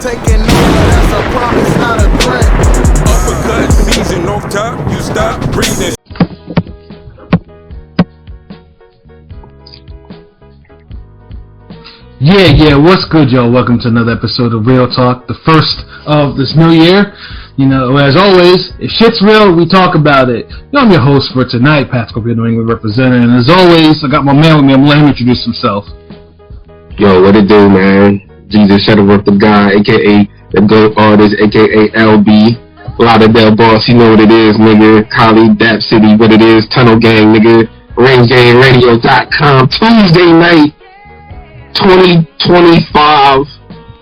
taking over, that's a promise, not a threat. Uppercut season off top, you stop breathing. Yeah, what's good, y'all? Welcome to another episode of Real Talk, the first of this new year. You know, as always, if shit's real, we talk about it. I'm your host for tonight, Pascal, New England representative, and as always, I got my man with me. I'm gonna let him introduce himself. Yo, what it do, man? Jesus Shuttleworth, the guy, aka the GOAT artist, aka LB. Lauderdale boss, you know what it is, nigga. Cali, Dap City, what it is. Tunnel Gang, nigga. RingGangRadio.com. Tuesday night, 2025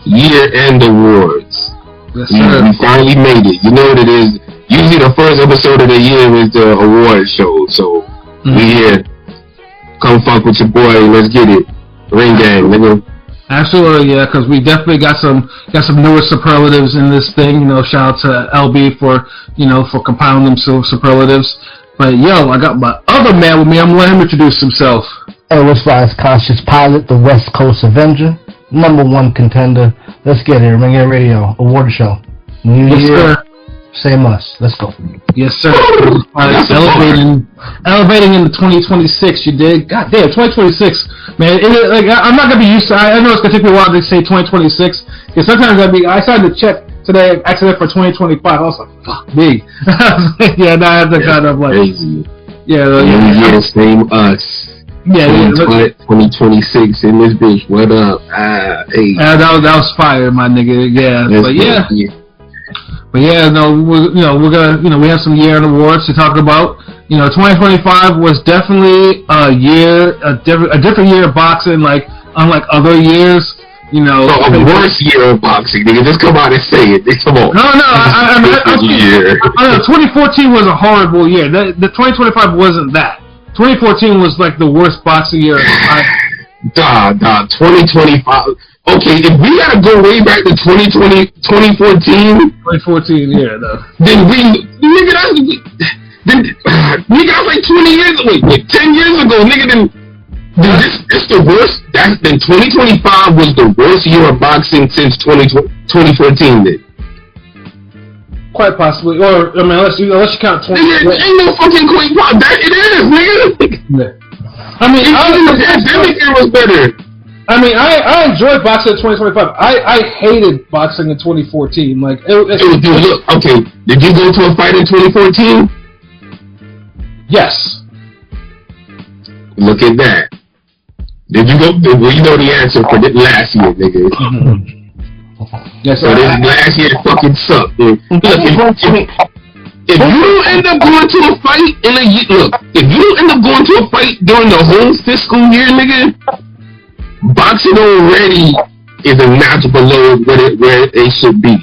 year-end awards. Yes, sir. We finally made it. You know what it is. Usually the first episode of the year is the award show. So we here. Come fuck with your boy. Let's get it. Ring Gang, nigga. Absolutely, yeah, because we definitely got some newer superlatives in this thing. You know, shout out to LB for compiling them superlatives. But yo, I got my other man with me. I'm gonna let him introduce himself. Hey, what's Rise Conscious Pilot, the West Coast Avenger, #1 contender. Let's get it. Ring It Radio Award Show. New Yes, Year, sir. same us. Let's go. Yes, sir. Elevating into 2026. You did. God damn, 2026, man. I'm not gonna be used to. I know it's gonna take me a while to say 2026 because sometimes I started to check today actually for 2025. I was like, fuck me. Yeah, now I have to kind of like, crazy. Yeah, New Year, same us. Yeah, 2026 in this bitch. What up? Hey. That was fire, my nigga. Yeah, But yeah, we're gonna, we have some year-end awards to talk about. 2025 was definitely a different year of boxing, like unlike other years. A worse year of boxing, nigga. Just come out and say it. Come on. No, I mean, 2014 was a horrible year. The 2025 wasn't that. 2014 was like the worst boxing year. 2025. Okay, if we gotta go way back to 2014. 2014, yeah, though. Then that's like 20 years. Wait, 10 years ago, nigga. Then this the worst. Then 2025 was the worst year of boxing since 2014. Then. Quite possibly, or I mean, unless you count 20. Ain't no fucking quick pop. That it is, nigga. Yeah. I mean, even the pandemic year was better. I mean, I enjoyed boxing in 2025. I hated boxing in 2014. Like, look, okay, did you go to a fight in 2014? Yes. Look at that. Did you go? Well, you know the answer for this last year, nigga. Yes, so this last year fucking sucked, dude. Look, if you don't end up going to a fight in a year, if you don't end up going to a fight during the whole fiscal year, nigga, boxing already is a notch below where it should be.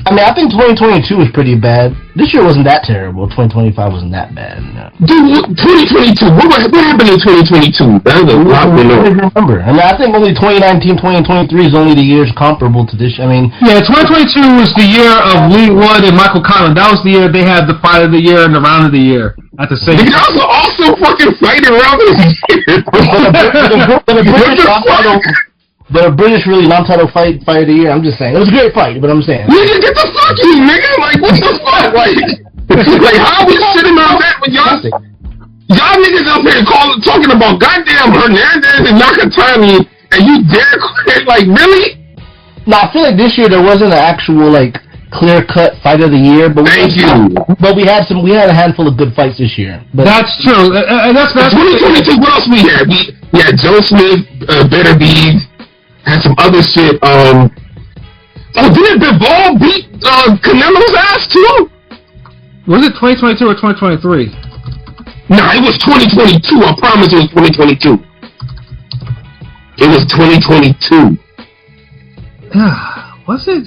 I mean, I think 2022 was pretty bad. This year wasn't that terrible. 2025 wasn't that bad. No. Dude, 2022. What happened in 2022? That was a lot below. I remember. I mean, I think only 2019, 2023 is only the years comparable to this. I mean, yeah, 2022 was the year of Lee Wood and Michael Conlan. That was the year they had the fight of the year and the round of the year at the same time. That was also fucking fighting round of the year. The British really non-title fight of the year. I'm just saying it was a great fight, but I'm saying nigga, get the fuck in, nigga. Like what the fuck, like how we sitting on that with y'all niggas up here talking about goddamn Hernandez and Nakatani, and you dare quit? Like really? No, I feel like this year there wasn't an actual like clear-cut fight of the year, but we had a handful of good fights this year. But that's true, and that's 2022. What else we had? We had Joe Smith, Better Bees. Had some other shit. Didn't Bivol beat Canelo's ass too? Was it 2022 or 2023? Nah, it was 2022. I promise it was 2022. It was 2022. Was it?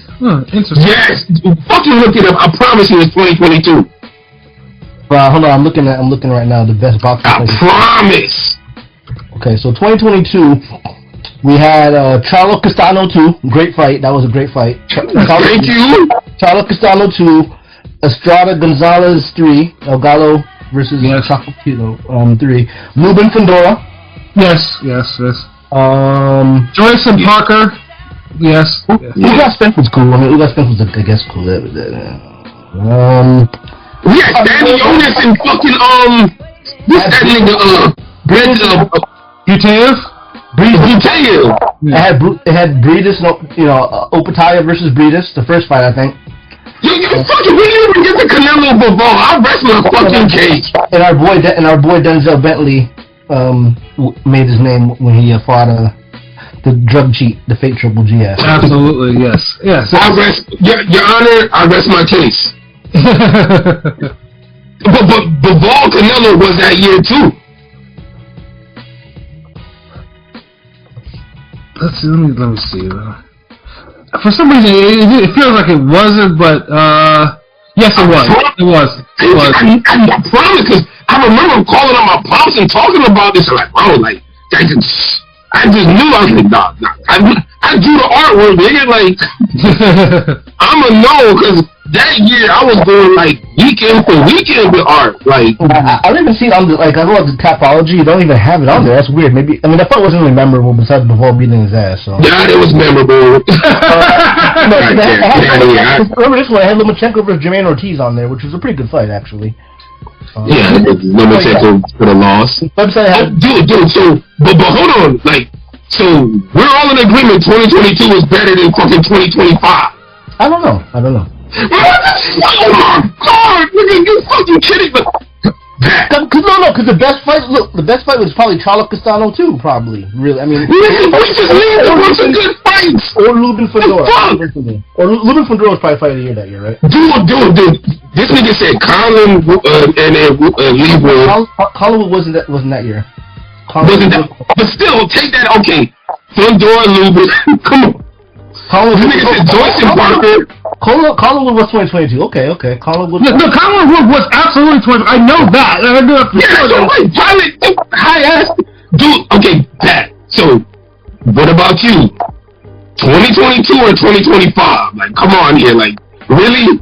Interesting. Yes, fucking look it up. I promise you, it's 2022. Hold on, I'm looking right now. The best boxing. I promise. Okay, so 2022. We had Charlo Castano 2, great fight. That was a great fight. Thank you. Charlo Castano 2, Estrada Gonzalez 3, El Gallo versus Chocolatito 3. Lubin Fandora. Yes. Joyce and Parker. Yes. Ugas Spence was cool. I mean, Ugas Spence was, I guess, cool. We had Danny Jonas and fucking what's that nigga? Buteyev? Buteyev. It had Breedis, Opataya versus Breedis, the first fight, I think. You fucking we didn't even get the Canelo Bivol. I wrestled a fucking cage. And our boy Denzel Bentley made his name when he fought the drug cheat, the fake Triple G ass. Absolutely, yes. I rest, Your Honor, I rest my case. but Bivol Canelo was that year too. Let me see. For some reason, it feels like it wasn't, but yes, it was. It was. I promise, because I remember calling on my pops and talking about this. I'm like, bro, like, I just knew. I was like, nah. I drew the artwork, nigga. Like, I'ma know, because that year I was going like weekend for weekend with art. Like, I don't even see it on I go on the Tapology. You don't even have it on there. That's weird. Maybe I thought it wasn't really memorable besides Bivol beating his ass. So. Yeah, it was memorable. Remember this one? I had Lomachenko versus Jermaine Ortiz on there, which was a pretty good fight actually. Yeah, Lomachenko for the loss. Dude. So, but hold on, like, so we're all in agreement. 2022 is better than fucking 2025. I don't know. Oh my God, nigga, you fucking kidding me? Because the best fight was probably Charlo Castano too, probably. Really, I mean. We just need a bunch of good fights. Or Lubin Fedor. Or Lubin Fedor was probably fight of the year that year, right? Dude. This nigga said Colin and Lee Wood. Colin wasn't that year. But still, take that. Okay, Fedor, Lubin. Come on. This nigga said Joyce and Parker. Collinwood was 2022. Okay. Collinwood. No, Collinwood was absolutely 20. I know that. I know that. Yeah, so wait, pilot, high ass dude. Okay, Pat. So, what about you? 2022 or 2025? Like, come on here. Like, really?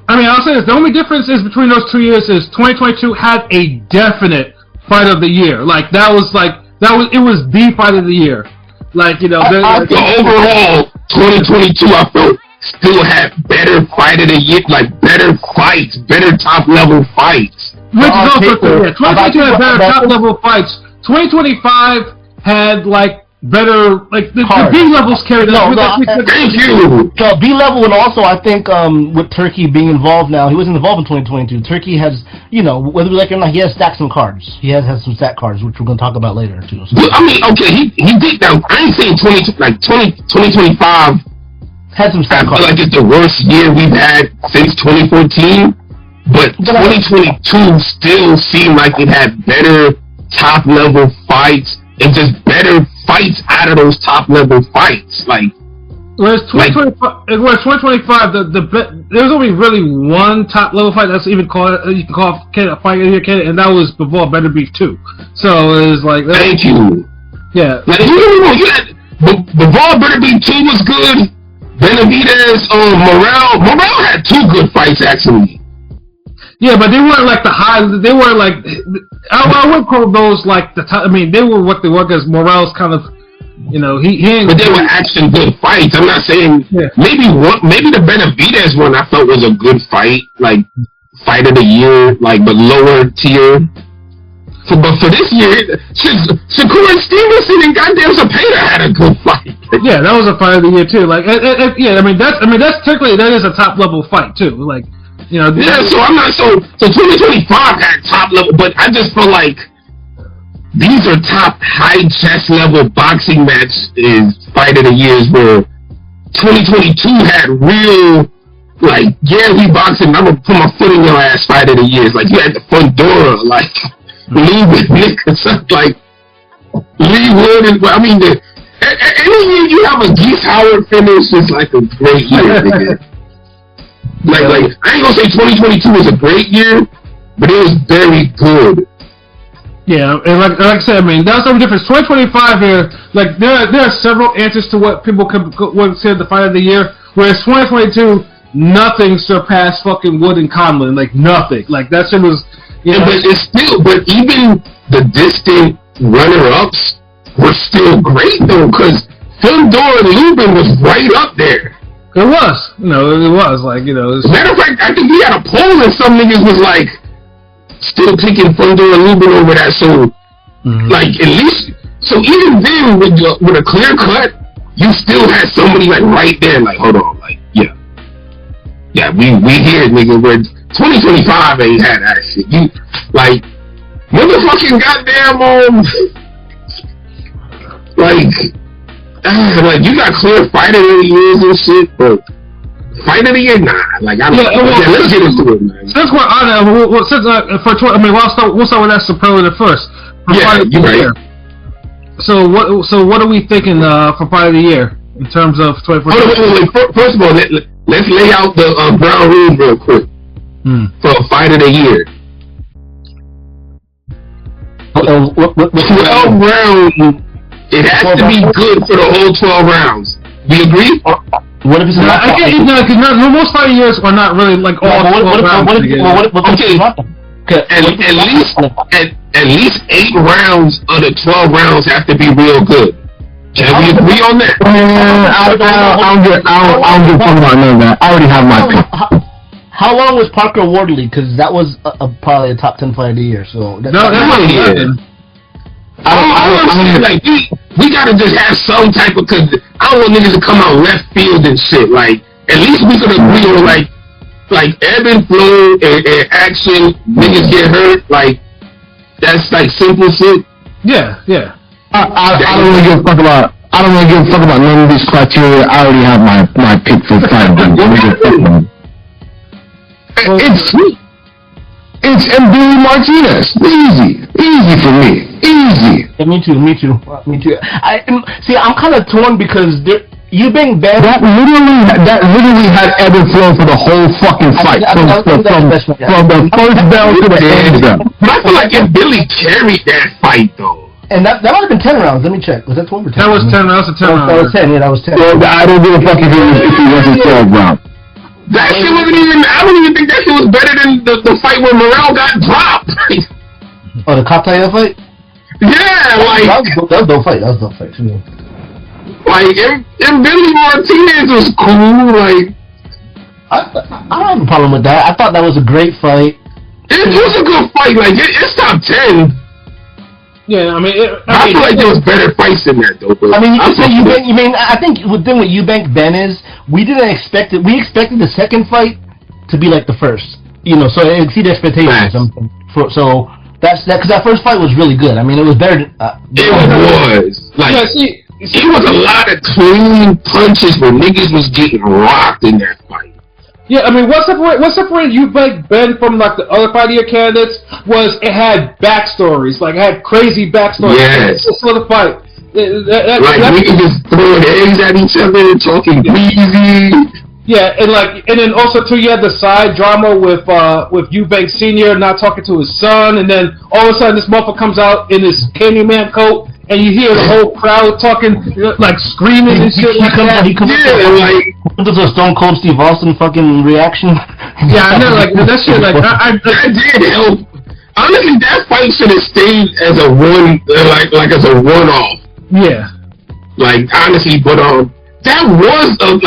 I mean, I'll say this. The only difference is between those 2 years is 2022 had a definite fight of the year. Like, it was the fight of the year. Like, overall, 2022, I felt still had better fight of the year, like better fights, better top level fights. Which is also true. Yeah, 2022 had better top level fights. 2025 had like better, like the B levels carried out. Thank you. So B level, and also I think with Turkey being involved now, he wasn't involved in 2022. Turkey has, whether we like it or not, he has stacked some cards. He has some stack cards, which we're going to talk about later too. So. Well, I mean, okay, he did. Now I ain't saying 2025 had some stack cards. I feel like it's the worst year we've had since 2014, but 2022 still seemed like it had better top level fights and just better fights out of those top level fights. Like, whereas 2025, there was only really one top level fight that's even you can call a fight here, and that was Bivol Better Beef 2. So it was like, thank you. Yeah, like you had Bivol Better Beef 2 was good. Benavidez, Morel had 2 good fights actually. Yeah, but they weren't like the high. They were like, I would call those like the top. I mean, they were what they were because Morel's kind of, he ain't. But they were action good fights. I'm not saying maybe the Benavidez one I felt was a good fight, like fight of the year, like but lower tier. But for this year, Shakur Stevenson and goddamn Zepeda had a good fight. Yeah, that was a fight of the year too. Like, yeah, I mean that's technically that is a top level fight too. Like. Yeah, so I'm not so 2025 had top level, but I just feel like these are top high chest level boxing matches fight of the years where 2022 had real like we boxing, I'm gonna put my foot in your ass fight of the years. Like you had the Fundora, like Lee like Lee Wood and I mean any year you have a Geese Howard finish is like a great year, nigga. Like I ain't gonna say 2022 was a great year, but it was very good. Yeah, and like I said, I mean that's the difference. 2025 here, like there are several answers to what people would consider the fight of the year. Whereas 2022, nothing surpassed fucking Wood and Conlon, like nothing. Like that shit was. But even the distant runner-ups were still great though, because Fundora and Lubin was right up there. It was, it was like, Matter of fact, I think we had a poll and some niggas was like still picking Fundora and Lubin over that. So, like at least, so even then with a clear cut, you still had somebody like right there, like hold on, like yeah, we here, nigga. Where 2025 ain't had that shit. You like motherfucking goddamn like you got clear fight of the years and shit, but fight of the year, nah. Like let's get into it, man. Since we're on that, we'll start with that superlative first. Yeah, you're right. Year. So what are we thinking for fight of the year in terms of 24? Wait. First of all, let's lay out the ground rules real quick for fight of the year. 12 rounds. It has to be good for the whole 12 rounds. We agree? What if it's not? I get it, because most fighting years are not really like all 12 rounds. At least 8 rounds of the 12 rounds have to be real good. Can we agree on that? I don't give a fuck about none of that. I already have my pick. How long was Parker Wardley? Because that was probably a top 10 fight of the year. So that wasn't nothing. Like we gotta just have some type of, cause I don't want niggas to come out left field and shit. Like at least we could agree on like ebb and flow and action. Niggas get hurt. Like that's like simple shit. Yeah. I don't really give a fuck about. I don't really give a fuck about none of these criteria. I already have my pick for fight. It's Billy Martinez. Easy for me. Easy. Yeah, me too. I'm kind of torn because Eubank Ben. That literally had ebb and flow for the whole fucking fight. From the first bell to the end bell. But I feel like if Billy carried that fight though. And that might have been 10 rounds. Let me check. Was that 12 or 10? That was 10. That was a 10 round. That was 10. Yeah, that was 10. So I don't give a fuck if he wasn't 12 round. That shit wasn't even. I don't even think that shit was better than the fight where Morrell got dropped. Oh, the Kataya fight? Yeah, like that was dope fight. Too. Like and Billy Martinez was cool. Like I don't have a problem with that. I thought that was a great fight. It was a good fight. Like it's top 10. Yeah, I feel like there was better fights than that though. I mean, I think the thing with Eubank Ben is we didn't expect it. We expected the second fight to be like the first, so it exceeded expectations. So that's that, because that first fight was really good. I mean, it was better. It was like it was a lot of clean punches where niggas was getting rocked in that fight. Yeah, I mean, what separated Eubank Ben from like the other fight of your candidates was it had backstories, like it had crazy backstories. Yes. For the fight. Niggas just throwing eggs at each other and talking greasy. Yeah, and then also too, you had the side drama with Eubank Senior not talking to his son, and then all of a sudden this motherfucker comes out in his Candyman coat, and you hear the whole crowd talking, like screaming and shit. He comes to a Stone Cold Steve Austin fucking reaction. Yeah, I know, like that shit. Like I did help. Honestly, that fight should have stayed as a as a one-off. Yeah. Like honestly, but that was a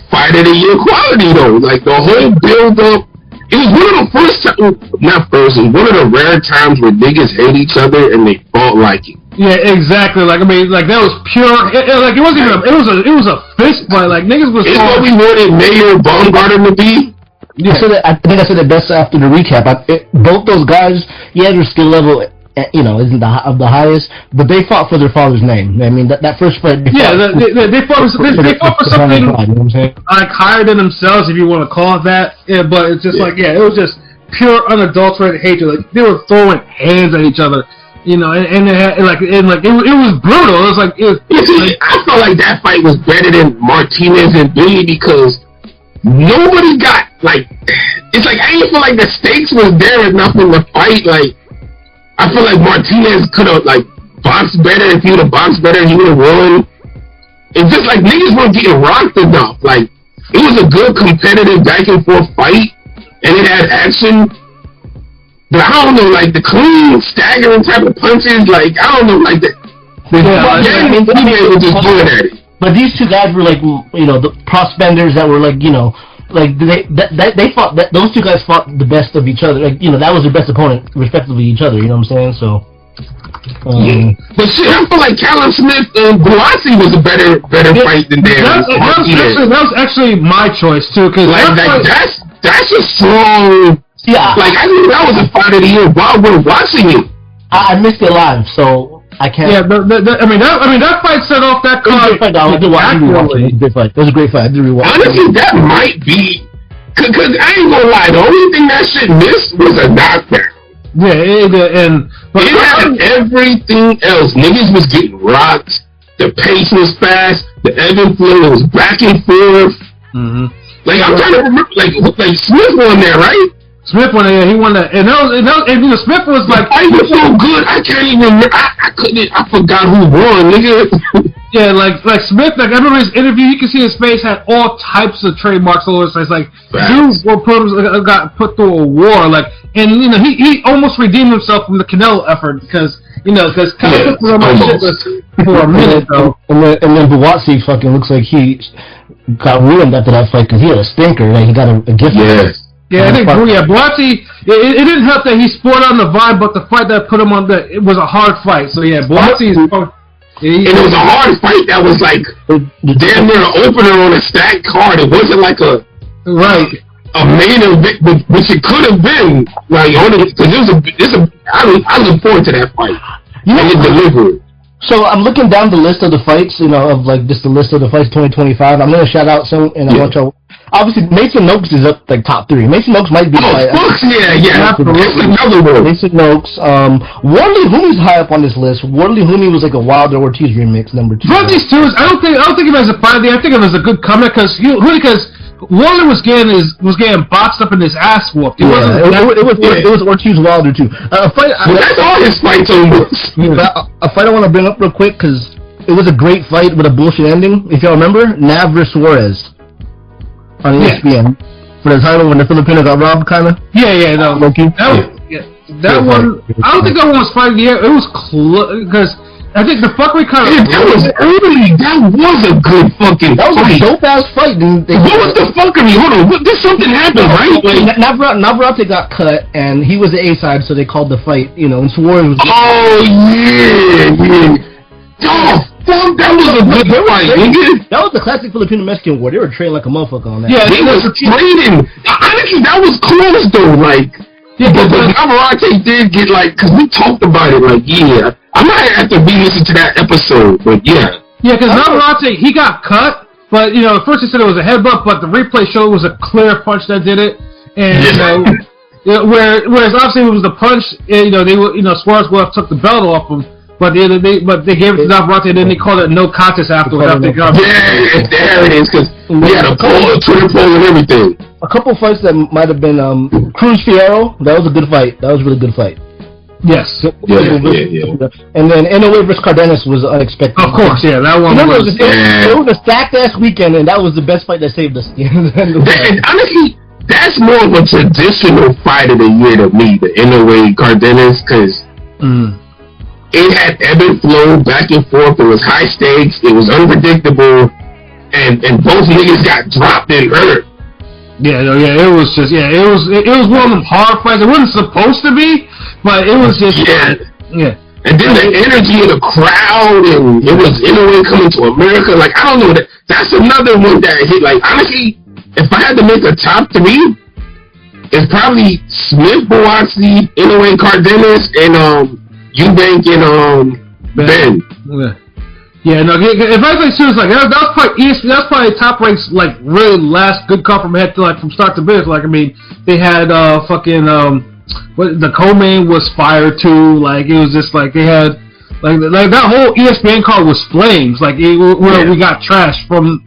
fight of the year quality though. Like the whole build up. It was one of the one of the rare times where niggas hate each other and they fought like it. Yeah, exactly. Like I mean, like that was pure. Like it wasn't even. It was a fist fight. Like niggas was. It's what we wanted Mayor Baumgarten to be. Yeah. I think I said it best after the recap. Both those guys, yeah, their skill level, isn't the highest, but they fought for their father's name. I mean, that first fight. They fought for something like higher than themselves, if you want to call it that. Yeah, but it's just it was just pure unadulterated hatred. Like they were throwing hands at each other. It was brutal. It was like I felt like that fight was better than Martinez and Billy because nobody got it's like I didn't feel like the stakes was there enough in the fight. Like I feel like Martinez could have boxed better. If he would have boxed better, he would have won. It's just like niggas weren't getting rocked enough. Like it was a good competitive back and forth fight, and it had action. But I don't know, the clean, staggering type of punches, I don't know, was just good at it. But these two guys were like, the prospenders that were like, like they fought. Those two guys fought the best of each other. Like, that was their best opponent, respectively, each other. You know what I'm saying? So. Yeah. But shit, I feel like Callum Smith and Bouassi was a better fight than theirs. That was actually my choice too, because that's a strong. Yeah, like I knew that was a fight of the year while we're watching it. I missed it live, so I can't. Yeah, but that fight set off that card. It was a great fight. It was a great fight. I did rewatch. Honestly, that might be because I ain't gonna lie. The only thing that shit missed was a knockdown. Yeah, it had everything else. Niggas was getting rocked. The pace was fast. The ebb and flow was back and forth. Mm-hmm. Like I'm trying to remember, like Smith won there, right? Smith won there. He won that, and Smith was like, I was so good. I can't even remember. I couldn't. I forgot who won, nigga. Yeah, like Smith. Like I remember his interview. You can see his face had all types of trademarks all over his face. Like dude got put through a war. Like, and he almost redeemed himself from the Canelo effort because Canelo put on my shit for a minute though. And then Bouassi fucking looks like he got ruined after that fight because he had a stinker. Like he got a gift. Yeah, I think Bouassi. It didn't help that he scored on the vibe, but the fight that put him on it was a hard fight. So yeah, Bouassi. And it was a hard fight that was like damn near an opener on a stacked card. It wasn't like a main event, which it could have been. Like because I look forward to that fight. And it delivered. So I'm looking down the list of the fights, of like just the list of the fights 2025. I'm gonna shout out some, and I want y'all. Obviously, Mason Noakes is up like top 3. Mason Noakes might be. Absolutely. Another one. Mason Noakes. Wardley Hooney's high up on this list. Wardley Hooney was like a Wilder Ortiz remix, number 2. Ortiz too. I don't think of him as a fight. I think of him as a good comeback because Wilder was getting boxed up in his ass whooped. It was Ortiz Wilder too. That's all his fights almost. A fight I want to bring up real quick because it was a great fight with a bullshit ending. If y'all remember, Nav vs. Suarez on ESPN for the title when the Filipino got robbed, kind of. That one. I don't think that one was fight of the year. It was because. I think the fuckery kind of... That was early. That was a good fucking fight. That was a dope-ass fight. What was the fuckery? Hold on. Did something happen, right? Navarrete got cut, and he was the A-side, so they called the fight, and Suarez was... Oh, yeah. Oh, fuck, that was a good fight, nigga. That was the classic Filipino-Mexican war. They were trained like a motherfucker on that. Yeah, they was training. Honestly, that was close, though, like... Yeah, but Navarrete did get, because we talked about it, I might have to re-listen to that episode, but yeah. Yeah, because Navarrete, he got cut, but, at first he said it was a headbutt, but the replay showed it was a clear punch that did it, and, whereas obviously it was the punch, Suarez would have took the belt off him, but they gave it to Navarrete, and then they called it no contest afterwards. Yeah, there it is, because we had a Twitter poll and everything. A couple fights that might have been, Cruz Fierro, that was a good fight. That was a really good fight. Yes. Yeah. And then NOA vs. Cardenas was unexpected. Of course, yeah, that one was... It was a stacked-ass weekend, and that was the best fight that saved us. And honestly, that's more of a traditional fight of the year to me, the NOA Cardenas, because it had ebb and flow, back and forth, it was high stakes, it was unpredictable, and both niggas got dropped and hurt. It was just, it was one of them hard fights. It wasn't supposed to be, but it was just, And then the energy of the crowd, and it was NOA coming to America. Like, I don't know, that's another one that hit. Like, honestly, if I had to make a top 3, it's probably Smith, Bouassi, NOA Cardenas, and Eubank and Ben. Yeah, no. If I say serious, that was probably top ranks, really last good call from head to from start to finish. They had the co-main was fire too. It was just they had that whole ESPN call was flames. We got trashed from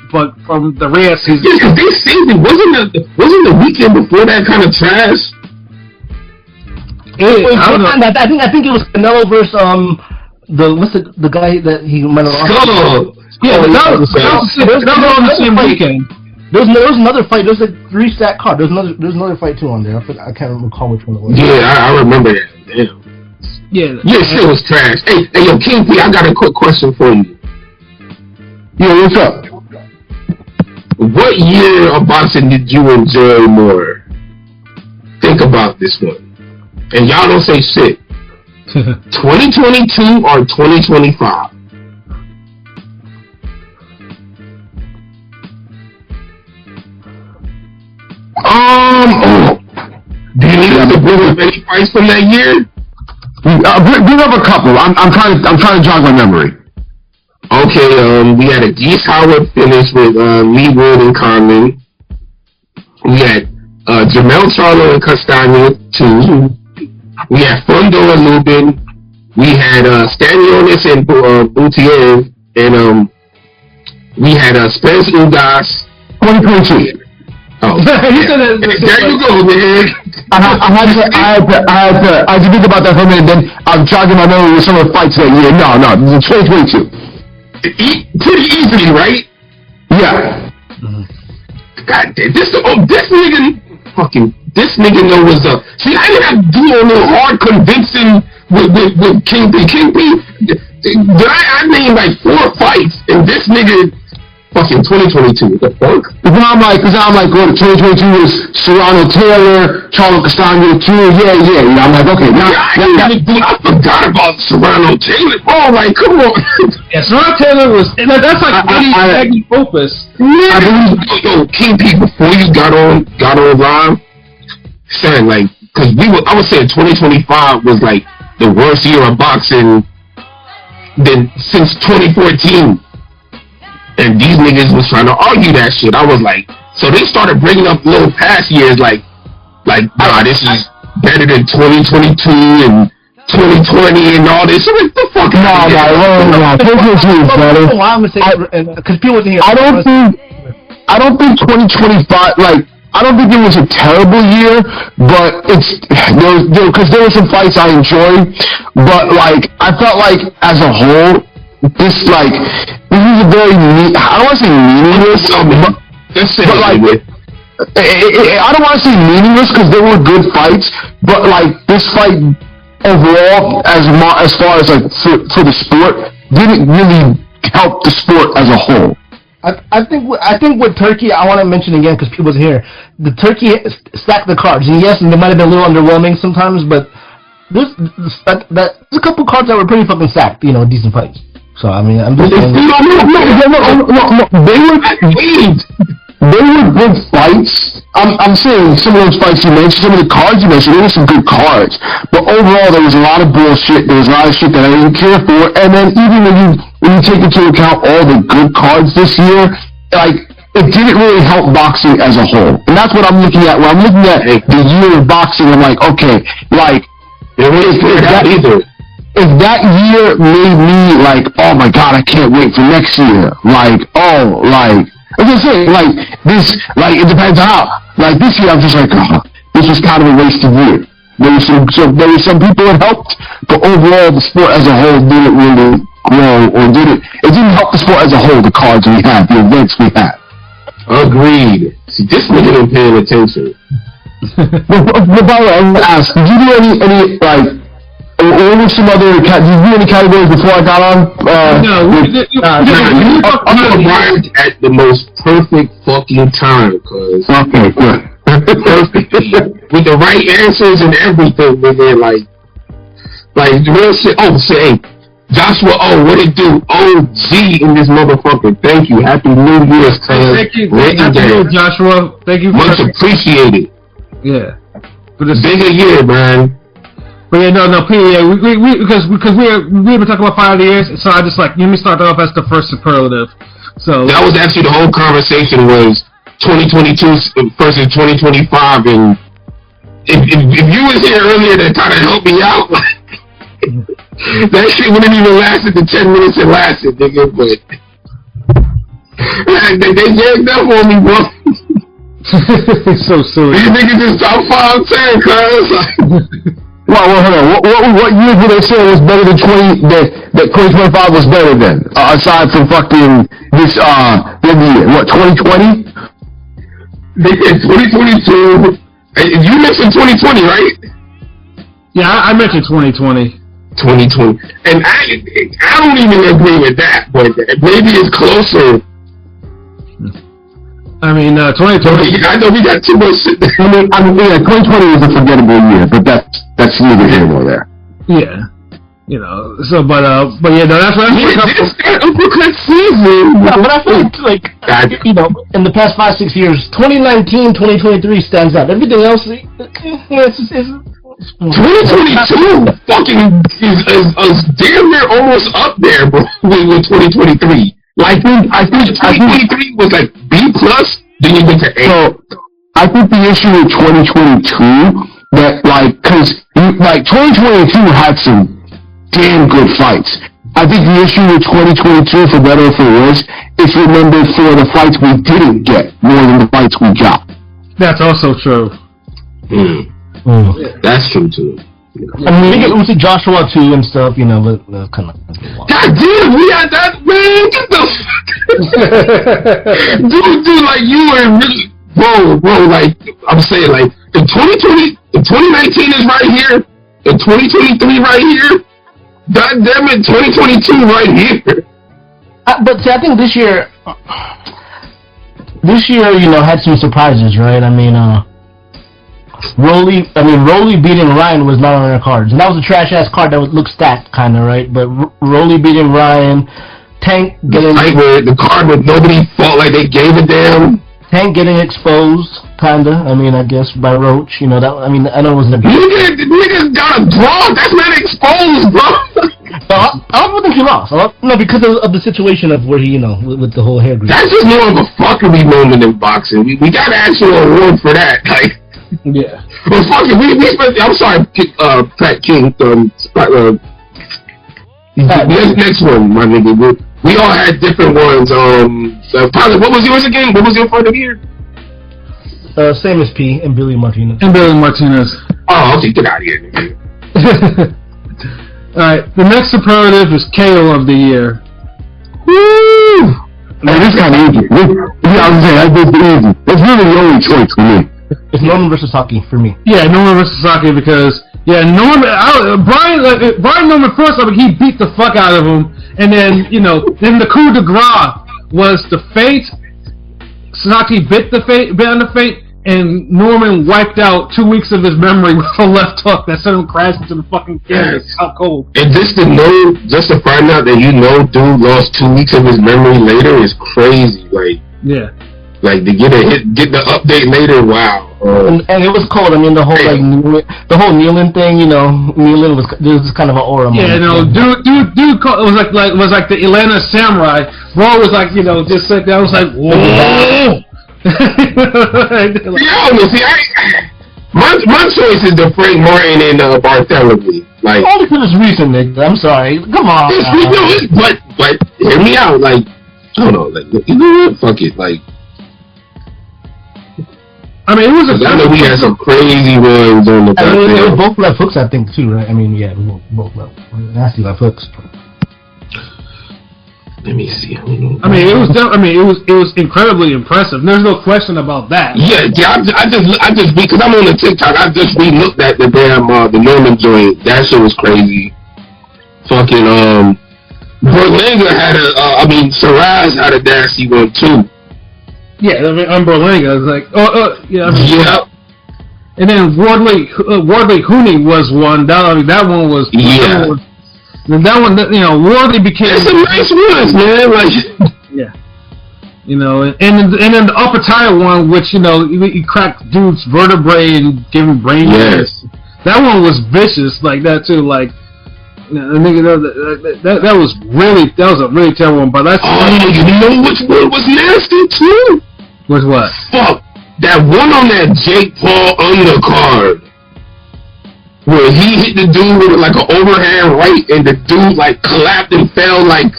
the Reyes season. Yeah, because they saved it. Wasn't the weekend before that kind of trash? I think it was Canelo versus the guy that he might have lost? Skull. Yeah, that was on the same weekend. There was another fight. There was a 3-stack card. There's another fight too on there. I can't recall which one it was. Yeah, I remember that. Damn. Yeah. Shit was trash. Hey, yo, King P, I got a quick question for you. Yeah, what's up? What year of boxing did you enjoy more? Think about this one. And y'all don't say shit. 2022 or 2025? Do you need us to bring up any fights from that year? Bring up a couple. I'm trying to jog my memory. Okay, we had a Geese Howard finish with Lee Wood and Conley. We had Jamel Charlo and Castaño 2. We had Fundo and Lubin. We had Stanionis and Boutier. And we had Spence Ugas. 2022. Oh, yeah. There you go, man. I had to think about that for a minute. Then I'm jogging my memory with some of the fights that year. No, it's 2022. Pretty easily, right? Yeah. God damn, this nigga know what's up. See, I didn't have to do a little hard convincing with Kingpin. I named like 4 fights, and this nigga fucking 2022. What the fuck? Because I'm like, 2022 was Serrano Taylor, Charlo Castaño 2. Yeah. I'm like, okay, now. I forgot about Serrano Taylor. Oh, like, come on. Yeah, Serrano Taylly was. That's like Eddie Opus. I believe, yo, Kingpin, before you got on live, saying like, because I was saying 2025 was like the worst year of boxing since 2014. And these niggas was trying to argue that shit. I was like, so they started bringing up little past years like, nah, this is better than 2022 and 2020 and all this. So what the fuck? No. 2022 is better. Because people wasn't here. I don't think 2025, like, I don't think it was a terrible year, but because there were some fights I enjoyed, but like, I felt like as a whole, this is a very I don't want to say meaningless, but like, I don't want to say meaningless because there were good fights, but like this fight overall, as far as like for the sport, didn't really help the sport as a whole. I think with Turkey, I want to mention again because people wasn't here. The Turkey stacked the cards, and yes, and they might have been a little underwhelming sometimes, but there's a couple cards that were pretty fucking stacked. Decent fights. So I mean, I'm just saying. No. They were good fights. I'm saying some of those fights you mentioned, some of the cards you mentioned, there were some good cards. But overall, there was a lot of bullshit. There was a lot of shit that I didn't care for. And then even when you take into account all the good cards this year, like, it didn't really help boxing as a whole. And that's what I'm looking at. When I'm looking at the year of boxing, I'm like, okay, like, if that year made me like, oh my god, I can't wait for next year. Like, I'm just saying, like, this, like, it depends on how. Like, this year, I'm just like, oh, this was kind of a wasted year. There were some people it helped, but overall, the sport as a whole didn't really grow, it didn't help the sport as a whole, the cards we had, the events we had. Agreed. See, this nigga ain't paying attention. But by the way, I'm gonna ask, did you do any, like, what were some other, did you do any categories before I got on? No, you arrived at the most perfect fucking time, cuz. Okay, good. Perfect. With the right answers and everything, nigga, like real shit. Oh, say, Joshua, what it do? OG in this motherfucker. Thank you. Happy New Year's, cuz. Thank you. Happy New Year, Joshua. Thank you. Much appreciated. Yeah. For the bigger year, man. But yeah, no, because we've been talking about Fight of the Years, so I just like, let me start off as the first superlative. So that was actually the whole conversation was 2022 versus 2025, and if you was here earlier to kind of help me out, that shit wouldn't even lasted the 10 minutes it lasted, nigga. But they gagged up on me, bro. So silly. These niggas just top 5, 10, cuz. Well, hold on. What year did they say was better than that 2025 was better than? Aside from fucking this year. What, 2020? They said 2022. You mentioned 2020, right? Yeah, I mentioned 2020. 2020, and I don't even agree with that, but maybe it's closer. I mean, 2020. I know we got too much shit. I mean, yeah, 2020 was a forgettable year, but that's neither here nor there. Yeah. You know, so, but yeah, no, that's what I'm uppercut season. Yeah, but I feel like, you know, in the past 5-6 years, 2019, 2023 stands out. Everything else, is 2022 fucking is damn near almost up there, bro, with 2023. Like, I think 2023 was like B+, then you went to A. So, I think the issue with 2022, that, like, cause, like, 2022 had some damn good fights. I think the issue with 2022, for better or for worse, is remembered for the fights we didn't get more than the fights we got. That's also true. That's true too. I mean, we see Joshua too and stuff, you know, but kind of. God damn, we had that, man. Get the fuck, dude, like you were really, bro, like I'm saying, like the 2020, the 2019 is right here, the 2023 right here. God damn it, 2022 right here. But see, I think this year, you know, had some surprises, right? I mean, Rolly beating Ryan was not on their cards, and that was a trash ass card that would look stacked, kind of, right? But Rolly beating Ryan, Tank getting the card with nobody felt like they gave a damn. Tank getting exposed, kinda. I mean, I guess by Roach, you know that. I mean, I know it wasn't a niggas got a draw. That's not exposed, bro. I don't think he lost. No, because of the situation of where he, you know, with the whole hair group. That's just more of a fuckery moment in boxing. We got an actual award for that. Like, yeah. Well, fuck it. We spent. I'm sorry, Pat King. Next one, my nigga. We all had different ones. Tyler, what was yours again? What was your fight of the year? Same as P and Billy Martinez. Oh, okay, get out of here, nigga. Alright, the next superlative is KO of the year. Woo! Man, this kind of easy. I was saying, that's easy. It's really the only choice for me. It's Norman versus Saki for me. Yeah, Norman versus Saki because Brian Norman first, I mean, he beat the fuck out of him, and then then the coup de grace was the fate. Saki bit on the fate, and Norman wiped out 2 weeks of his memory with a left hook that sent him crashing to the fucking canvas. How cold! And just to find out that dude lost 2 weeks of his memory later is crazy. Like, yeah. Like to get the update later. Wow. And it was cold. I mean, the whole kneeling thing. Kneeling was kind of an aura. Yeah, dude was like the Atlanta Samurai. Bro was like, just like that. I was like, whoa. My choice is the Frank Martin and Bartholomew. Like, all because it's recent, nigga. I'm sorry. Come on. But hear me out. Like, I don't know. Like, you know what? Fuck it. Like. I mean, it was I know we had some crazy ones on the. They were both left hooks, I think, too, right? I mean, yeah, both left nasty left hooks. Let me see. I mean, it was incredibly impressive. There's no question about that. Yeah. I just because I'm on the TikTok, I just re-looked at the damn the Norman joint. That shit was crazy. Fucking Berlanga had Saraz had a nasty one too. Yeah, I mean, Berlanga is like, yeah. And then Wardley Hooney was one. That one was. Yeah. That one, Wardley became. It's some nice ones, man. Like. Yeah. And then the upper tire one, which he cracked dude's vertebrae and gave him brain damage. Yes. That one was vicious, like that too. Like, that was a really terrible one. But that's. Oh, you know which one was nasty too? Was what? Fuck that one on that Jake Paul undercard. Where he hit the dude with like an overhand right, and the dude like collapsed and fell like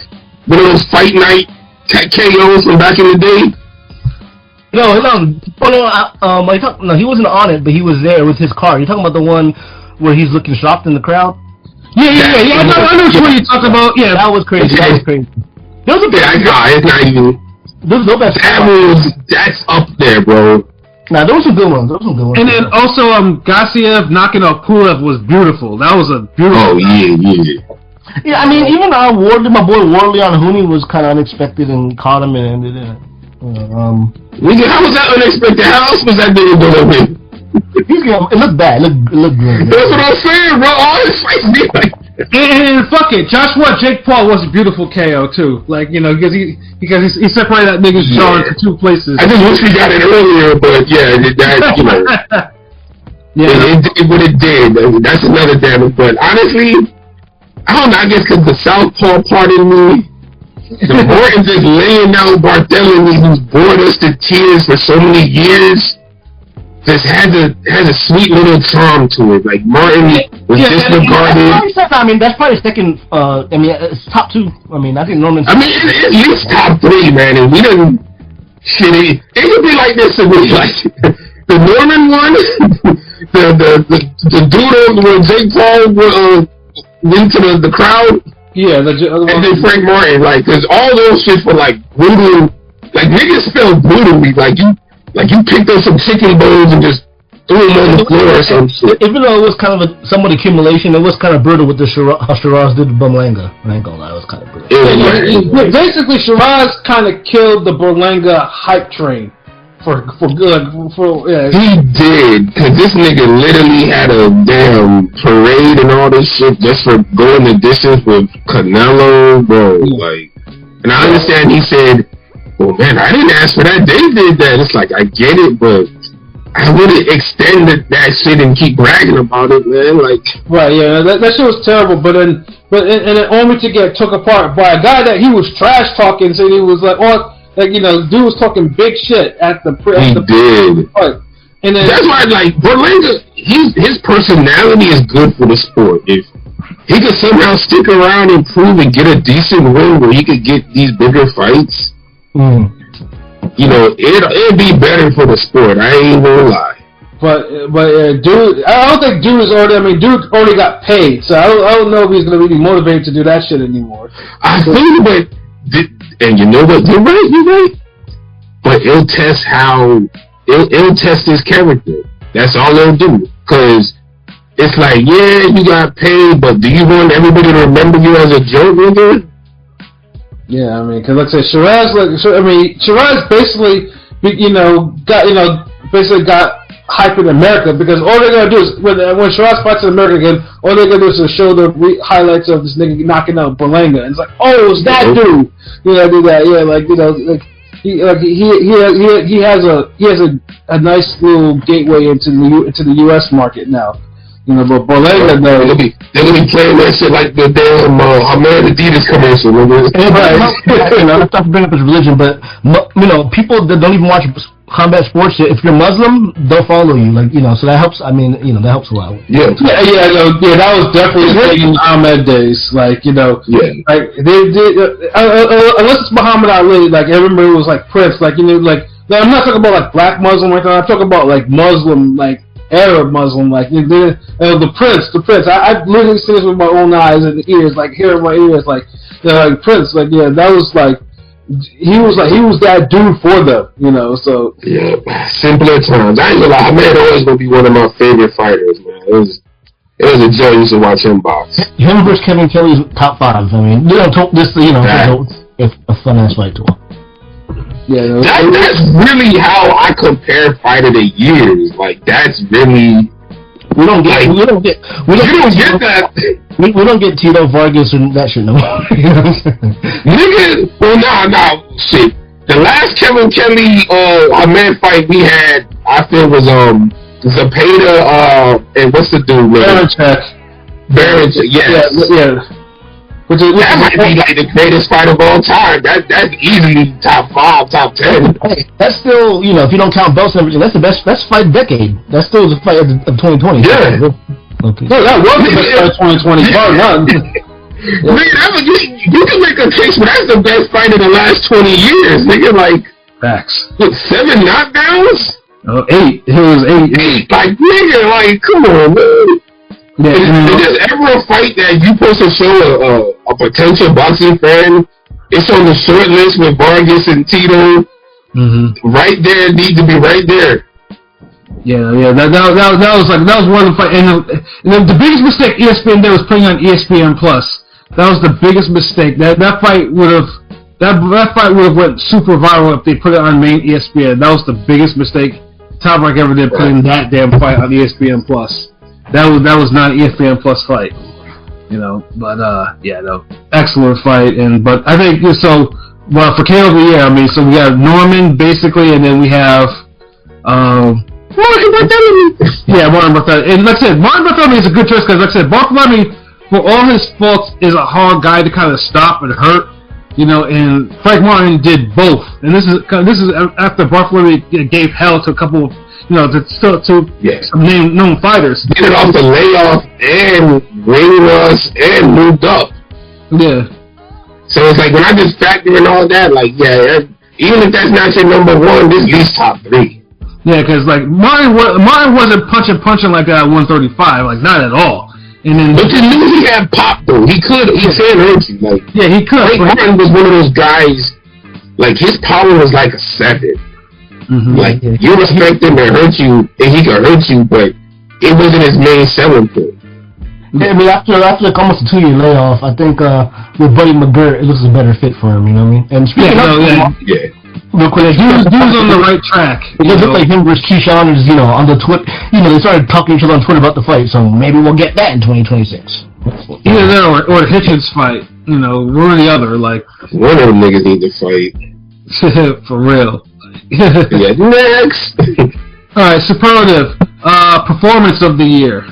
one of those fight night KOs from back in the day. No, he wasn't on it, but he was there with his car. You're talking about the one where he's looking shocked in the crowd? Yeah. I know what you're talking about. Yeah, that was crazy. It's not even. There's no best. That's up there, bro. Nah, there were some good ones. And then also, Gassiev knocking out Pulev was beautiful. That was a beautiful. Oh yeah. Yeah, I mean, even Wardley, my boy Wardley on Hooney was kind of unexpected and caught him and ended it. Nigga, how was that unexpected? How else was that nigga doing it? It looked bad. It looked good. That's what I'm saying, bro. All his fights be like. And fuck it, Joshua Jake Paul was a beautiful KO too. Like, you know, because he separated that nigga's jaw into two places. I just wish we got it earlier, but yeah, that, you know, it did what it did. That's another damage. But honestly, I don't know. I guess because the southpaw part in me, the Morton just laying out Barthélemy, who's bored us to tears for so many years, just has a sweet little charm to it. Like Martin was disregarded. I mean, that's probably second. I mean, it's top two. I mean, I think Norman. I mean, at least top three, man. And we didn't. Shit, it could be like this. It was like the Norman one, the dude where Jake Paul went to the crowd. Yeah, and then Frank Martin, like, because all those shits were like brutal. Like niggas felt brutally. Like you picked up some chicken bones and just threw them on the floor or some shit. Even though it was kind of somewhat accumulation, it was kind of brutal with how Shiraz did Berlanga. I ain't gonna lie, it was kind of brutal. Basically, Shiraz kind of killed the Berlanga hype train for good. He did, because this nigga literally had a damn parade and all this shit just for going the distance with Canelo, bro. Like, and I understand he said, well, man, I didn't ask for that. They did that. It's like, I get it, but I wouldn't extend that shit and keep bragging about it, man. Like, right, yeah, that shit was terrible. But then only to get took apart by a guy that he was trash talking, saying he was like, you know, dude was talking big shit at the he did. Part. And then that's why, like, Berlanga, his personality is good for the sport. If he could somehow stick around, improve, and get a decent win where he could get these bigger fights. You know, it'd be better for the sport. I ain't gonna lie. But dude, I don't think dude is already. I mean, dude already got paid, so I don't know if he's gonna be motivated to do that shit anymore. I think, but and you know what? You're right. But it'll test his character. That's all it'll do. Cause it's like, yeah, you got paid, but do you want everybody to remember you as a joke, nigga? Yeah, I mean, because like I said, Shiraz basically, got hype in America because all they're gonna do is when Shiraz fights in America again, all they're gonna do is to show the highlights of this nigga knocking out Berlanga, and it's like, oh, it's that dude. Yeah, do that. Yeah, like, you know, like he has a nice little gateway into the U.S. market now. You know, but Berlanga, they're gonna be playing that shit like the damn Hamed Adidas commercial. Right. You know, that's not bringing up his religion, but you know, people that don't even watch combat sports, if you're Muslim, they'll follow you. Like, you know, so that helps. I mean, you know, that helps a lot. Yeah. That was definitely the thing in Ahmed days. Like, you know, like they did unless it's Muhammad Ali. Like everybody was like Prince. Like, you know, like I'm not talking about like black Muslim. Like I'm talking about like Muslim, like Arab Muslim, like the Prince. I've literally seen this with my own eyes and ears, like hearing my ears, like Prince, like that was like he was that dude for them, you know. So yeah, simpler times. I ain't gonna lie, Ahmed always gonna be one of my favorite fighters, man. It was a joy to watch him box. Him versus Kevin Kelly's top 5. I mean, it's a fun ass fight to him. Yeah, that's really how I compare fight of the years. Like, that's really we don't get that. We don't get Tito Vargas and that shit no more. Nigga, well, nah, shit. The last Kevin Kelly Ahmed fight we had, I feel was Zapata and what's the dude? Baranchek, yes. Yeah. That might be like the greatest fight of all time. That's easily top 5, top 10. Hey, that's still, you know, if you don't count belts and everything, that's the best fight decade. That's still the fight of 2020. Yeah. Okay. Yeah, that was the best fight of 2020. Nigga, you can make a case, but that's the best fight in the last 20 years. Nigga, like, facts. 7 knockdowns? 8. It was 8. Like, nigga, like, come on, man. Yeah, is there ever a fight that you supposed to show a potential boxing fan? It's on the short list with Vargas and Tito. Mm-hmm. Right there, it needs to be right there. Yeah. That was one of the fight. And the biggest mistake ESPN did was putting on ESPN Plus. That was the biggest mistake. That fight would have went super viral if they put it on main ESPN. That was the biggest mistake Top Rank ever did, putting that damn fight on ESPN Plus. That was not an ESPN Plus fight, But excellent fight. But I think so. Well, for KO of the year, I mean, so we have Norman basically, and then we have Martin Barthélemy. Yeah, Martin Barthélemy. And like I said, Martin Barthélemy is a good choice because, like I said, Barthélemy, for all his faults, is a hard guy to kind of stop and hurt. And Frank Martin did both. And this is after Barthélemy gave hell to a couple of, some known fighters. Did it off the layoff and ring rust and moved up. Yeah. So it's like when I just factor in all that, like, even if that's not your number one, this is top 3. Yeah, because like Martin wasn't punching like that at 135, like not at all. And then, but you knew he had pop though. He could hurt you. Like, yeah, he could. Frank Martin was one of those guys. Like his power was like a 7. Mm-hmm. Like you respect him to hurt you, and he could hurt you, but it wasn't his main selling point. Yeah, I mean, after like almost a 2-year layoff, I think with Buddy McGirt, it looks a better fit for him. You know what I mean? And speaking real quick, he was on the right track. It does look like him versus Keyshawn is, on the Twitter. They started talking to each other on Twitter about the fight, so maybe we'll get that in 2026. Either that or Hitchens fight. One or the other. Like one of them niggas need to fight. For real. Yeah. Next. All right, superlative performance of the year.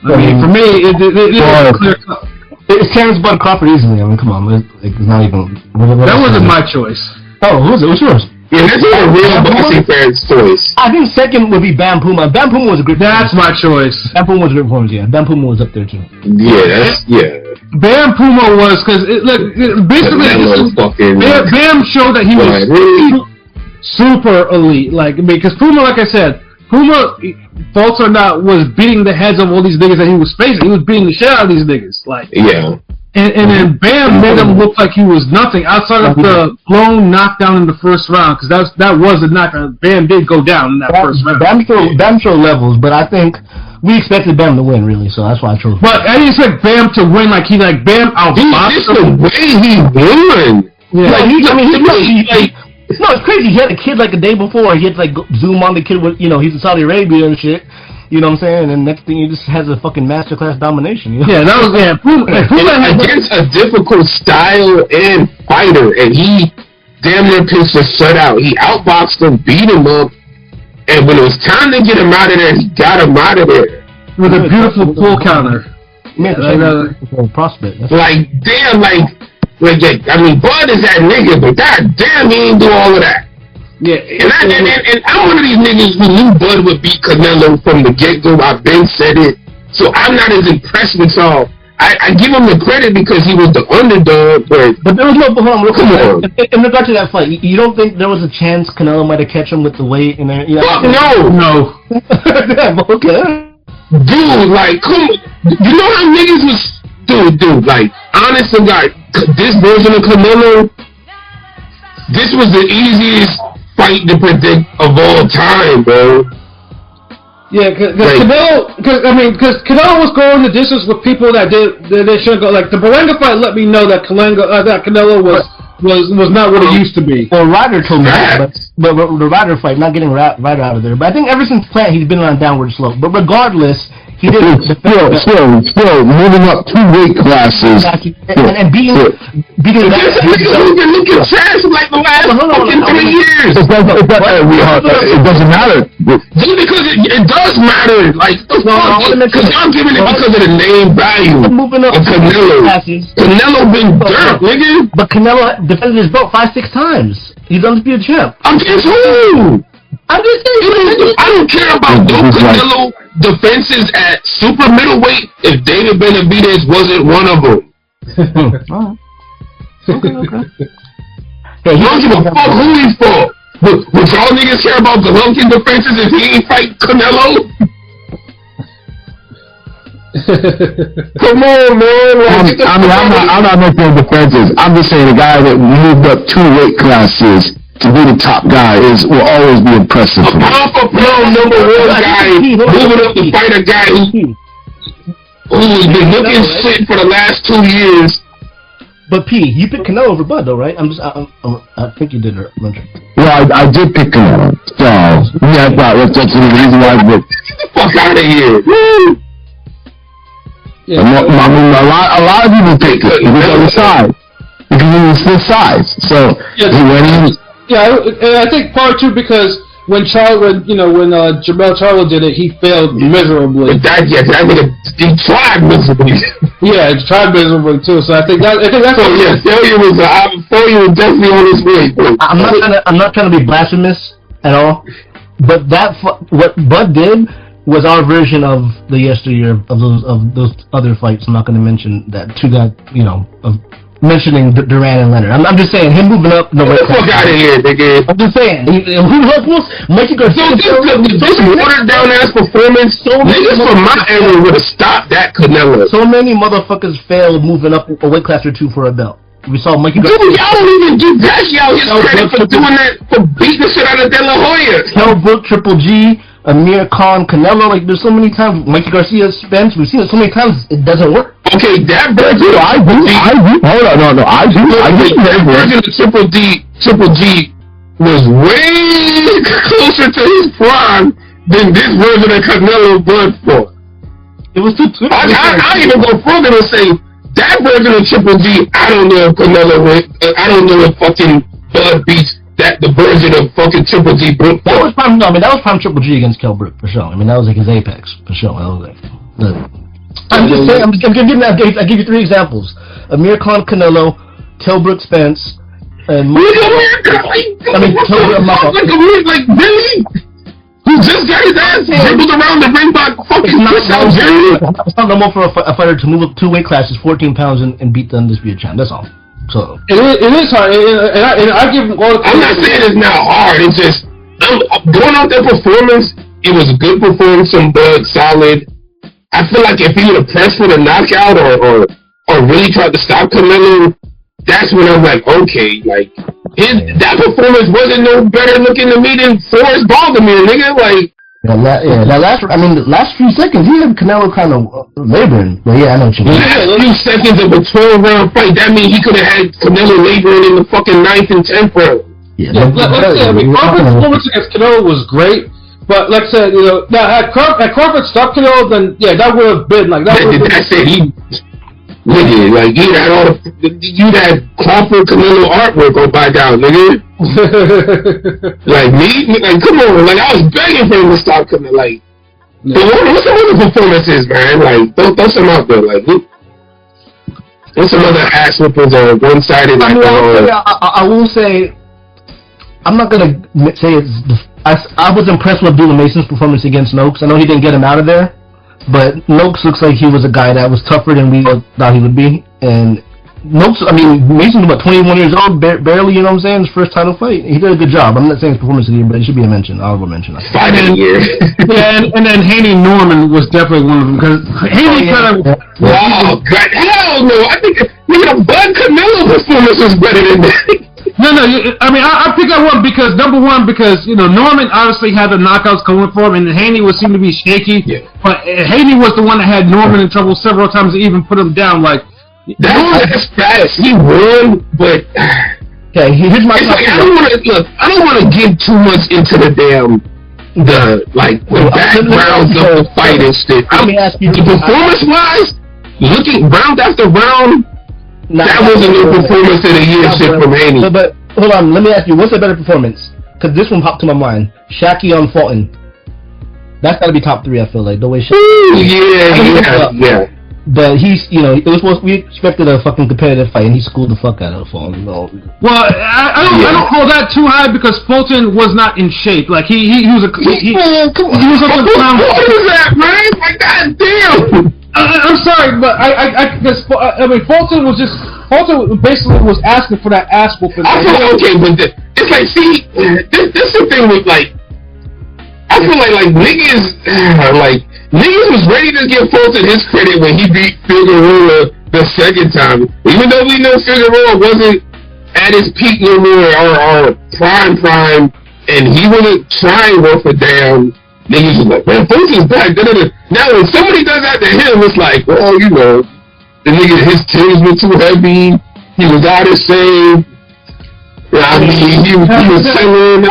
I mean, for me, it is clear cut. It's Terrence Bud Crawford easily. I mean, come on, it's not even. That wasn't my choice. Oh, who was it? What's yours? Yeah, this is a real boxing fan's choice. I think second would be Bam Puma. Bam Puma was a good. That's my choice. Bam Puma was a good performance. Yeah, Bam Puma was up there too. Yeah. Bam Puma was because basically Bam showed that he was super elite. Like because Puma, like I said. Puma, faults or not, was beating the heads of all these niggas that he was facing. He was beating the shit out of these niggas. And then Bam made him look like he was nothing outside of the blown knockdown in the first round, because that was a knockdown. Bam did go down in that first round. Bam showed levels, but I think we expected Bam to win, really, so that's why I chose. But I didn't expect Bam to win like Bam outboxed him. The way he won. Yeah. No, it's crazy. He had a kid like a day before. He had to like zoom on the kid with, he's in Saudi Arabia and shit. You know what I'm saying? And next thing he just has a fucking masterclass domination. Yeah, that was Puma against a difficult style and fighter, and he damn near pitched a shutout. He outboxed him, beat him up, and when it was time to get him out of there, he got him out of there with a beautiful pull counter. Man, prospect. Like damn, I mean, Bud is that nigga, but goddamn, he ain't do all of that. Yeah, and I'm one of these niggas who knew Bud would beat Canelo from the get-go. I've been said it, so I'm not as impressed with y'all. I give him the credit because he was the underdog, but there was no. Come on. In regard to that fight, you don't think there was a chance Canelo might have catch him with the weight and there? Fuck no. Okay. Dude, like, come on. You know how niggas was, dude, like, honest to God, this version of Canelo, this was the easiest fight to predict of all time, bro. Yeah, because Canelo was going the distance with people that they shouldn't go. Like the Berenga fight let me know that Canelo was not what it used to be. Well, Ryder told me that, but the Ryder fight, not getting Ryder out of there. But I think ever since Plant, he's been on a downward slope. But regardless, he did still moving up 2 weight classes and beating that. Who's been looking trash for like the last fucking 3 years. It doesn't matter. Just because it does matter. Like because y'all giving it because of the name value of Canelo. Canelo been dirt, nigga. But Canelo defended his belt 5-6 times. He's undisputed champ. Against who? I'm just saying. I don't care about those Canelo defenses at super middleweight if David Benavidez wasn't one of them. Okay. Hey, you don't give a fuck who he fought. Would y'all niggas care about Golovkin defenses if he ain't fight Canelo? Come on, man. I'm not making defenses. I'm just saying the guy that moved up 2 weight classes to be the top guy will always be impressive for me. Alpha pro number one guy moving up to fight a guy who's been looking shit for the last 2 years. But P, you picked Canelo over Bud though, right? I think you did, mention. Well, I did pick Canelo. So yeah, I thought that's the reason why I picked. Get the fuck out of here. Woo! Yeah, I mean, a lot of people picked it because of the size. Because it was the size. So he went in. Yeah, and I think part two because when Jermell Charlo did it, he failed miserably. But that he tried miserably. Yeah, he tried miserably too. So I think that's. So yeah, failure was definitely on his way. I'm not trying to be blasphemous at all, but what Bud did was our version of the yesteryear of those other fights. I'm not going to mention that of mentioning Duran and Leonard. I'm just saying him moving up. No, get the fuck out of here, nigga. I'm just saying. Who else? Mikey Garcia. This watered down ass performance. Niggas from my era would have stopped that Canelo. So many motherfuckers failed moving up a weight class or two for a belt. We saw Mikey Garcia. Dude, y'all don't even give Gashi out his credit for doing that, for beating the shit out of De La Hoya. Kell Brook, Triple G, Amir Khan, Canelo. Like there's so many times. Mikey Garcia, Spence. We've seen it so many times. It doesn't work. Okay, that version. I do. Hold on, no. I do. That version of Triple G was way closer to his prime than this version of Canelo Bud fought. It was too. I even go further and say that version of Triple G. I don't know if Canelo went. I don't know if fucking Bud beats the version of fucking Triple G. Brook. That was prime. No, I mean that was prime Triple G against Kell Brook for sure. I mean that was like his apex for sure. That was like. I'm just saying. I'm giving. I give you 3 examples: Amir Khan, Canelo, Kell Brook, Spence, and. Like really? He just got his ass dribbled around the ring by fucking It's not normal for a fighter to move up 2 weight classes, 14 pounds, and beat the undisputed champ. That's all. So it is hard, and I give him all the. I'm not saying it's not hard. It's just going off that performance. It was a good performance from Bud, solid. I feel like if he would have pressed for the knockout or really tried to stop Canelo, that's when I'm like, okay, like that performance wasn't no better looking to me than Forrest Baldomir, nigga. Like, the last few seconds he had Canelo kind of laboring, but yeah, I know what you mean. Last few seconds of a 12-round fight, that means he could have had Canelo laboring in the fucking 9th and 10th round. Yeah, let's say, Crawford's performance against Canelo was great. But like I said, had Crawford stopped Canelo, then yeah, that would have been like that. That's it. Nigga, like you'd had Crawford Canelo artwork on by down, nigga. Like come on, like I was begging for him to stop Canelo. Like, what's some other performances, man? Like, throw some out there, like. What's some other ass whippers or one-sided? I will say, I'm not gonna say it's. I was impressed with Abdullah Mason's performance against Noakes. I know he didn't get him out of there, but Noakes looks like he was a guy that was tougher than we thought he would be. And Noakes, I mean, Mason's about 21 years old, barely, you know what I'm saying, his first title fight. He did a good job. I'm not saying his performance of the year, but it should be a mention, honorable mention. Fight of the year. Yeah, and then Haney Norman was definitely one of them, because Haney kind of... Oh, God, hell no. I think the Bud Canelo performance was better than that. No, I mean, I pick that one because, number one, because, Norman obviously had the knockouts going for him, and Haney would seem to be shaky, but Haney was the one that had Norman in trouble several times to even put him down, like... That's fast. He won, but... Okay, here's my... Like, I don't want to get too much into the backgrounds of the fight and shit. Let me ask you... Performance-wise, looking round after round... That was a new performance of the year shit from Haney. But hold on, let me ask you, what's a better performance? Because this one popped to my mind. Shaqy on Fulton. That's got to be top 3, I feel like. The way Shaqy... Yeah. But he's, it was we expected a fucking competitive fight, and he schooled the fuck out of Fulton. Well, I don't hold that too high because Fulton was not in shape. Like he was a... He was up and down. What is that, man? Like, goddamn! I'm sorry, but I mean, Fulton basically was asking for that ass whooping. I feel okay, but it's like, see, this is the thing with like, I feel like niggas was ready to give Fulton his credit when he beat Figueroa the second time, even though we know Figueroa wasn't at his peak no more or prime, and he wasn't trying worth a damn. Niggas was like, man, Fulton's is back. Now when somebody does that to him, it's like, well, you know, the nigga, his tears were too heavy. He was out of shape. I mean, he was selling.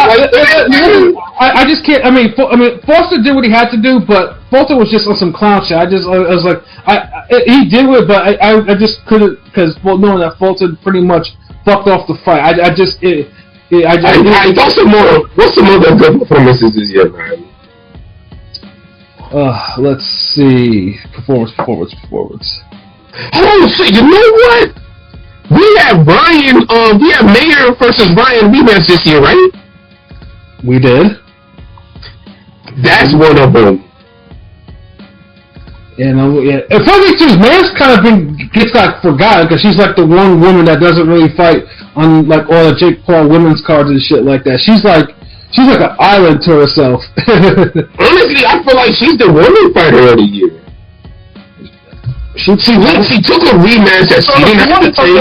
I just can't. I mean, Foster did what he had to do, but Foster was just on some clown shit. I was like, he did it, but I just couldn't, because knowing that Foster pretty much fucked off the fight. What's some other good performances this year, man? Let's see. Performance. Oh shit! You know what? We have Mayer versus Ryan rematch this year, right? We did. That's one of them. Yeah. And funny too, Mayer's kind of gets like forgotten because she's like the one woman that doesn't really fight on like all the Jake Paul women's cards and shit like that. She's like an island to herself. Honestly, I feel like she's the woman fighter of the year. She took a rematch that she didn't have to take.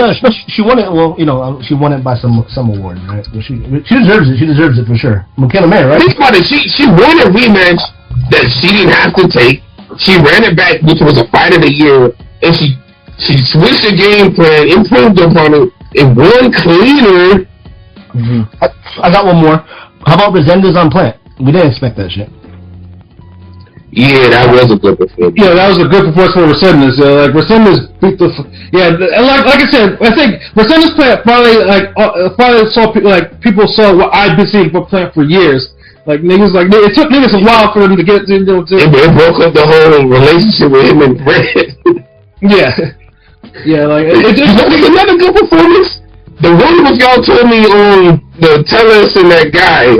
She won it. Well, you know, she won it by some award, right? She deserves it. She deserves it for sure. McKenna Mayer, right? Think about it. She won a rematch that she didn't have to take. She ran it back, which was a fight of the year, and she switched the game plan, improved upon it, and won cleaner. Mm-hmm. I got one more. How about Resendiz on Plant? We didn't expect that shit. Yeah, that was a good performance. Yeah, that was a good performance for Resendiz. Like Resendiz beat the. And like I said, I think Resendiz Plant finally saw people saw what I've been seeing for Plant for years. Like niggas, it took niggas a while for them to get to. It broke up the whole relationship with him and Brett. Yeah, like another good performance. The one with y'all told me on the Tellus and that guy.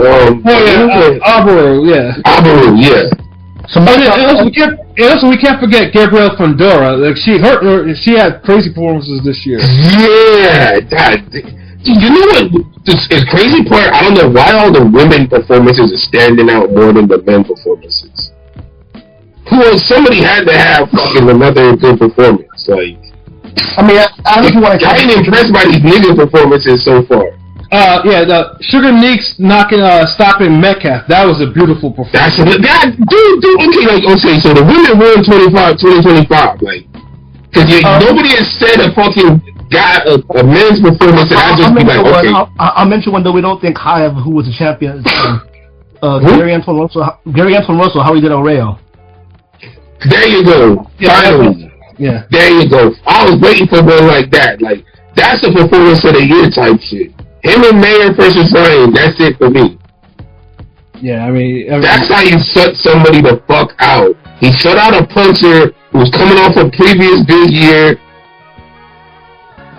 Abaru, yeah. Also, we can't forget Gabrielle Fundora. Like she had crazy performances this year. Yeah, you know what? This is crazy part. I don't know why all the women performances are standing out more than the men performances. Somebody had to have fucking another good performance. Like, I mean, I ain't impressed by these nigga performances so far. The Sugar Neeks stopping Metcalf. That was a beautiful performance. Okay, so the women won 2025, like, because nobody has said a fucking guy a men's performance, and I just be like, okay. I'll mention one that we don't think high of who was the champion. Gary Antoine Russell, how he did on Rayo. There you go. Finally. Yeah. There you go. I was waiting for one like that. Like, that's the performance of the year type shit. Him and Mayer versus Ryan, that's it for me. Yeah, I mean that's how you shut somebody the fuck out. He shut out a puncher who was coming off a previous big year,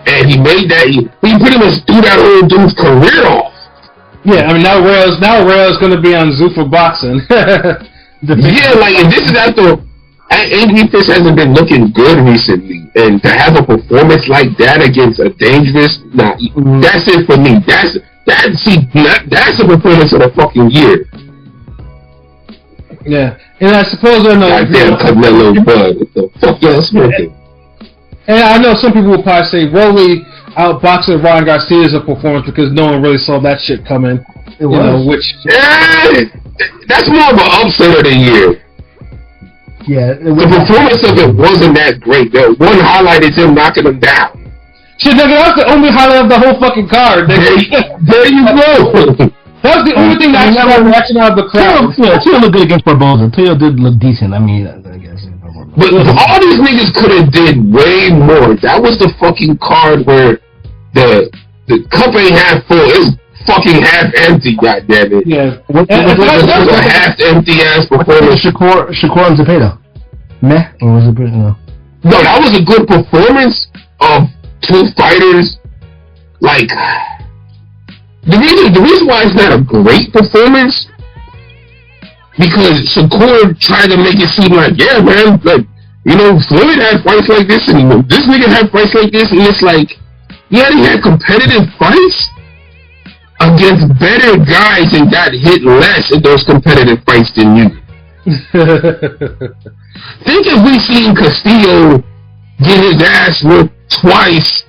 and he made that. He pretty much threw that whole dude's career off. Yeah, I mean now Rayo's going to be on Zuffa Boxing. Yeah, like, and this is after Anthony Fish hasn't been looking good recently, and to have a performance like that against a dangerous, that's it for me. That's a performance of the fucking year. Yeah, and I suppose I know. Goddamn Canelo Bud, what the fuck y'all smoking? And I know some people will probably say Rolly outboxing Ryan Garcia is a performance because no one really saw that shit coming. That's more of an upset of the year. Yeah, the performance of it wasn't that great. The one highlight is him knocking him down. Shit, nigga, that's the only highlight of the whole fucking card, nigga. There you go. That was the only thing that got a reaction out of the crowd. Teo looked good against Barboza. Teo did look decent. I mean, I guess. But all these niggas could have did way more. That was the fucking card where the cup ain't half full. It's fucking half empty, goddammit. Yeah. It was a half empty ass performance. Shakur and Zepeda. Meh? Or was it pretty, No, that was a good performance of two fighters. Like, the reason why it's not a great performance, because Shakur tried to make it seem like, yeah, man, like, you know, Floyd had fights like this, and this nigga had fights like this, and it's like, yeah, he had competitive fights against better guys and got hit less in those competitive fights than you. Think if we seen Castillo get his ass whooped twice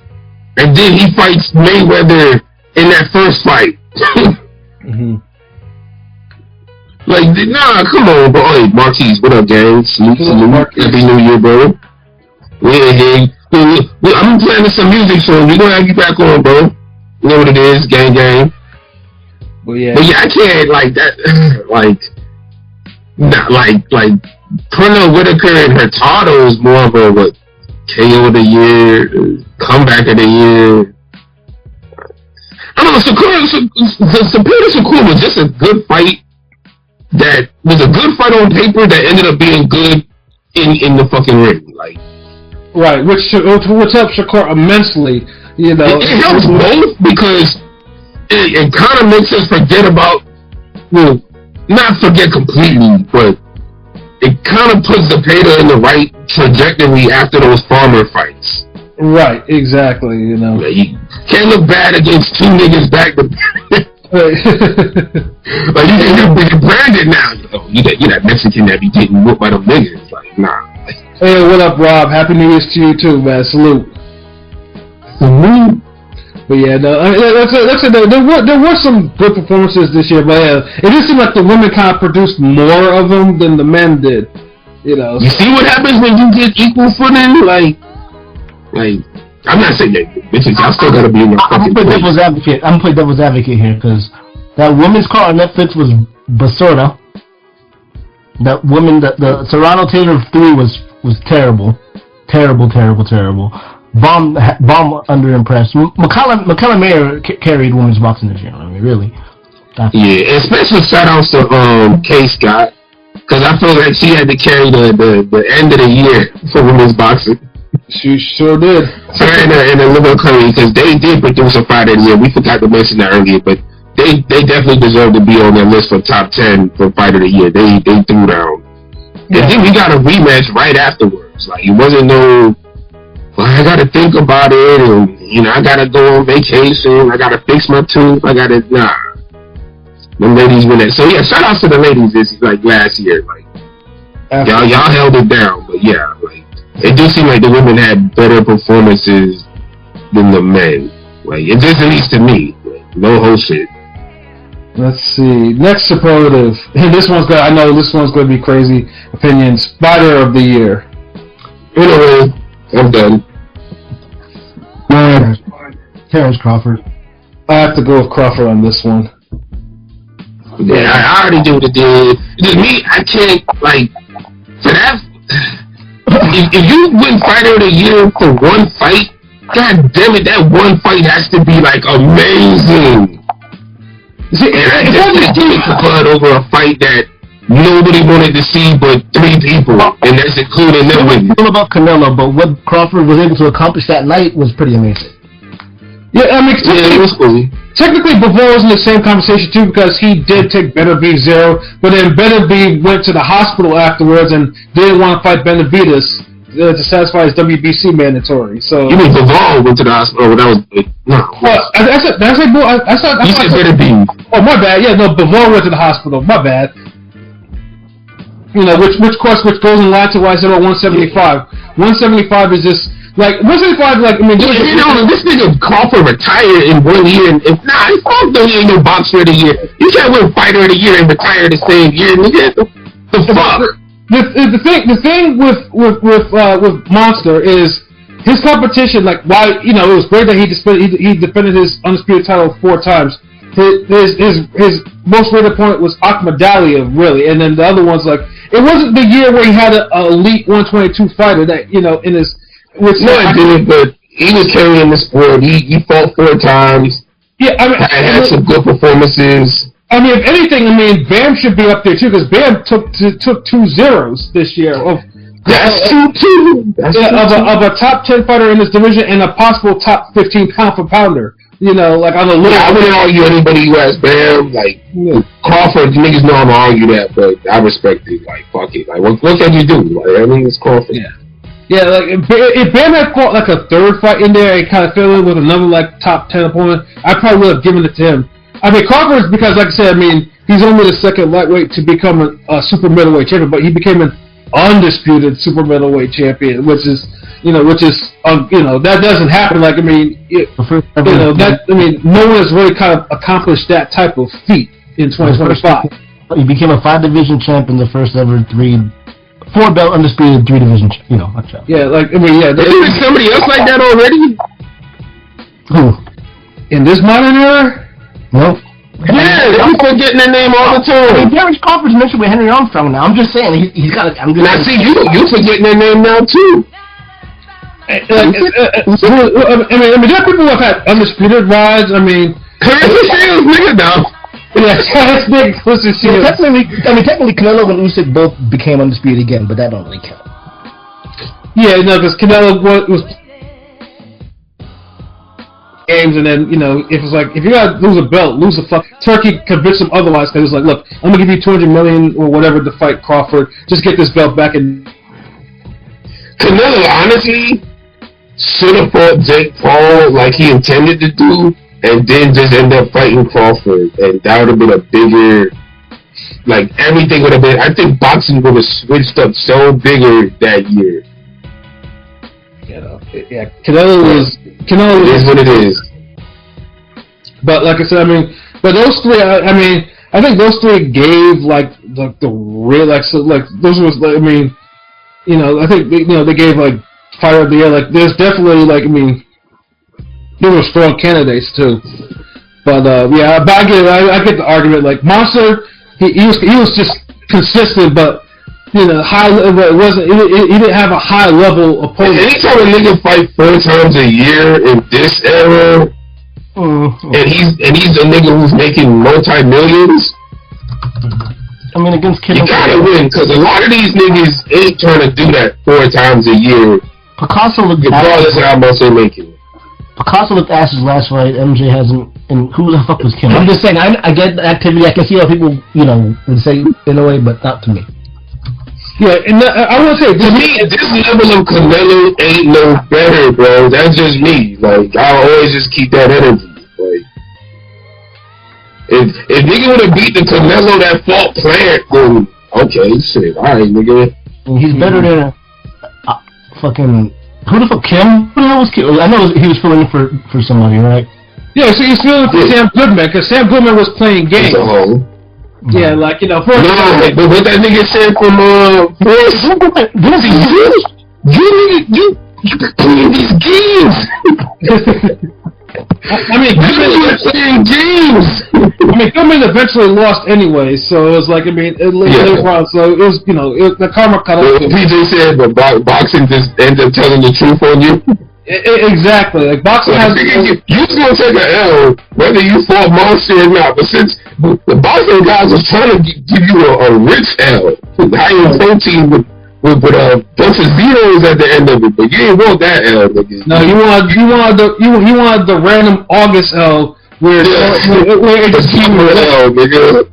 and then he fights Mayweather in that first fight. Mm-hmm. Like, nah, come on, bro. Hey, Marquise, what up, gang? Salute. Happy New Year, bro. We're here. I'm playing some music, so we're gonna have you back on, bro. You know what it is, gang. But yeah, I can't, like, that, not like Pernell Whitaker and Hurtado is more of a, what, KO of the year, comeback of the year. I don't know, Superior Shakur was just a good fight. That was a good fight on paper that ended up being good in the fucking ring, like. Right, which helps Shakur immensely, you know. It helps both because it kind of makes us forget about, well, not forget completely, but it kind of puts the Zepeda in the right trajectory after those Farmer fights. Right, exactly, you know. Like, you can't look bad against two niggas back to like you're branded now. You that Mexican that be getting whooped by them niggas. Like, nah. Hey, what up, Rob? Happy New Year's to you too, man. Salute. But yeah, no, I mean, there were some good performances this year, but yeah, it just seemed like the women kind of produced more of them than the men did. You know. You see what happens when you get equal footing, like. I'm not saying that, bitches. I still gotta be in my fucking place. I'm gonna play devil's advocate here because that women's card on Netflix was Basura. That woman, the Serrano Taylor 3 was terrible. Bomb underimpressed. McCallum Mayer carried women's boxing this year. I mean, really. Yeah, and special shout outs to Kay Scott because I feel like she had to carry the end of the year for women's boxing. She sure did. And a little Curry, because they did produce a fight of the year. We forgot to mention that earlier, but they definitely deserve to be on their list for top 10 for fight of the year. They threw down. Yeah. And then we got a rematch right afterwards. Like, it wasn't no, well, I gotta think about it, and, you know, I gotta go on vacation, I gotta fix my tooth, nah. Them ladies win that. So yeah, shout outs to the ladies this, like, last year. Like, y'all held it down, but yeah, like, it do seem like the women had better performances than the men. Like, it just, at least to me, like, no whole shit. Let's see. Next superlative. And this one's I know this one's going to be crazy opinions. Fighter of the year. Anyway, I'm done. Terrence Crawford. I have to go with Crawford on this one. Yeah, I already do what it did. Just me, I can't, like, for that. If you win fighter of the year for one fight, god damn it, that one fight has to be like amazing. See, and I just did the blood over a fight that nobody wanted to see but 3 people, and that's including them. It was about Canelo, but what Crawford was able to accomplish that night was pretty amazing. Yeah, I mean, it was cool. Technically, Bivol was in the same conversation too because he did take Benavidez 0, but then Benavidez went to the hospital afterwards and didn't want to fight Benavidez to satisfy his WBC mandatory. So you mean Bivol went to the hospital? That was no. Well, I said you said Benavidez. Oh, my bad. Yeah, no, Bivol went to the hospital. My bad. You know, which goes in line to why I said 175. 175 is just. Like, 175, like, I mean... You know, this nigga Crawford retired in 1 year, and he ain't no boxer of the year. You can't win fighter of the year and retire the same year, nigga. The fuck? The thing with Monster is his competition, like, why, you know, it was great that he defended his undisputed title 4 times. His most rated opponent was Akhmadalia, really, and then the other ones, like, it wasn't the year where he had an elite 122 fighter that, you know, in his... No, it did, but he was carrying the sport. He fought 4 times. Yeah, I mean, had some good performances. I mean, if anything, I mean, Bam should be up there too because Bam took 2 zeros this year That's two. Of a top 10 fighter in this division and a possible top 15 pound for pounder. You know, like on the little. Yeah, I wouldn't argue anybody who has Bam. Like Crawford, niggas know I'm gonna argue that, but I respect it. Like fuck it. Like what can you do? Like I mean, it's Crawford. Yeah. Yeah, like if Bam had fought like a 3rd fight in there and kind of filled in with another like top 10 opponent, I probably would have given it to him. I mean, Crawford is because, like I said, I mean he's only the 2nd lightweight to become a super middleweight champion, but he became undisputed super middleweight champion, which is that doesn't happen. Like, I mean, no one has really kind of accomplished that type of feat in 2025. He became a 5-division champion, the first ever 4-belt undisputed 3-division. Yeah, like I mean, yeah. Isn't somebody else like that already? Who? In this modern era? No. Yeah, they be forgetting their name all the time. Terrence Crawford's mentioned with Henry Armstrong now. I'm just saying he's got. Now see, you forgetting their name now too. I mean, there are people who have had undisputed rides. I mean, Clarence Shields, nigga, now. Yeah, that's big. Technically, Canelo and Usyk both became undisputed again, but that don't really count. Yeah, no, because Canelo was games, and then if it's like if you gotta lose a belt, lose a fuck. Turkey convinced him otherwise because it's like, look, I'm gonna give you $200 million or whatever to fight Crawford. Just get this belt back. And Canelo honestly should have fought Jake Paul like he intended to do, and then just end up fighting Crawford, and that would have been a bigger, like, everything would have been, I think boxing would have switched up so bigger that year. Canelo is what it is. But like I said, I mean, but those three, I think those three gave like the real, like, so, like, those was, I mean, I think they gave like Fighter of the Year. Like, there's definitely, like, I mean, there were strong candidates too, but yeah, but I get the argument. Like Monster, he was just consistent, but high. It wasn't. He didn't have a high level opponent. Anytime a nigga fight 4 times a year in this era, and he's a nigga who's making multi-millions. I mean, against Kid, you gotta win, because a lot of these niggas ain't trying to do that 4 times a year. Picasso looked regardless of how much they're making. Picasso looked ass his last fight. MJ hasn't. And who the fuck was Kim? I'm just saying. I get the activity. I can see how people, would say in a way, but not to me. Yeah, and I want to say to me, this level of Canelo ain't no better, bro. That's just me. Like, I always just keep that energy. Like, if nigga would have beat the Canelo that fought Plant, then okay, shit, all right, nigga. He's better than fucking. Who the fuck, Kim? Who the hell was Kim? I know he was filling in for somebody, right? Yeah, so he's filling for Sam Goodman, because Sam Goodman was playing games. Yeah, like, but what that nigga said from, you playing these games! I mean, Goodman eventually lost anyway, so it was like, later on, so it was, the karma cut off. PJ said, but boxing just ended up telling the truth on you? Exactly. Like, boxing has... You was going to take an L, whether you fought Monster or not, but since the boxing guys was trying to give you a rich L, high in protein with a bunch of zeros at the end of it, but you didn't want that L, nigga. No, you wanted the random August L where it just came with L, nigga.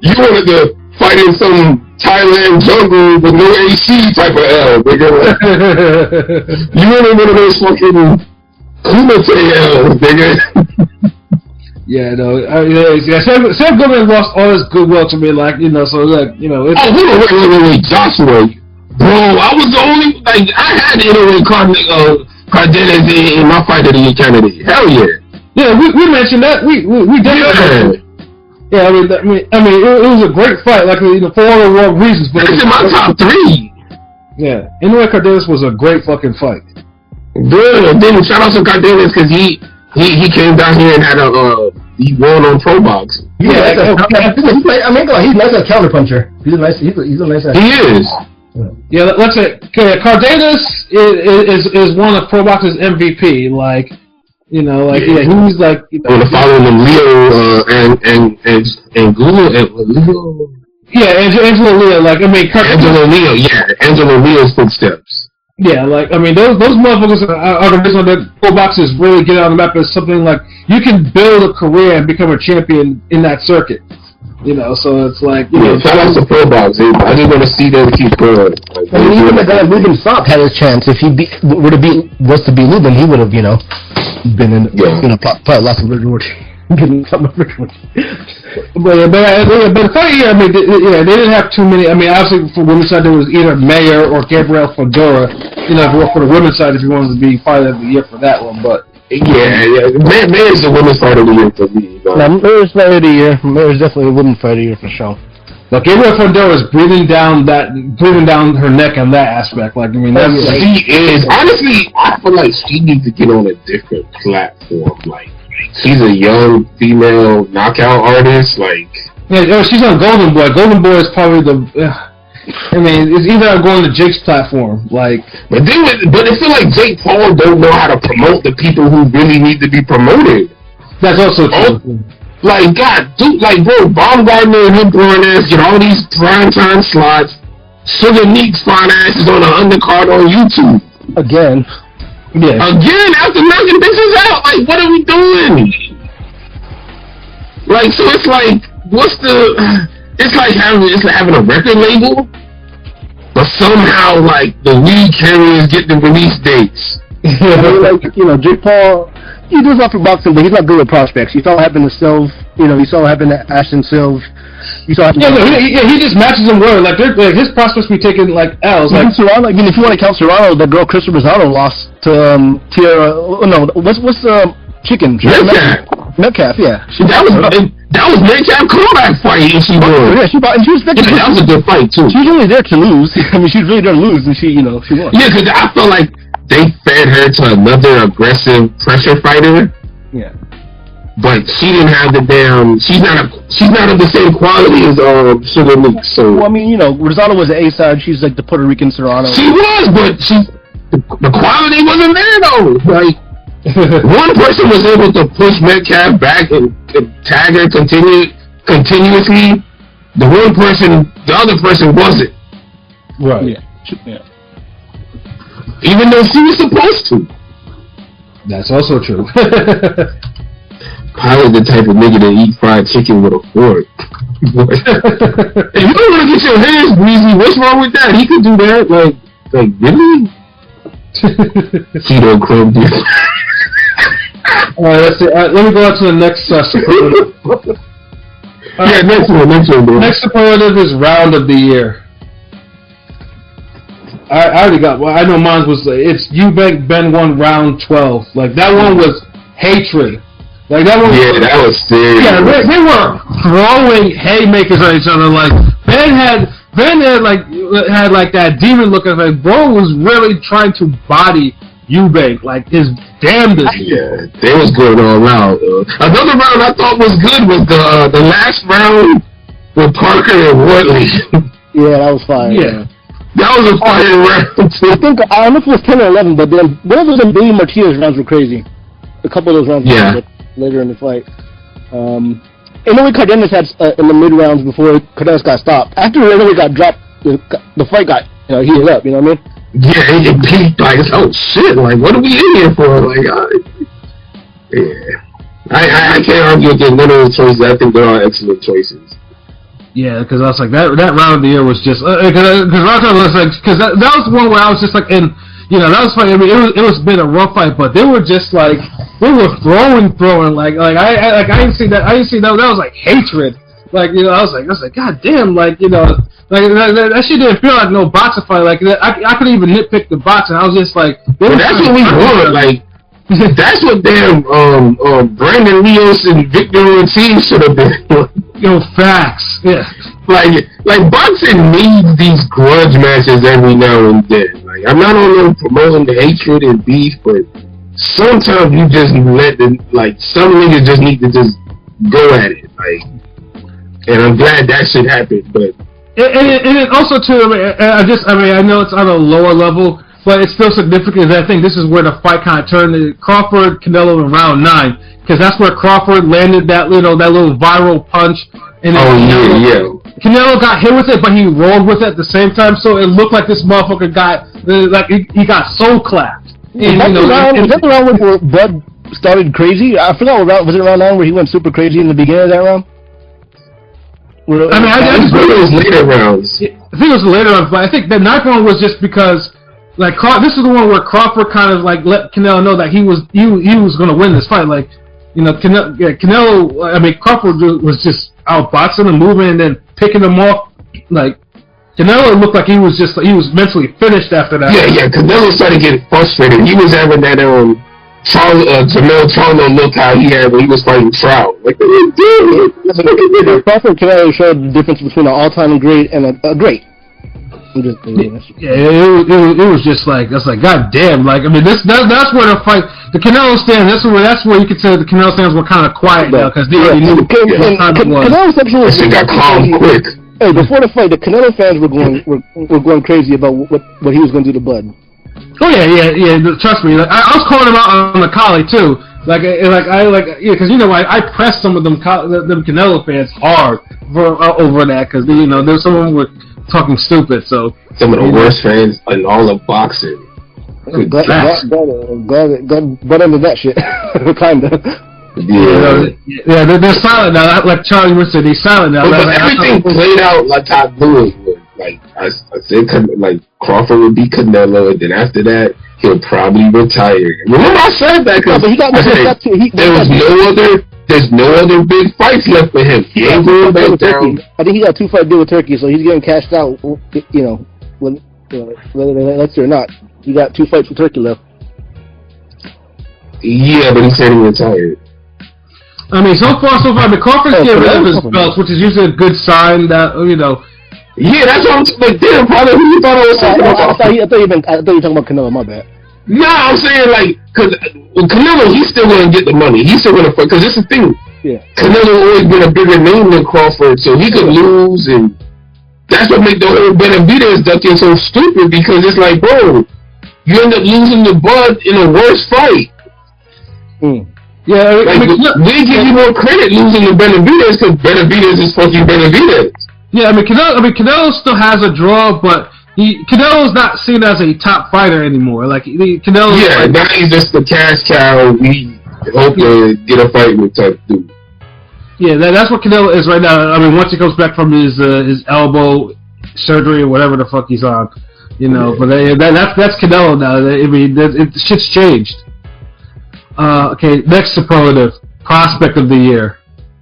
You wanted to fight in some Thailand jungle with no AC type of L, nigga. You wanted one of those fucking Kumite L's, nigga. Yeah, no, Sam Goodman lost all his goodwill to me, like, so, like, it's... Oh, wait, Joshua. Bro, I was the only, like, I had Inoue Cardenas in my fight of the year candidate. Hell yeah. Yeah, we mentioned that. We definitely... Yeah, I mean, it was a great fight, like, for all the wrong reasons, but... It's in my top 3. Yeah, Inoue Cardenas was a great fucking fight. Good, then shout out to Cardenas, because he came down here and had he won on Pro Box. Yeah, he's nice as a counterpuncher. He's a nice guy. He is. Yeah, let's say Cardenas is one of Pro Box's MVP. Like, he's like. We're following him, Leo and Leo. Yeah, Angelo Leo. Like, Angelo Leo's footsteps. Yeah, like, those motherfuckers are the reason that Pro Boxers really get on the map as something like, you can build a career and become a champion in that circuit. So it's like, shout out to Pro Box. I just want to see them keep growing. Like, even the guy Ruben Sock had his chance. If he was to beat Lubin, he would have, been in, probably lost a little. getting some of it. But the funny year, I mean, they didn't have too many. I mean, obviously for women's side, there was either Mayer or Gabrielle Fedora. You know, for the women's side, if you wanted to be part of the year for that one, but. Yeah. Mayer's the women's fighter of the year for me. Mayer's fighter of the year. Mayer's definitely a women's fighter of the year for sure. But Gabrielle Fedora is breathing down her neck on that aspect. Like, I mean, that's she is. Honestly, I feel like she needs to get on a different platform. Like, she's a young female knockout artist. Like, yeah, she's on Golden Boy. Golden Boy is probably the. I mean, it's either going to Jake's platform, like. But it feels like Jake Paul don't know how to promote the people who really need to be promoted. That's also true. Like, God, dude, like, bro, Baumgartner and him throwing ass get all these primetime slots. Sugar Neek's fine ass is on the undercard on YouTube. Again. Yeah. Again, after knocking bitches out. Like, what are we doing? Like, so it's like, it's like having a record label, but somehow, like, the lead carriers get the release dates. Like, Jake Paul, he does offer boxing, but he's not good with prospects. You saw what happened to Silv. You saw what happened to Ashton Silv. You saw. He just matches them well. Like his prospects be taking like L's. Like Serrano. I mean, if you want to count Serrano, the girl Crystal Rosado lost to Tierra. No, what's chicken? Metcalf. Yeah. That was Metcalf's comeback fight, and she won. Yeah, she fought, and she was expecting. That was a good fight too. She was only there to lose. I mean, she was really there to lose, and she won. Yeah, because I feel like they fed her to another aggressive pressure fighter. Yeah. But she didn't have the damn. She's not of the same quality as Sugar Neek. So. Well, I mean, Rosado was the A side. She's like the Puerto Rican Serrano. She was, but the quality wasn't there though. Like one person was able to push Metcalf back and tag her continuously. The other person wasn't. Right. Yeah. Even though she was supposed to. That's also true. Probably the type of nigga that eat fried chicken with a fork. If you don't want to get your hands greasy, what's wrong with that? He could do that. Like really? Keto crumb dude. Alright, let's see. Let me go on to the next superlative. Next one, bro. Next superlative is round of the year. I already got. Well, I know mine was. It's Eubank Ben 1 round 12. Like that one was hatred. Like that one. Yeah, that was serious. Yeah, they were throwing haymakers at each other. Like Ben had like that demon look. Like bro was really trying to body Eubank like his damnedest. Yeah, they was going all out. Another round I thought was good was the last round with Parker and Woodley. Yeah, that was fire. Yeah. That was a fire round too. I don't know if it was 10 or 11, but then both of them Billy Martinez rounds were crazy. A couple of those rounds were later in the fight. Inoue Cardenas had in the mid rounds before Cardenas got stopped. After Inoue got dropped, the fight got heated up. You know what I mean? Yeah, it peaked like, oh shit! Like, what are we in here for? Like, I can't argue with the literal choices. I think they're all excellent choices. Yeah, because I was like that round of the year was just because that was the one where I was just like, and that was funny. I mean, it was been a rough fight, but they were just like they were throwing like I didn't see that. That was like hatred. Like I was like God damn, like that shit didn't feel like no boxing fight. Like I couldn't even nitpick the boxing. I was just like, that's what we want. Like that's what damn Brandon Rios and Victor Ortiz should have been. Facts. Yeah. Like boxing needs these grudge matches every now and then. Like I'm not only promoting the hatred and beef, but sometimes you just some niggas just need to just go at it. And I'm glad that shit happened, but and also too. I know it's on a lower level, but it's still significant. I think this is where the fight kind of turned to Crawford Canelo in round 9, because that's where Crawford landed that little viral punch. And Canelo got hit with it, but he rolled with it at the same time, so it looked like this motherfucker got he got soul clapped. Was that the round where Bud started crazy? I forgot what round was it. Round 9 where he went super crazy in the beginning of that round. I just think it was later rounds. I think it was later rounds, but I think the 9th one was just because this is the one where Crawford kind of like let Canelo know that he was going to win this fight. Like Canelo. I mean, Crawford was just outboxing him, moving, and then picking him off. Like Canelo looked like he was mentally finished after that. Yeah. Canelo started getting frustrated. He was having that Jamel Charlo look how he had when he was fighting Trout. Like, what are you doing? Crawford and Canelo showed the difference between an all-time great and a great. It was just like, that's like, god damn, like, I mean, that's where the fight, the Canelo stand, that's where you could say the Canelo stands were kind of quiet now, because they already knew what time it was. Canelo's was got calm quick. Hey, before the fight, the Canelo fans were going crazy about what he was going to do to Bud. Oh yeah. Trust me. Like, I was calling him out on the collie too. Because I pressed some of them Canelo fans hard over that because there's some of them were talking stupid. So some of the worst fans in all of boxing. Got under that shit, kinda. Yeah, they're silent now. Like Charlie would say, they're silent now. But everything played out like I knew it would. Like I said, like Crawford would beat Canelo, and then after that, he'll probably retire. Remember I said that because there's no other big fights left for him. He ain't going back down. I think he got 2 fight deal with Turkey, so he's getting cashed out. Whether they let you or not, he got 2 fights with Turkey left. Yeah, but he said he retired. I mean, so far, the Crawford's getting rid of his belts, which is usually a good sign that Yeah, that's what I'm like. Damn, probably who you thought I was talking about? I thought you were talking about Canelo. My bad. Nah, I'm saying because Canelo, he's still gonna get the money. He's still gonna fight because it's the thing. Yeah. Canelo always been a bigger name than Crawford, so he could lose, and that's what make the whole Benavidez ducking so stupid because it's like, bro, you end up losing the Bud in a worse fight. Yeah, they give you more credit losing to Benavidez because Benavidez is fucking Benavidez. Yeah, Canelo still has a draw, but Canelo's not seen as a top fighter anymore. Like Canelo. Yeah, now he's just the cash cow. We hope to get a fight with type dude. Yeah, that's what Canelo is right now. I mean, once he comes back from his elbow surgery or whatever the fuck he's on, But that's Canelo now. I mean, shit's changed. Okay, next superlative, prospect of the year.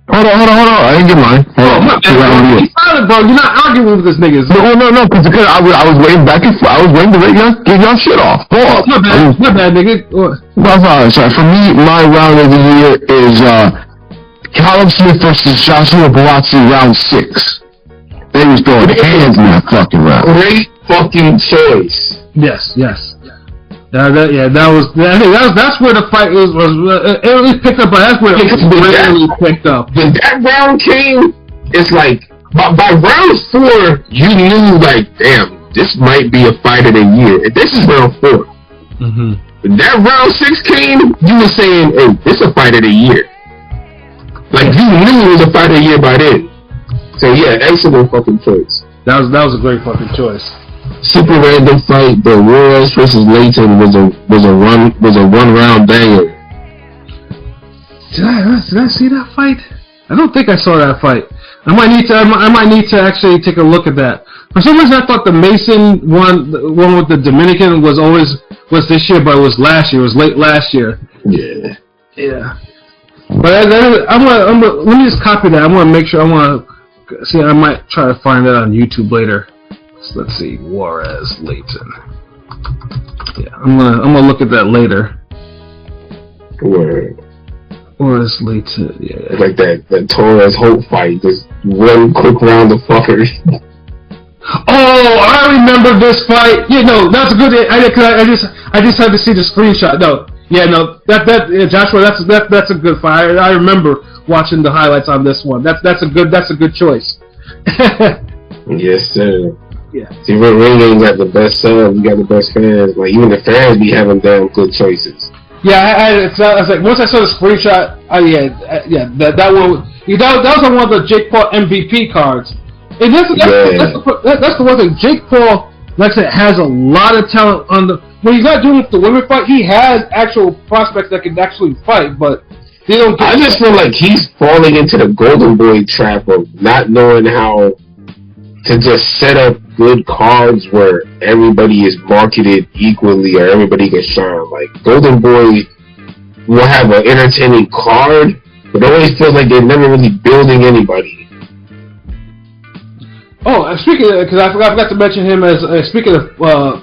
Hold on. I didn't get mine. My bad. He's silent, bro. You're not arguing with this niggas. No, because I was waiting back and forth. I was waiting to get y'all shit off. My bad, nigga. Sorry. For me, my round of the year is Callum Smith versus Joshua Buatsi, round 6. They was throwing hands in that fucking round. Great fucking choice. Yes. That's where the fight was it really picked up, but that's where it really picked up. When that round came, it's like by round 4, you knew like, damn, this might be a fight of the year. And this is round 4. Mm-hmm. When that round 6 came, you were saying, hey, this is a fight of the year. Like you knew it was a fight of the year by then. So yeah, excellent fucking choice. That was a great fucking choice. Super random fight. The Warriors versus Layton was a 1-round banger. Did I see that fight? I don't think I saw that fight. I might need to actually take a look at that. For some reason, I thought the Mason one, the one with the Dominican, was this year, but it was last year. It was late last year. Yeah. But let me just copy that. I'm gonna make sure. I might try to find that on YouTube later. So let's see, Juarez Layton. Yeah, I'm gonna look at that later. Word. Juarez Layton, yeah. Like that Torres Hope fight, just one quick round of fuckers. Oh, I remember this fight. Yeah, no, that's a good. I just had to see the screenshot. No, Joshua, that's a good fight. I remember watching the highlights on this one. That's a good choice. Yes, sir. Yeah. See, Ring got the best sub. You got the best fans. Like even the fans be having damn good choices. Yeah, I was like, once I saw the screenshot, that one. That was on one of the Jake Paul MVP cards. And that's the one thing. Jake Paul, like I said, has a lot of talent on the. When he's not doing the women fight, he has actual prospects that can actually fight, but they don't. I just feel like he's falling into the golden boy trap of not knowing how to just set up good cards where everybody is marketed equally or everybody can shine. Like Golden Boy will have an entertaining card, but it always feels like they're never really building anybody. Oh, speaking because I forgot to mention him as speaking of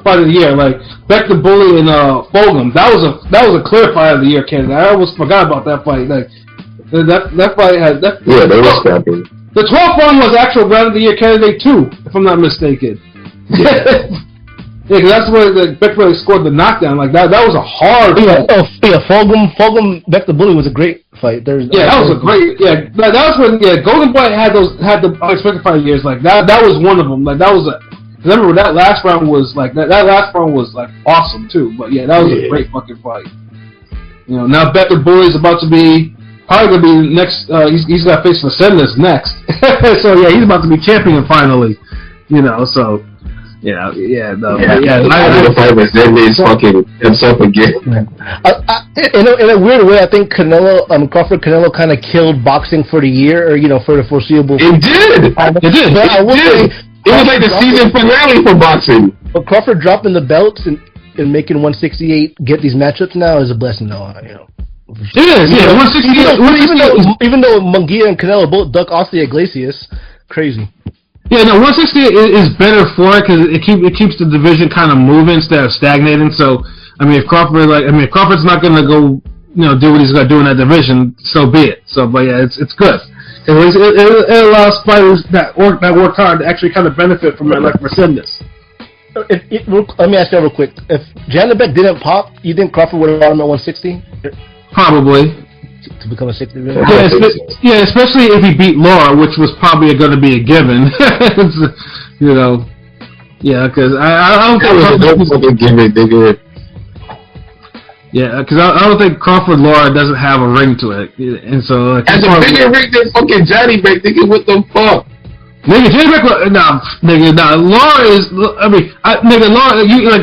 fight of the year, like Beck the Bully and Fulgham. That was a clear fight of the year candidate. I almost forgot about that fight. Like that fight had that. Yeah, they were scrapping. The 12th one was actual round of the year candidate too, if I'm not mistaken. Yeah, because that's where Beck really scored the knockdown. Like that was a hard fight. Fulgham Beck the Bully was a great fight. That was a great. Yeah, that was when Golden Boy had the unexpected fight years. Like that was one of them. Like that was remember that last round was like that last round was like awesome too. But yeah, that was a great fucking fight. You know, now Beck the Bully is about to be probably gonna be next. He's got to face Resendez next. So yeah, he's about to be champion finally. You know, so. I need to fight with Zende's fucking himself again. In a weird way, I think Crawford Canelo kind of killed boxing for the year, or for the foreseeable. It did. It did. But I will say, it was like the season finale for boxing. But Crawford dropping the belts and making 168 get these matchups now is a blessing, though. It is. Yeah, 168. Even though Munguia and Canelo both duck off the Iglesias, crazy. Yeah, no, 160 is better for it because it keeps the division kind of moving instead of stagnating. So, I mean, if Crawford's not going to go, do what he's got to do in that division, so be it. So, but yeah, it's good. It allows fighters that work hard to actually kind of benefit from it, like Resendez. Let me ask you real quick: if Janabek didn't pop, you think Crawford would have won him at 160? Probably. To become a 60 Yeah, especially if he beat Laura, which was probably going to be a given. Yeah, because I don't think Yeah, because I don't think Crawford Laura doesn't have a ring to it, and so as a bigger ring than fucking Johnny Beck, nigga, what the fuck? Nigga, Johnny Beck, Laura is, Laura,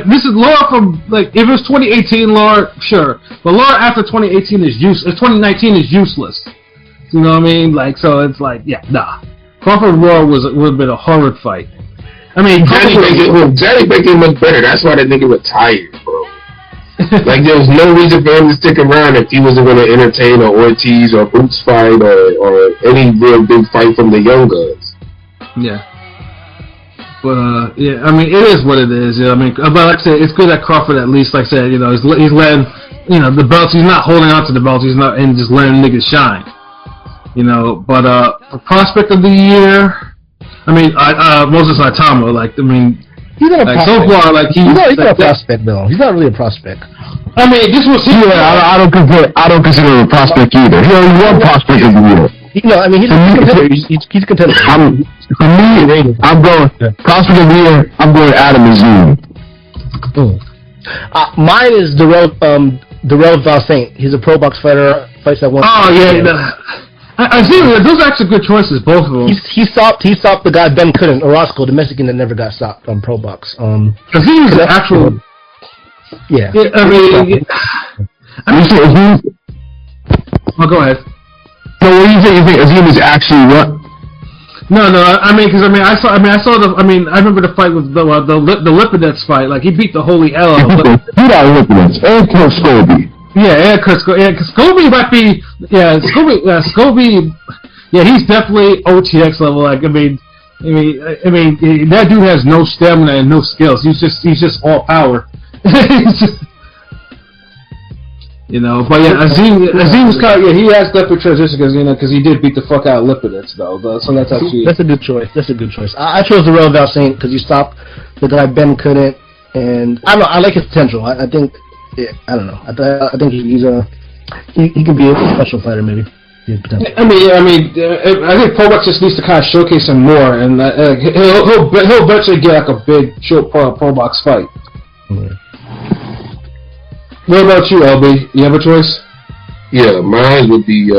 this is Laura from, if it was 2018 Laura, sure, but Laura after 2018 is 2019 is useless, you know what I mean, so it's Crawford Laura would have been a horrid fight. I mean, Johnny Beck didn't look better, that's why that nigga retired, bro. There was no reason for him to stick around if he wasn't going to entertain an Ortiz or Boots fight or any real big fight from the young guns. Yeah, but I mean, it is what it is. I mean, but like I said, it's good that Crawford at least, like I said, he's letting, the belts. He's not holding on to the belts. He's not and just letting niggas shine. But for prospect of the year, I mean, Moses Saitama, he's not a prospect. So far, he's not a prospect though. He's not really a prospect. I mean, this was I don't consider him a prospect either. He only won prospect of the year. He's a contender. For me, I'm going prospect of the year. I'm going Adam Azim. Mine is Darrell Valsaint. He's a pro box fighter. Fights at one. Oh yeah. I see. Those are actually good choices, both of them. He stopped the guy Ben couldn't, Orozco, the Mexican that never got stopped on pro box. Because he was an actual. Yeah. Go ahead. So what do you think? You think Azim is actually what? No. I remember the fight with the Lipinets fight. He beat the holy hell out of him. He got Lipinets and Kurt Scobie. Yeah, Kurt Scobie. Yeah, Scobie might be. Yeah, Scobie. Yeah, he's definitely OTX level. I mean, that dude has no stamina and no skills. He's just all power. But yeah, Azim was kind of, he has definitely transitioned because he did beat the fuck out of Lipinets though, so that's actually a good choice. I chose the Darrell Valsaint because he stopped the guy Ben couldn't, and I don't know. I like his potential. I think I don't know. I think he can be a special fighter maybe. I think Probox just needs to kind of showcase him more, and he'll eventually get a big Probox fight. Yeah. What about you, LB? You have a choice? Yeah, mine would be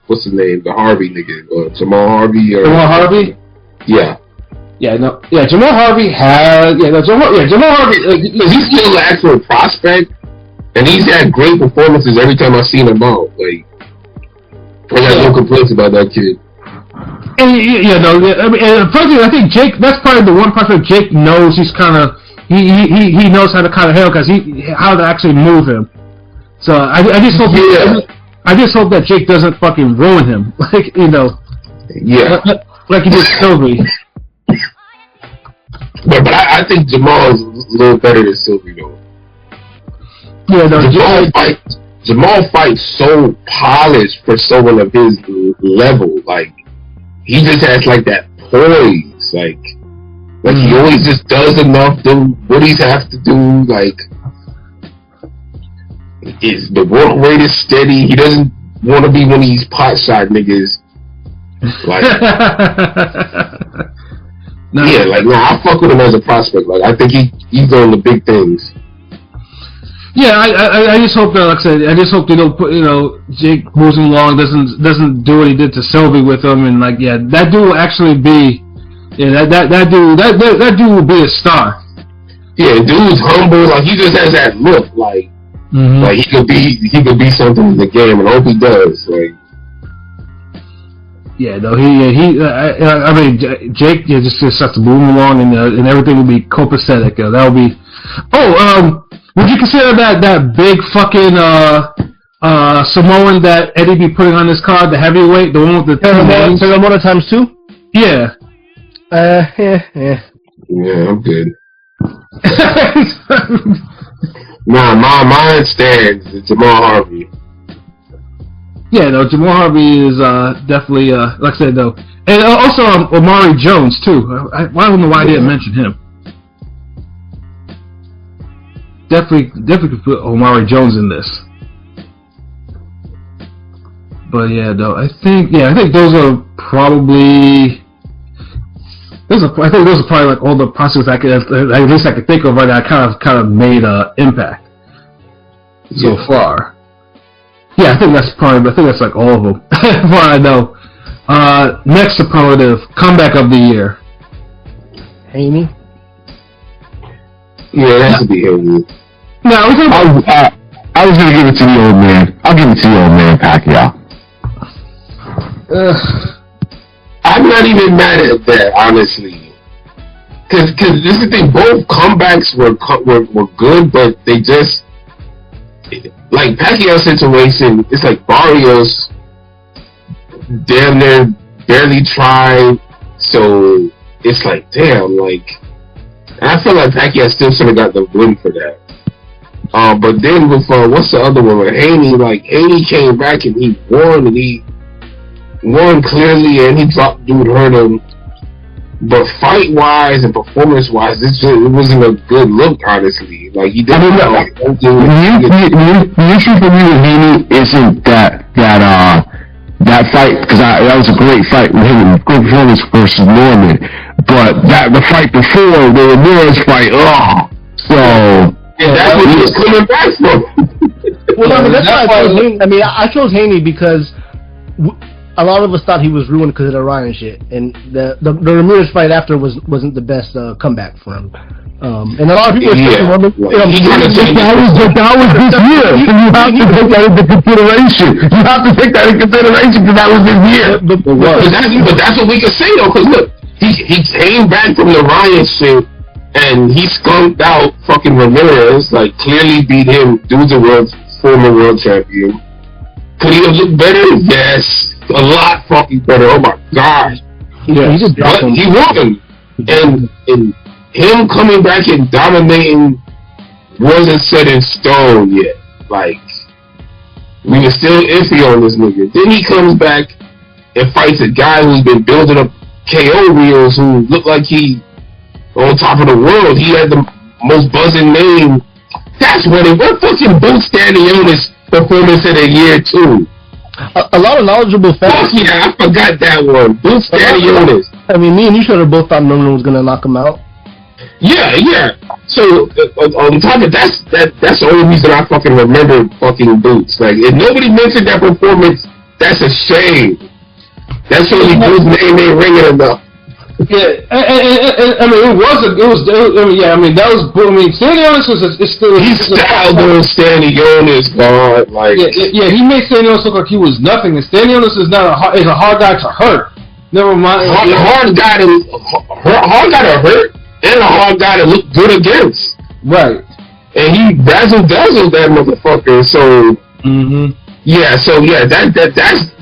what's the name? The Harvey nigga, Jamal Harvey. Jamal Harvey? Yeah. Yeah, no. Yeah, Jamal Harvey has. Jamal Harvey. He's still an actual prospect, and he's had great performances every time I've seen him out. I got no complaints about that kid. Personally, I think Jake. That's probably the one prospect Jake knows. He's kind of. He knows how to kind of handle how to actually move him. So I just hope I just hope that Jake doesn't fucking ruin him, like like he did Sylvie. But I think Jamal's a little better than Sylvie though. Yeah, no, Jamal fights so polished for someone of his level. Like he just has like that poise, like he always just does enough to what he has to do. Like the work rate is steady. He doesn't want to be one of these pot shot niggas. Like I fuck with him as a prospect. Like I think he's doing the big things. Yeah, I just hope that, like I said, I just hope they don't put, Jake moves him along, doesn't do what he did to Sylvie with him, and that dude will actually be, that dude will be a star. Yeah, dude's humble, like he just has that look, like he could be something in the game, and I hope he does, like. Yeah, no, I mean, Jake, just have to move him along, and everything will be copacetic. That'll be. Would you consider that big fucking Samoan that Eddie be putting on his card, the heavyweight, the one with the Samoan times 2? Yeah. Yeah, I'm good. Nah, mine stands. It's Jamal Harvey. Yeah, no, Jamal Harvey is definitely, like I said, though. And also Omari Jones, too. I don't know why I didn't mention him. Definitely could put Omari Jones in this. But yeah, though, I think those are probably... I think those are probably like all the prospects at least I could think of right now. Kind of made impact so far. Yeah, I think that's like all of them. From what I know. Next superlative, comeback of the year. Haney. Yeah, that should be Haney. No, I was gonna give it to the old man. I'll give it to the old man, Pacquiao. I'm not even mad at that, honestly. Cause this is the thing, both comebacks were good, but they just, like Pacquiao's situation, it's like Barrios damn near barely tried, so it's like, damn, like, and I feel like Pacquiao still should have got the win for that. But then with, what's the other one? Haney came back and he won clearly, and he dropped dude, hurt him. But fight-wise and performance-wise, it wasn't a good look, honestly. Like, he didn't the issue for me with Haney isn't that fight, because that was a great fight with him, and great performance versus Norman. But the fight before, the Ramirez fight, so... Yeah, that's what he was coming back from. Well, I mean, that's why I chose Haney. I mean, I chose Haney because a lot of us thought he was ruined because of the Ryan shit, and the Ramirez fight after wasn't the best comeback for him. And a lot of people are saying, that was this year. So you have to take that into consideration. You have to take that into consideration because that was this year. But that's what we can say though, because look, he came back from the Ryan shit. And he skunked out fucking Ramirez, like clearly beat him. Dude's a former world champion. Could he have looked better? Yes, a lot fucking better. Oh my gosh. Yeah, but he won. And him coming back and dominating wasn't set in stone yet. Like, we were still iffy on this nigga. Then he comes back and fights a guy who's been building up KO reels, who looked like he on top of the world. He had the most buzzing name. That's what fucking Boots Stanionis performance of the year too. A lot of knowledgeable fans. Yeah, I forgot that one. Boots Stanionis. I mean, me and you should have both thought Norman was gonna knock him out. Yeah. So on top of that's the only reason I fucking remember fucking Boots. Like, if nobody mentioned that performance, that's a shame. That's only Boots' name ain't ringing enough. Yeah, I mean, Stanionis is still... He styled on Stanionis, God, like... Yeah, he made Stanionis look like he was nothing, and Stanionis is a hard guy to hurt. Never mind. Hard guy to hurt, and a hard guy to look good against. Right. and he dazzled that motherfucker. So yeah, that's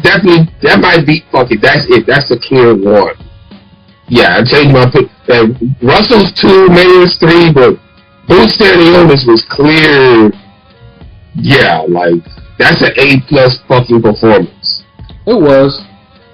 definitely that might be fuck it. That's it. That's the clear one. Yeah, I changed my pick. Russell's 2, Mayer's 3, but Bruce Stanionis was clear. Yeah, like that's an A+ fucking performance. It was,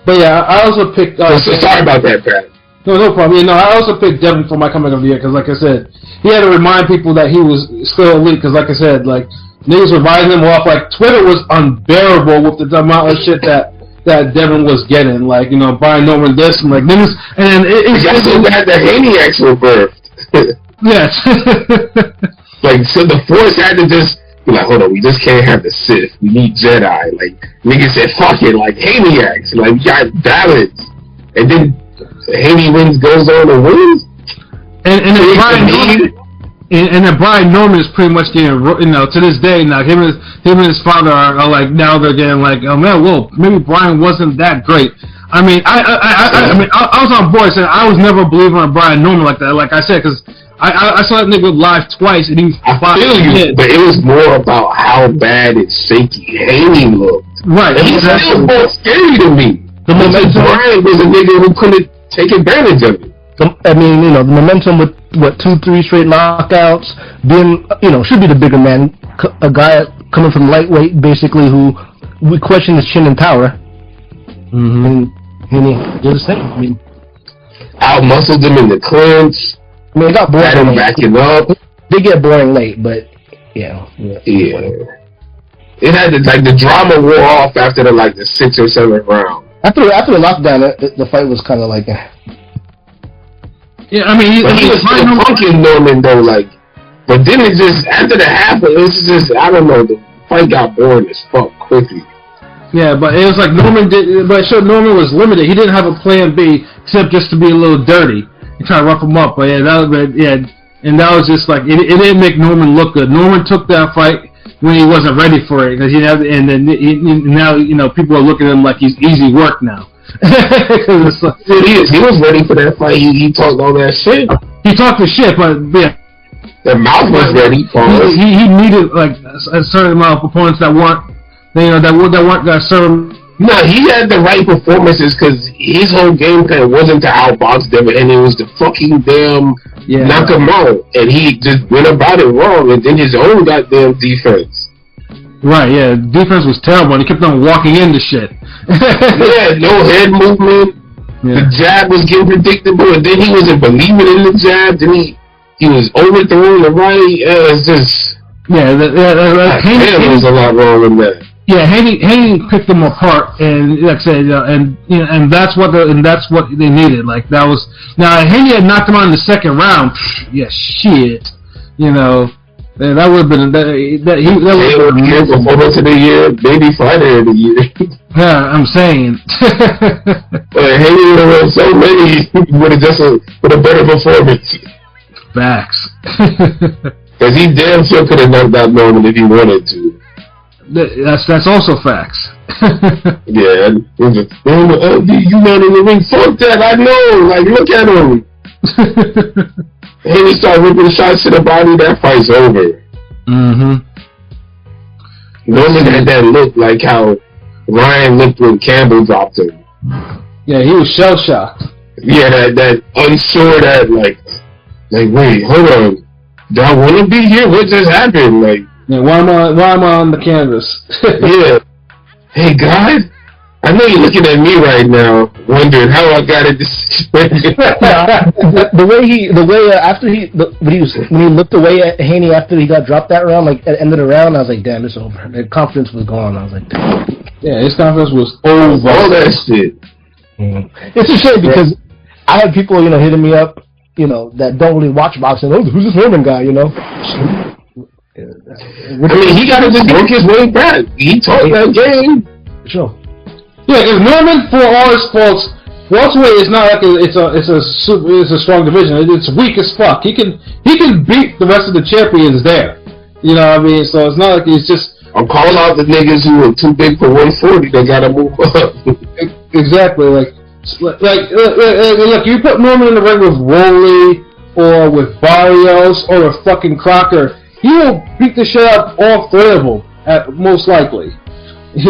but yeah, I also picked. Sorry about that, Pat. No problem. You know, I also picked Devin for my comeback of the year because, like I said, he had to remind people that he was still elite. Because, like I said, like niggas were riding him off. Like Twitter was unbearable with the amount of shit that Devin was getting. Like, you know, Brian Norman this and like niggas, and it's so bad that Maniacs were birthed. Yes. Like, so the Force had to just be like, hold on, we just can't have the Sith. We need Jedi. Like, niggas said, fuck it, like Maniacs. Like, we got balance. And then Haney goes on and wins. And then Brian Norman is pretty much getting, you know, to this day now. Him and his father are like, now they're getting like, oh man, well, maybe Brian wasn't that great. I mean, I was on board saying I was never a believer in Brian Norman like that. Like I said, because I saw that nigga live twice and he was but it was more about how bad and shaky Haney looked. Right. And he still more scary to me. The momentum. Brian was a nigga who couldn't take advantage of it. I mean, you know, the momentum with 2-3 straight knockouts, being, you know, should be the bigger man, a guy coming from lightweight, basically, who we question his chin and power. And he did his thing. I mean, out-muscled him in the clinch. I mean, it got boring. Had him backing up. They get boring late, but yeah. It had the drama wore off after the 6th or 7th round. After the lockdown, the fight was kind of like. Yeah, I mean, he was still fucking Norman though, like. But then it just after the half, it was just I don't know. The fight got boring as fuck quickly. Yeah, but it was like Norman was limited. He didn't have a plan B except just to be a little dirty and try to rough him up. But yeah, and that was just like it didn't make Norman look good. Norman took that fight when he wasn't ready for it because now you know people are looking at him like he's easy work now. He was ready for that fight. He talked all that shit. He talked the shit, but yeah, the mouth was ready. He needed like a certain amount of opponents that weren't, you know, that weren't certain. No, he had the right performances because his whole game plan wasn't to outbox them, and it was to fucking knock him out, and he just went about it wrong, and then his own goddamn defense. Right, yeah, defense was terrible, and he kept on walking into shit. Yeah, no head movement. Yeah. The jab was getting predictable, and then he wasn't believing in the jab. Then he was overthrowing the right. It's just there was a lot wrong in that. Yeah, Haney picked them apart, and like I said, and that's what they needed. Like that was now Haney had knocked him out in the second round. Yeah, shit, you know. That would have been that would have been performance of the year, maybe fighter of the year. Yeah, I'm saying. Haney would have won so many with a better performance. Facts. Because he damn sure could have knocked out Norman if he wanted to. That's also facts. Yeah, you not in the ring. Fuck that, I know. Like, look at him. And he started ripping shots to the body. That fight's over. Norman had that look like how Ryan looked when Campbell dropped him. Yeah, he was shell shocked. Yeah, that unsure, that like wait, hold on. Do I want to be here? What just happened? Like. Yeah, why am I on the canvas? Yeah. Hey guys, I know you're looking at me right now, wondering how I got it this way. when he looked away at Haney after he got dropped that round, like at the end of the round, I was like, damn, it's over. The confidence was gone. I was like, damn. Yeah, his confidence was over. All that shit. It's a shame because I had people, hitting me up, that don't really watch boxing. Oh, who's this Norman guy? I mean, he got to just work his way back. He taught that game. Sure. Yeah, because Norman, for all his faults, welterweight is not like it's a strong division. It's weak as fuck. He can beat the rest of the champions there. You know what I mean? So it's not like he's just. I'm calling out the niggas who are too big for 140. They gotta move up. Exactly. Like you put Norman in the ring with Roley or with Barrios or with fucking Crocker. he will beat the shit out of all three of them, most likely. So he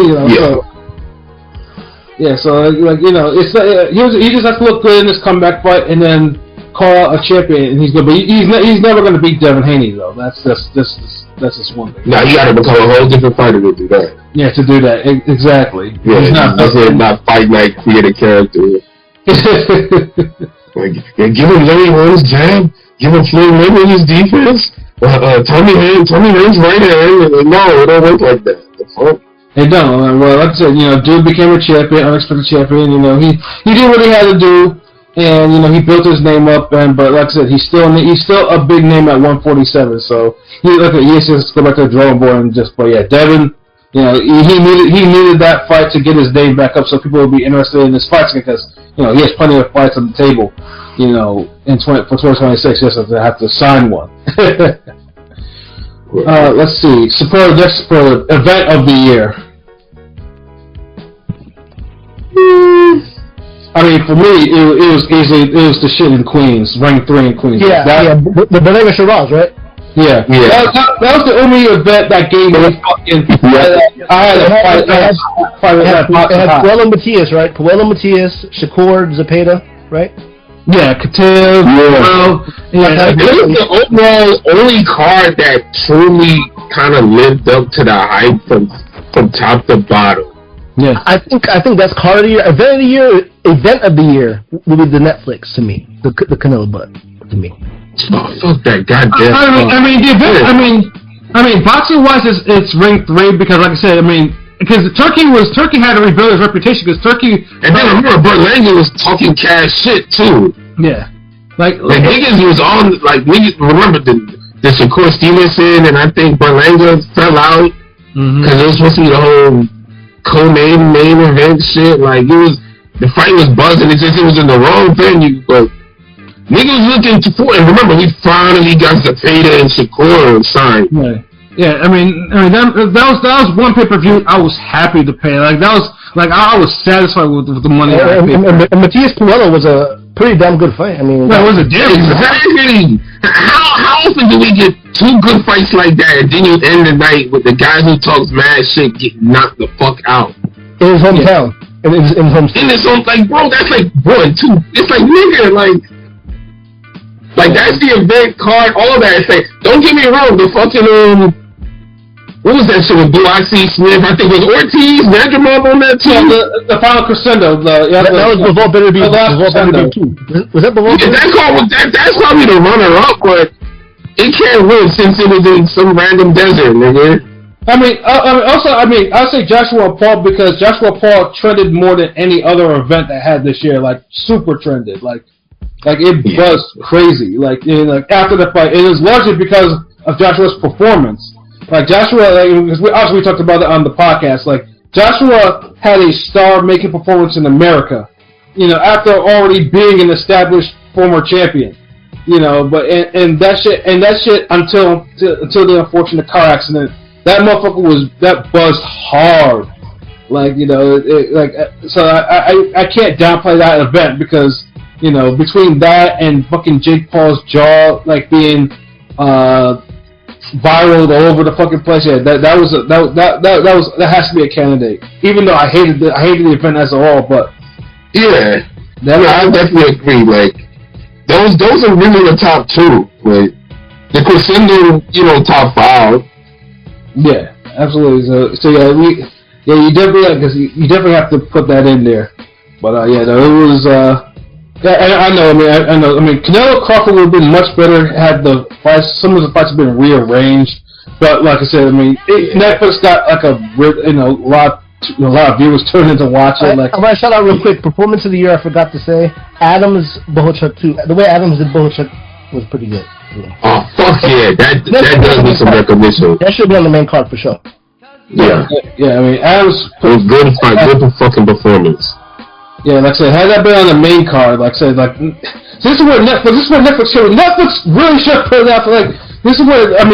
just has to look good in this comeback fight, and then call out a champion, and he's good. But he's never going to beat Devin Haney, though. That's just one thing. Now you got to become a whole different fighter to do that. Yeah, to do that, exactly. Yeah, he's not fight night, create a character. Give him Larry Rose jab, give him Floyd Mayweather's defense. Tommy Hearns right hand. No, it don't work like that. The fuck. It don't. Well, like I said, dude became a champion, unexpected champion. He did what he had to do, and he built his name up. But like I said, he's still a big name at 147. So he just go back to the drawing board and just. But yeah, Devin, he needed that fight to get his name back up, so people would be interested in his fights because he has plenty of fights on the table. For 2026, just to have to sign one. Let's see. Next event of the year. I mean, for me, it was the shit in Queens, Ring 3 in Queens. The Belega Shiraz, right? Yeah. That was the only event that gave me fucking. I had a fight with that. It had Puello Matias, right? Puello Matias, Shakur Zepeda, right? Yeah, Katil. It was the overall only card that truly kind of lived up to the hype from top to bottom. Yeah, I think that's card of the year. Event of the year will be the Netflix to me. The Canelo butt to me. Oh, fuck that goddamn. I mean, boxing wise, it's Ring 3 because, like I said, because Turkey had to rebuild his reputation because Turkey. And then remember, Berlanga was talking cash shit too. Yeah, like niggas was on niggas. Remember the Shakur Stevenson and I think Berlanga fell out because it was supposed to be the whole co-main main event shit. Like the fight was buzzing. It was in the wrong venue, but niggas was looking for. And remember, we finally got Zepeda and Shakur signed. Right. Yeah, I mean that was one pay-per-view I was happy to pay. I was satisfied with the money I paid. And Matias Puello was a pretty damn good fight. I mean, that was a damn exactly. How often do we get two good fights like that, and then you end the night with the guy who talks mad shit getting knocked the fuck out in his hometown? In his home, bro, that's like 1, 2. It's like nigga, like that's the event card, all that. It's like, don't get me wrong, the fucking what was that shit with Bulaxi, Smith? I think it was Ortiz, Nadramov on that team. The final crescendo. That was Bivol Better Be 2. Was that Bivol? Yeah, that's probably the runner-up, but it can't win since it was in some random desert, nigga. I'll say Joshua Paul because Joshua Paul trended more than any other event that had this year. Super trended. It was crazy. After the fight, it was largely because of Joshua's performance. Joshua, because we talked about it on the podcast. Joshua had a star-making performance in America. After already being an established former champion. But and that shit until the unfortunate car accident. That motherfucker that buzzed hard. So I can't downplay that event because between that and fucking Jake Paul's jaw being viral all over the fucking place. Yeah, that has to be a candidate. Even though I hated the event as a whole, but yeah, I definitely agree. Those are really the top 2. The crescendo, top 5. Yeah, absolutely. So you definitely have to put that in there. But it was. I know. Canelo Crawford would have been much better had the fights. Some of the fights have been rearranged, but like I said, Netflix got a lot of viewers turned into watching. I want to shout out real quick. Performance of the year, I forgot to say. Adams Bohachuk too. The way Adams did Bohachuk was pretty good. Yeah. Oh fuck yeah! That does need some recognition. That should be on the main card for sure. Yeah. Adams. It was good fight, good fucking performance. Yeah, like I said, had that been on the main card, this is where Netflix really should put it out this is where, I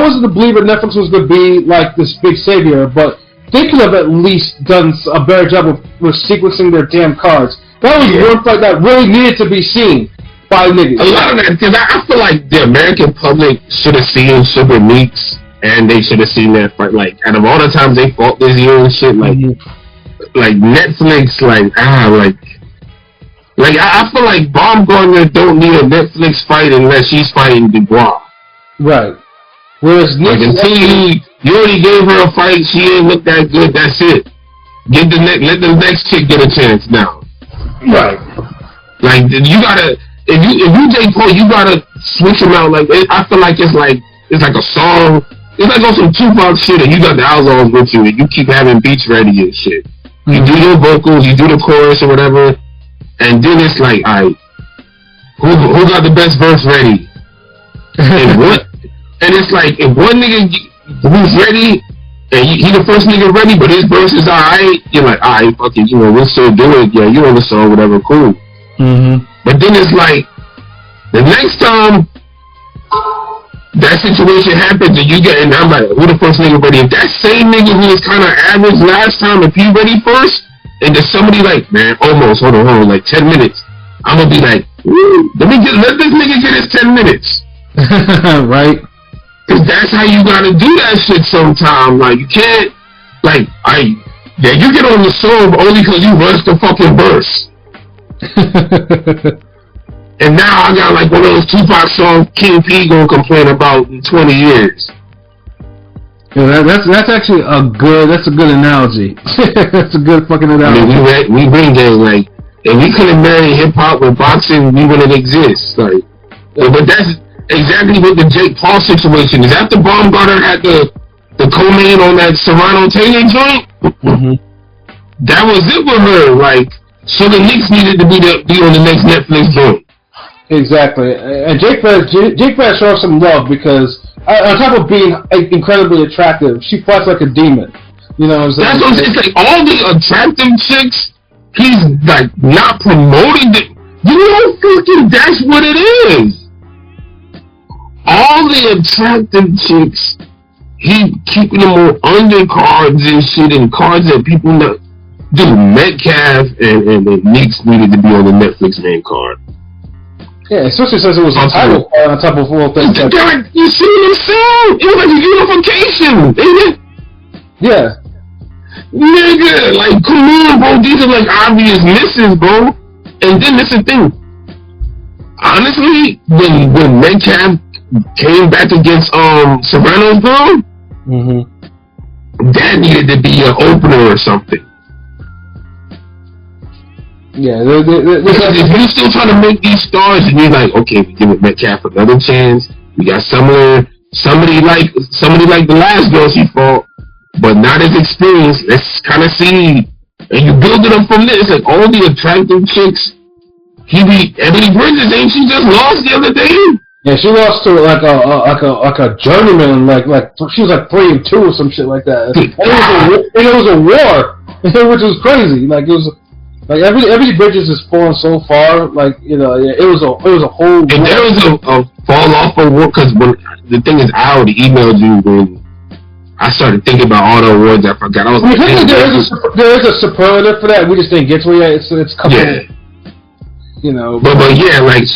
wasn't a believer Netflix was going to be this big savior, but they could have at least done a better job with sequencing their damn cards. That was one fight that really needed to be seen. 5 niggas. A lot of that, because I feel like the American public should have seen Sugar Meeks, and they should have seen that fight. Like, out of all the times they fought this year and shit, like Netflix, I feel like Baumgartner don't need a Netflix fight unless she's fighting Dubois. Right. Whereas until you already gave her a fight, she ain't look that good. That's it. Let the next chick get a chance now. Right. Like you gotta. If you Jake Paul, you gotta switch them out. Like I feel like it's like a song. It's like on some Tupac shit, and you got the Outlaws with you, and you keep having beats ready and shit. You do your vocals, you do the chorus or whatever, and then it's like, alright, who got the best verse ready? And what? And it's like if one nigga who's ready, and he the first nigga ready, but his verse is alright, you're like, alright, fuck it, we'll still do it. Yeah, you know the song, whatever, cool. But then it's like, the next time that situation happens and and I'm like, who the first nigga ready? If that same nigga who was kind of average last time, if he ready first, and there's somebody like, man, almost, hold on, like 10 minutes, I'm gonna be like, let this nigga get his 10 minutes. Right? Cause that's how you gotta do that shit sometime. Like, you can't, you get on the song only cause you rushed the fucking verse. And now I got like one of those Tupac songs King P gonna complain about in 20 years. Yeah, that's actually a good analogy. That's a good fucking analogy. I mean, we bring there like, if we couldn't marry hip hop with boxing, we wouldn't exist. Like, but that's exactly what the Jake Paul situation is. After Baumgartner had the co-main on that Serrano Taylor joint, that was it with her. Like, so the Knicks needed to be on the next Netflix joint. Exactly, and Jake Fed showed some love because on top of being incredibly attractive, she fights like a demon. You know what I'm saying? That's what I'm saying. It's like all the attractive chicks, he's like not promoting it. You know, fucking that's what it is. All the attractive chicks, he keeping them on undercards and shit and cards that people know. Dude, Metcalf and the Knicks needed to be on the Netflix main card. Yeah, especially since it was a title on top of all things. You see what I'm saying? It was like a unification, ain't it? Yeah. Nigga, like, come on, bro. These are like obvious misses, bro. And then this is the thing. Honestly, when Metcalf came back against Serrano's girl, that needed to be an opener or something. Yeah, because if you're still trying to make these stars, and you're like, okay, we give it Metcalf another chance. We got somebody like the last girl she fought, but not as experienced. Let's kind of see, and you build it up from there. It's like all the attractive chicks. He beat Ebony Bridges, ain't she just lost the other day? Yeah, she lost to like a journeyman, like she was like 3-2 or some shit like that. And it was a war, which was crazy. Like it was. Like Ebony Bridges has fallen so far, like it was a whole. And there was a fall off of work because the thing is, I already emailed you when I started thinking about all the awards. I forgot. I was like, there is a superlative for that. We just didn't get to it yet. It's couple. Yeah. You know. But yeah, like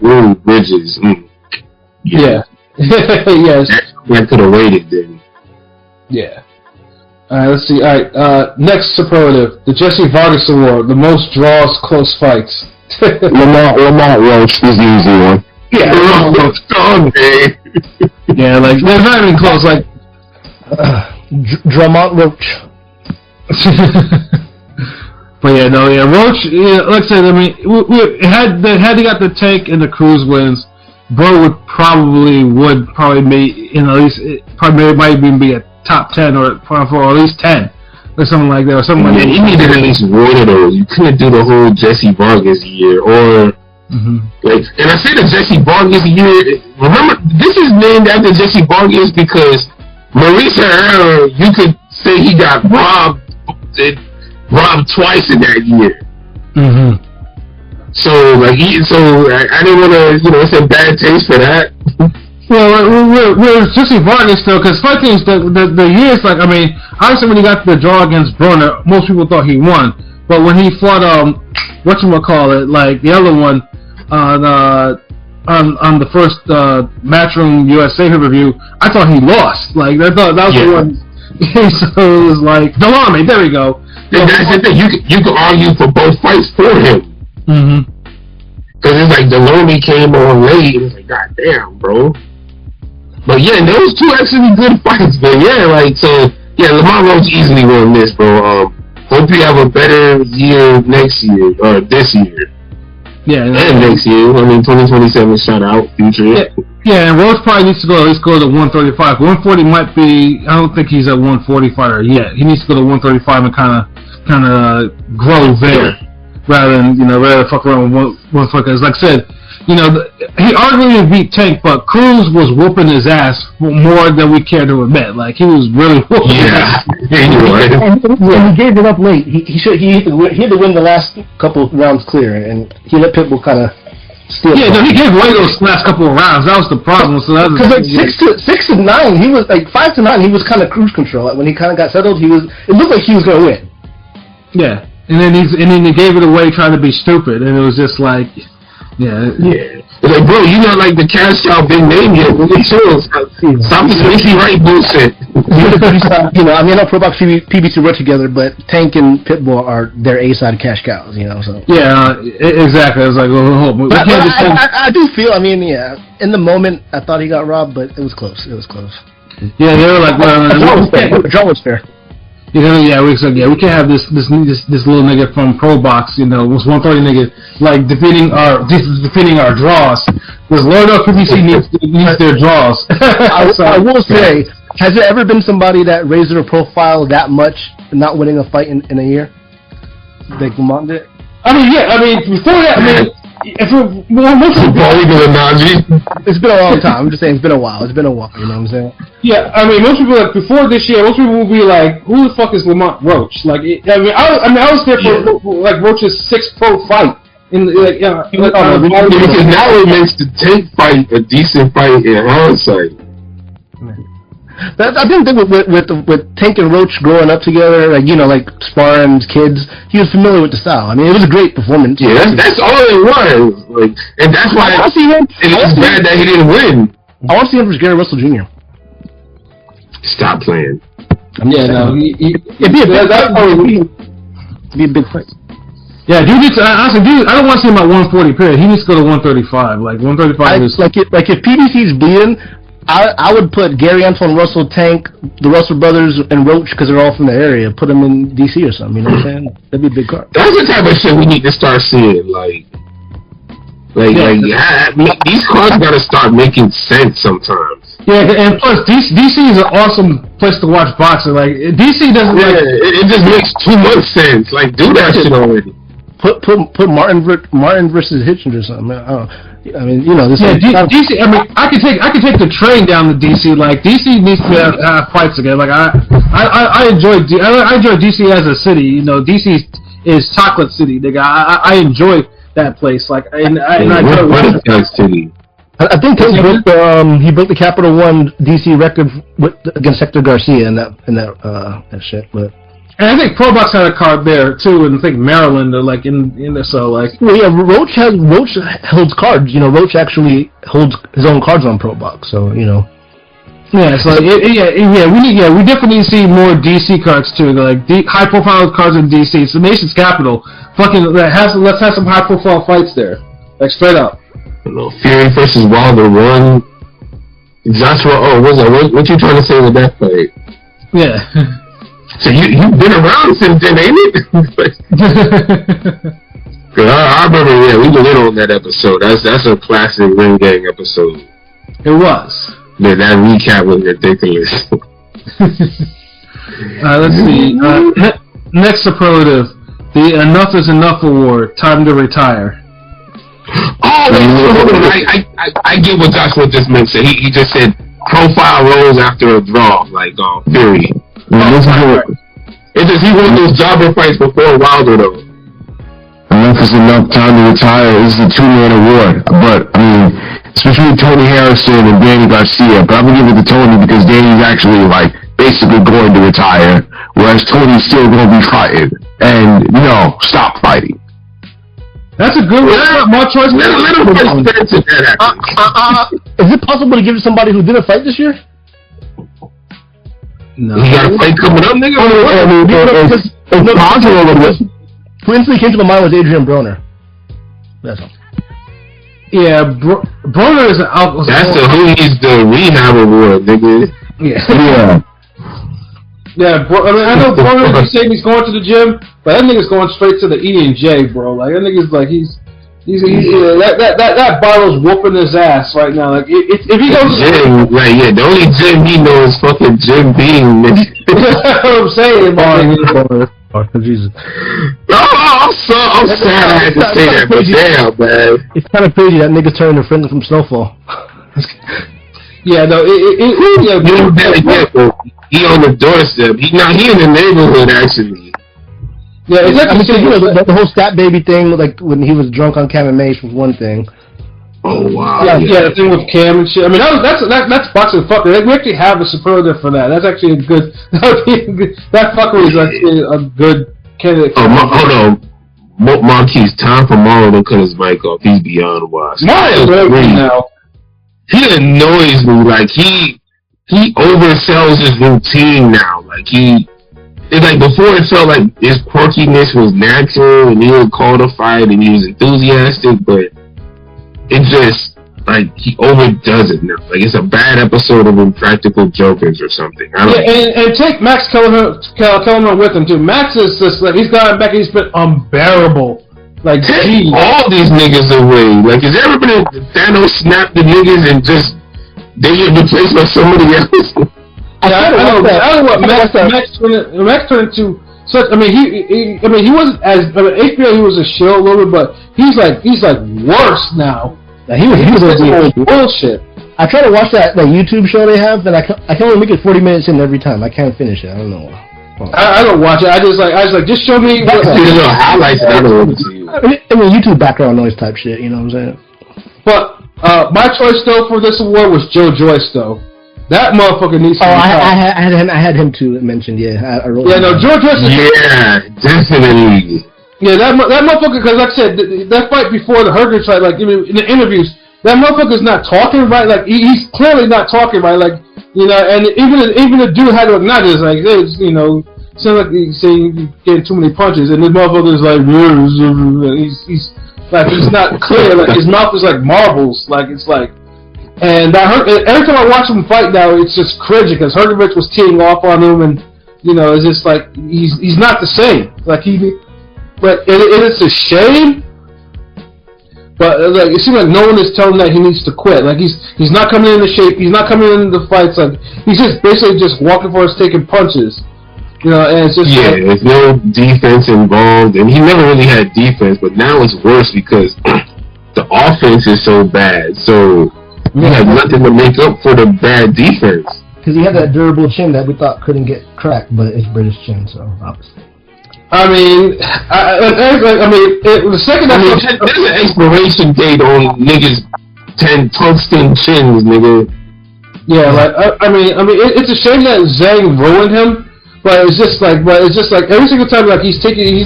ooh, Bridges. Yeah. Yes. I could have waited then. Yeah. Alright, let's see. Alright, next superlative. The Jesse Vargas Award. The most draws, close fights. Lamont Roach is the easy one. Yeah, yeah, like, they're not even close, like... Dramont Roach. But yeah, no, yeah, Roach, like I said, I mean, had he got the tank and the cruise wins, Bro would probably be in at least, might even be a top 10 or at least 10 or something like that, or something like that. You needed at least one of those. You couldn't do the whole Jesse Vargas year, or like. And I say the Jesse Vargas year. Remember, this is named after Jesse Vargas because Maurice Herrera, you could say he got robbed twice in that year. So like, I didn't want to, it's a bad taste for that. Well, Jesse Vargas though, because funny thing is the years, like, I mean, obviously when he got the draw against Broner, most people thought he won, but when he fought whatchamacallit, like the other one, on the first Matchroom USA review, I thought he lost. Like I thought that was the one. So it was like Delame. There we go. And that's the thing. You could argue for both fights for him. Mm-hmm. Because it's like Deloney came on late, and it's like, God damn, bro. But yeah, those two actually good fights, but yeah, like, so, yeah, Lamont Roach easily won this, bro. Hope you have a better year next year, or this year. Yeah. And next year. I mean, 2027 shout out, future. Yeah, and Roach probably needs to go, at least go to 135. 140 might be, I don't think he's at 140 fighter yet. He needs to go to 135 and kind of grow there. Rather than fuck around with one fucker. Like I said, he arguably beat Tank, but Cruz was whooping his ass more than we care to admit. Like, he was really whooping his ass. And he gave it up late. He had to win the last couple rounds clear, and he let Pitbull kind of steal. Yeah, no, he gave away those last couple of rounds. That was the problem. So that was because like 6 to 9, he was like 5 to 9. He was kind of cruise control. Like when he kind of got settled, it looked like he was gonna win. Yeah. And then he gave it away trying to be stupid, and it was just like, yeah. It's like, bro, like the cash out big name yet. Stop this Mickey Wright bullshit. I know Pro Box PBC work together, but Tank and Pitbull are their A-side cash cows, so. Yeah, exactly. I was like, I do feel, in the moment, I thought he got robbed, but it was close. Yeah, they were like, the draw was fair. We can't have this little nigga from Pro Box, was 130 nigga, like defeating our draws. Because Lord of PBC needs their draws. I will say, has there ever been somebody that raised their profile that much, not winning a fight in a year? Like Lamont did? Before that, it's been a long time. I'm just saying it's been a while. You know what I'm saying? Yeah, most people like before this year. Most people will be like, "Who the fuck is Lamont Roach?" Like, I was there for like Roach's 6th pro fight. Because now it makes the Tank fight a decent fight in hindsight. I think with Tank and Roach growing up together, like sparring kids, he was familiar with the style. It was a great performance. Yeah, that's all it was. Like, and that's why it's bad that he didn't win. I want to see him versus Gary Russell Jr. Stop playing. It'd be a big fight. Yeah, dude. Honestly, I don't want to see him at 140. Period. He needs to go to 135. Like 135 is like if PBC's bleeding. I would put Gary Antoine Russell, Tank, the Russell brothers, and Roach, because they're all from the area, put them in DC or something, you know what I'm saying? That'd be a big card. That's the type of shit we need to start seeing, these cards gotta start making sense sometimes. Yeah, and plus, DC is an awesome place to watch boxing. Like, DC doesn't it just makes too much sense. Like, do that shit already. Put Martin versus Hitchens or something. This. Yeah, DC. I can take the train down to DC. Like, DC needs to have fights again. Like, I enjoy DC as a city. DC is chocolate city, nigga. I enjoy that place. Like, I city. I think he broke the Capital One DC record against Hector Garcia in that shit, but. And I think Pro Box had a card there too, and I think Maryland are like in there. So like, well, yeah, Roach holds cards. Roach actually holds his own cards on Pro Box. So yeah, so we definitely need to see more DC cards too. Like high profile cards in DC. It's the nation's capital. Let's have some high profile fights there. Like straight up. Fury versus Wilder 1. Joshua, what you trying to say with that fight? Yeah. So you've been around since then, ain't it? I remember, we were in on that episode. That's a classic Ring Gang episode. It was. Yeah, that recap was ridiculous. Let's see. Next superlative, the Enough is Enough award. Time to retire. Oh, I get what Joshua just mentioned. He just said profile rolls after a draw, like Fury. It's just he won those jobber fights before Wilder though. Enough is enough. Time to retire. This is a 2-man award, but it's between Tony Harrison and Danny Garcia. But I'm gonna give it to Tony because Danny's actually basically going to retire, whereas Tony's still going to be fighting. And stop fighting. That's a good one. My choice. Let him fight Spence if that happens. Is it possible to give it to somebody who didn't fight this year? No. You got a fight coming up, nigga? It's possible. Who instantly came to my mind was Adrian Broner. That's all. Yeah, Broner is an alcohol. That's who needs the rehab award, nigga. Yeah. Yeah, I mean, I know Broner is saying he's going to the gym, but that nigga's going straight to the E&J, bro. Like, that nigga's like, he's that bottle's whooping his ass right now. Like, if he goes to gym, right, yeah, the only gym he knows is fucking Jim Beam, nigga. That's what I'm saying, Oh, Jesus. I'm sad I had to say that, but damn, man. It's kind of crazy that nigga's turning to friend from Snowfall. Yeah, no, he on the doorstep. He in the neighborhood, actually. Yeah, it's actually the whole stat baby thing, like when he was drunk on Cam and Mace was one thing. Oh wow! Yeah, the thing with Cam and shit. I mean, that's boxing fucker. We actually have a superlative for that. That's actually a good. That fucker is actually a good candidate. Hold on, Marquise. Time for Mario to cut his mic off. He's beyond washed. Mario's ready now. He annoys me. Like he oversells his routine now. Like it's like before it felt like his quirkiness was natural and he would call the fight and he was enthusiastic, but it just, like, he overdoes it now. Like, it's a bad episode of Impractical Jokers or something. I don't know. And take Max Kellerman with him, too. Max is just, like, he's gotten back, he's been unbearable. Like, take all these niggas away. Like, has there ever been a Thanos snap the niggas and just, they get replaced by somebody else? I don't know what Max turned into. Such, I mean, he wasn't as HBO. He was a shill a little bit, but he's like worse now. He was bullshit. I try to watch that YouTube show they have, and I can only make it 40 minutes in every time. I can't finish it. I don't know. I don't watch it. I just just show me. Highlights. I don't want to see. I mean, YouTube background noise type shit. You know what I'm saying? But my choice though for this award was Joe Joyce though. That motherfucker needs to be I had him to mention, yeah. I wrote George Russell. Yeah, definitely. Yeah, that motherfucker, because like I said, that fight before the Herger fight, like, in the interviews, that motherfucker's not talking right, like, he's clearly not talking right, like, you know, and even the dude had to acknowledge it, like, it's, you know, sounds like he's saying he's getting too many punches, and the motherfucker's like, he's like, he's not clear, like, his mouth is like marbles, like, it's like, and every time I watch him fight now, it's just cringy because Hergovich was teeing off on him, and you know, it's just like he's not the same. Like but it's a shame. But like it seems like no one is telling him that he needs to quit. Like he's not coming into shape. He's not coming into the fights. Like he's just basically just walking for us, taking punches. You know, and it's just there's no defense involved, and he never really had defense. But now it's worse because the offense is so bad. So. He had nothing to make up for the bad defense. Because he had that durable chin that we thought couldn't get cracked, but it's British chin, so obviously. I mean, the second there's an expiration date on niggas' tungsten chins, nigga. Yeah, like I mean, it's a shame that Zhang ruined him, but it's just like every single time, like he's clearly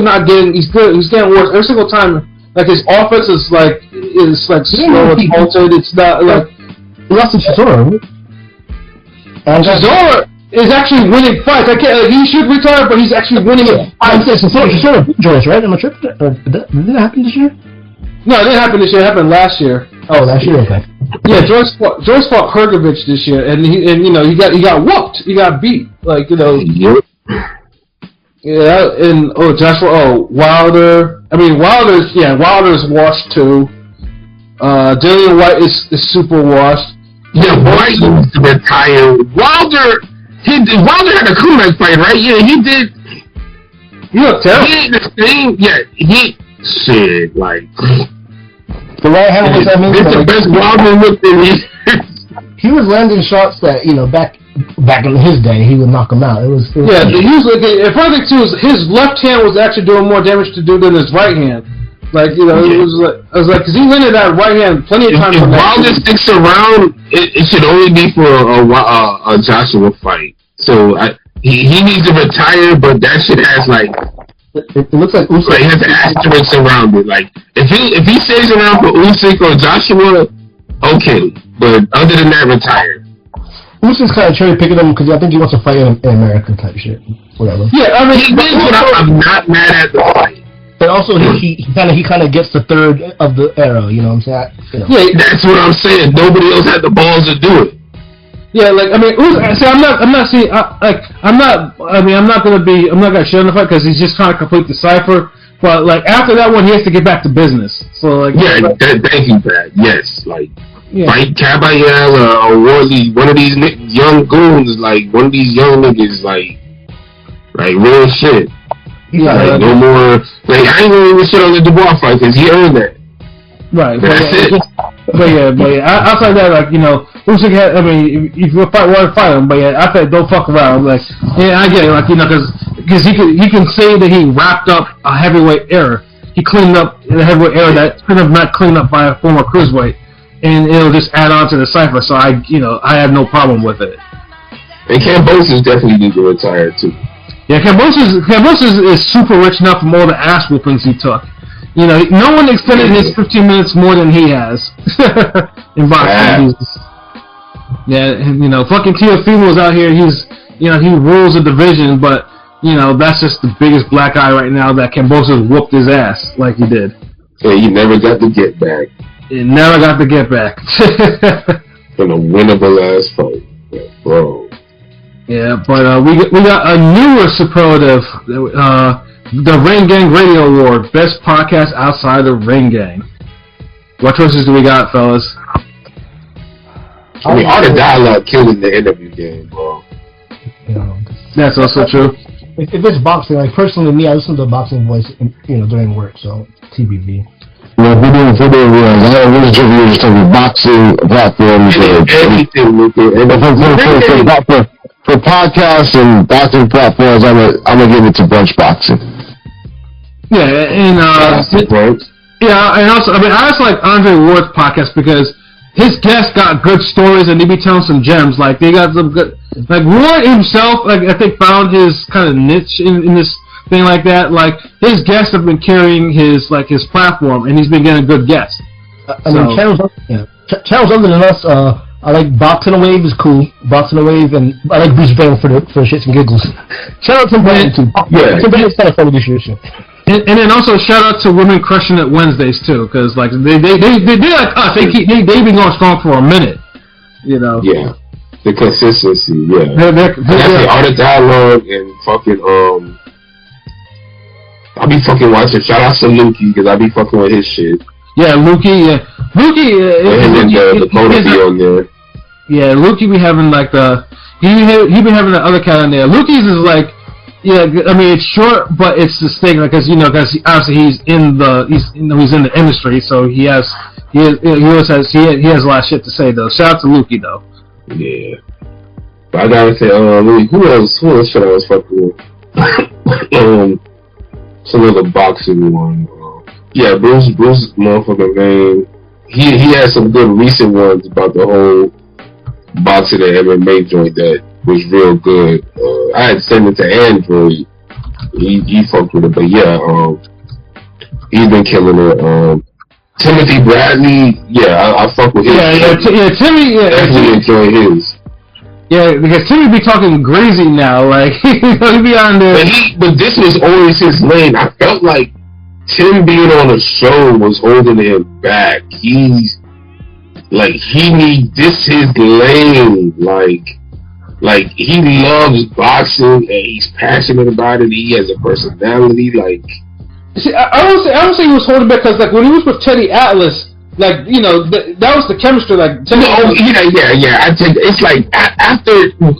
not getting, he's getting worse every single time. Like his offense is like slow, it's halted. It's not like he lost to Chisora. Chisora is actually winning fights. I can't. He should retire, but he's actually winning it. Chisora Joyce, right? Am I tripping? Did that happen this year? No, it didn't happen this year. It happened last year. Oh, last year, okay. Yeah, Joyce fought Hergovich this year, and you know he got whooped. He got beat. Like you know. Yep. Yeah, and Wilder. I mean, Wilder's washed too. Dillian White is super washed. Yeah, White needs to retire. Wilder had a comeback fight, right? Yeah, he did. You look terrible. He ain't the same. Yeah, shit, like. The right hand was, it's the best Wilder look in years. He was landing shots that, you know, back in his day, he would knock him out. It was usually, if I think too, his left hand was actually doing more damage to do than his right hand. Like, you know, it was like, because he landed that right hand plenty of times. If Wilder sticks around, it should only be for a Joshua fight. So he needs to retire, but that shit has like It looks like Usyk. Like, he has an asterisk around it. Like, if he stays around for Usyk or Joshua, okay. But other than that, retire. Usyk's kind of cherry picking him because I think he wants to fight in America type shit. Whatever. Yeah, I mean, He did, but I'm not mad at the fight. But also, he kind of gets the third of the era. You know what I'm saying? yeah, That's what I'm saying. Nobody else had the balls to do it. yeah. Like, I mean, see, I'm not gonna shit on the fight because he's just trying to complete the cipher. But like after that one, he has to get back to business. So like, Yeah, thank you, Pat. Yes, like. yeah. Fight Caballero or Worley, one of these young goons, like one of these young niggas, like real shit. Yeah, like, no more. Like I ain't gonna even shit on the Dubois fight because he earned that. Right. That's it. But yeah. Outside that, like Usyk had. I mean, if you want to fight him, but yeah, I think don't fuck around. Like, yeah, I get it. Like because he can say that he wrapped up a heavyweight error. He cleaned up the heavyweight error that could have not cleaned up by a former cruiserweight. And it'll just add on to the cipher, so I have no problem with it. And Kambosos definitely need to retire too. Yeah, Kambosos is super rich enough from all the ass whoopings he took. No one extended his 15 minutes more than he has in boxing. Yeah, fucking Teofimo's out here. He rules the division, but that's just the biggest black eye right now that Kambosos whooped his ass like he did. And he never got to get back. It never got to get back. In a winnable ass fight, bro. Yeah, but we got a newer superlative, the Ring Gang Radio Award, best podcast outside the Ring Gang. What choices do we got, fellas? I mean, Art of Dialogue killing the interview game, bro. That's also true. If it's boxing, like personally, me, I listen to Boxing Voice, during work, so TBV. Yeah, if we're doing boxing platforms for podcasts and boxing platforms, I'm gonna give it to Brunch Boxing. Yeah, and also, I also like Andre Ward's podcast because his guests got good stories and they be telling some gems. Like they got some good. Like Ward himself, like I think found his kind of niche in this thing like that. Like his guests have been carrying his platform, and he's been getting good guests. Channels other than us, I like Boxing a Wave is cool. Boxing a Wave, and I like Bruce Banner for shits and giggles. Shout out to Brandon too. Yeah, Tim Brandon's kind of fun with this shit. And then also shout out to Women Crushing It Wednesdays too, because like they like us. They've been going strong for a minute. Yeah. The consistency, yeah. That's the Art of Dialogue and fucking I be fucking watching. Shout out to Lukey because I be fucking with his shit. Yeah, Lukey. And then the Dakota be on there. Yeah, Lukey be having like he been having the other cat on there. Lukey's is like, yeah, I mean it's short, but it's distinct because obviously he's in the industry, so he has a lot of shit to say though. Shout out to Lukey though. Yeah, but I gotta say, who else should I was fucking with? Some of the boxing one. Yeah, Bruce motherfucking man. He had some good recent ones about the whole boxing and MMA joint that was real good. I had sent it to Android. He fucked with it, but yeah, he's been killing it. Timothy Bradley, yeah, I fuck with him. Timmy, definitely enjoy his. Yeah, because Timmy be talking greasy now, like he be on there. But this was always his lane. I felt like Tim being on a show was holding him back. He's like this his lane. Like he loves boxing and he's passionate about it. He has a personality. Like, see, I don't say he was holding back because like when he was with Teddy Atlas. Like, that was the chemistry, like... Yeah. I think it's like, after,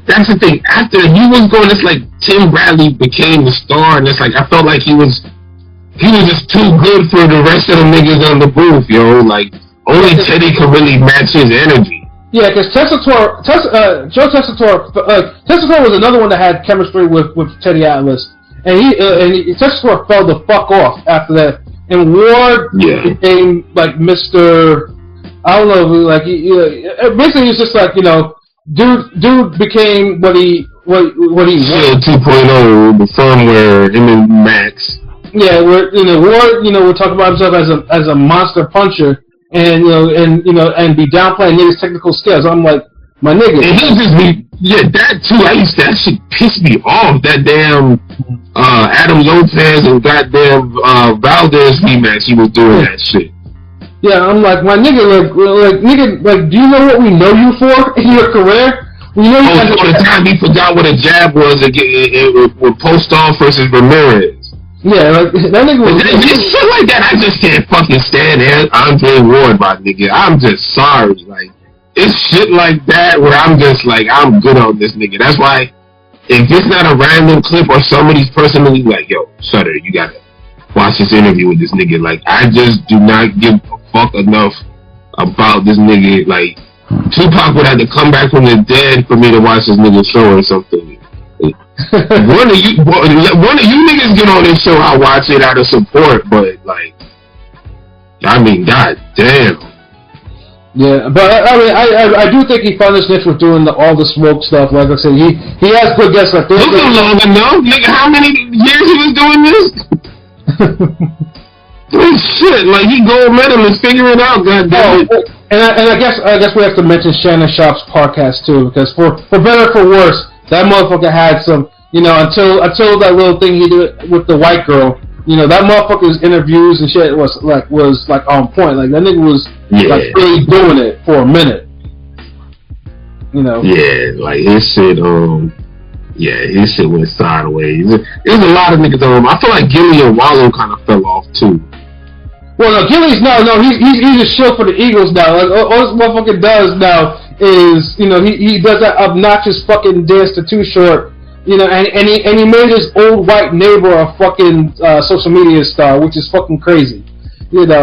that's the thing, after he was going, it's like Tim Bradley became the star, and it's like, I felt like he was just too good for the rest of the niggas on the booth, yo. Like, only Teddy could really match his energy. Yeah, because Joe Tessitore was another one that had chemistry with Teddy Atlas, and Tessitore fell the fuck off after that. And Ward became like Mr. I don't know, like basically he's just like dude became what he was. 2.0, the firmware, him and Max. Yeah, we're talking about himself as a monster puncher, and and be downplaying his technical skills. I'm like, my nigga. And he'll just be, that too. That shit pissed me off. That damn Adam Lopez and goddamn Valdez rematch. He was doing that shit. Yeah, I'm like, my nigga, like, do you know what we know you for in your career? We know you all the time he forgot what a jab was with Postol versus Ramirez. Yeah, like, that nigga was... It's shit like that, I just can't fucking stand Andre Ward, my nigga. I'm just sorry. Like, it's shit like that where I'm just like, I'm good on this nigga. That's why, if it's not a random clip or somebody's personally like, yo, Sutter, you gotta watch this interview with this nigga. Like, I just do not give a fuck enough about this nigga. Like, Tupac would have to come back from the dead for me to watch this nigga show or something. one of you niggas get on this show, I'll watch it out of support, but like, I mean, god damn. Yeah, but I do think he found his niche with doing all the smoke stuff. Like I said, he has good guests like this. Look at long enough, nigga. How many years he was doing this? Shit, like he gold medalist, figure it out, goddamn it. And I guess we have to mention Shannon Sharp's podcast too, because for better or for worse, that motherfucker had some, until that little thing he did with the white girl, that motherfucker's interviews and shit was on point. Like that nigga was like really doing it for a minute. Yeah, like his shit. His shit went sideways. There's a lot of niggas. I feel like Gilly and Wallow kind of fell off too. Well, no, Gilly's he's a shield for the Eagles now. Like all this motherfucker does now is he does that obnoxious fucking dance to Too Short, and he made his old white neighbor a fucking social media star, which is fucking crazy. He's a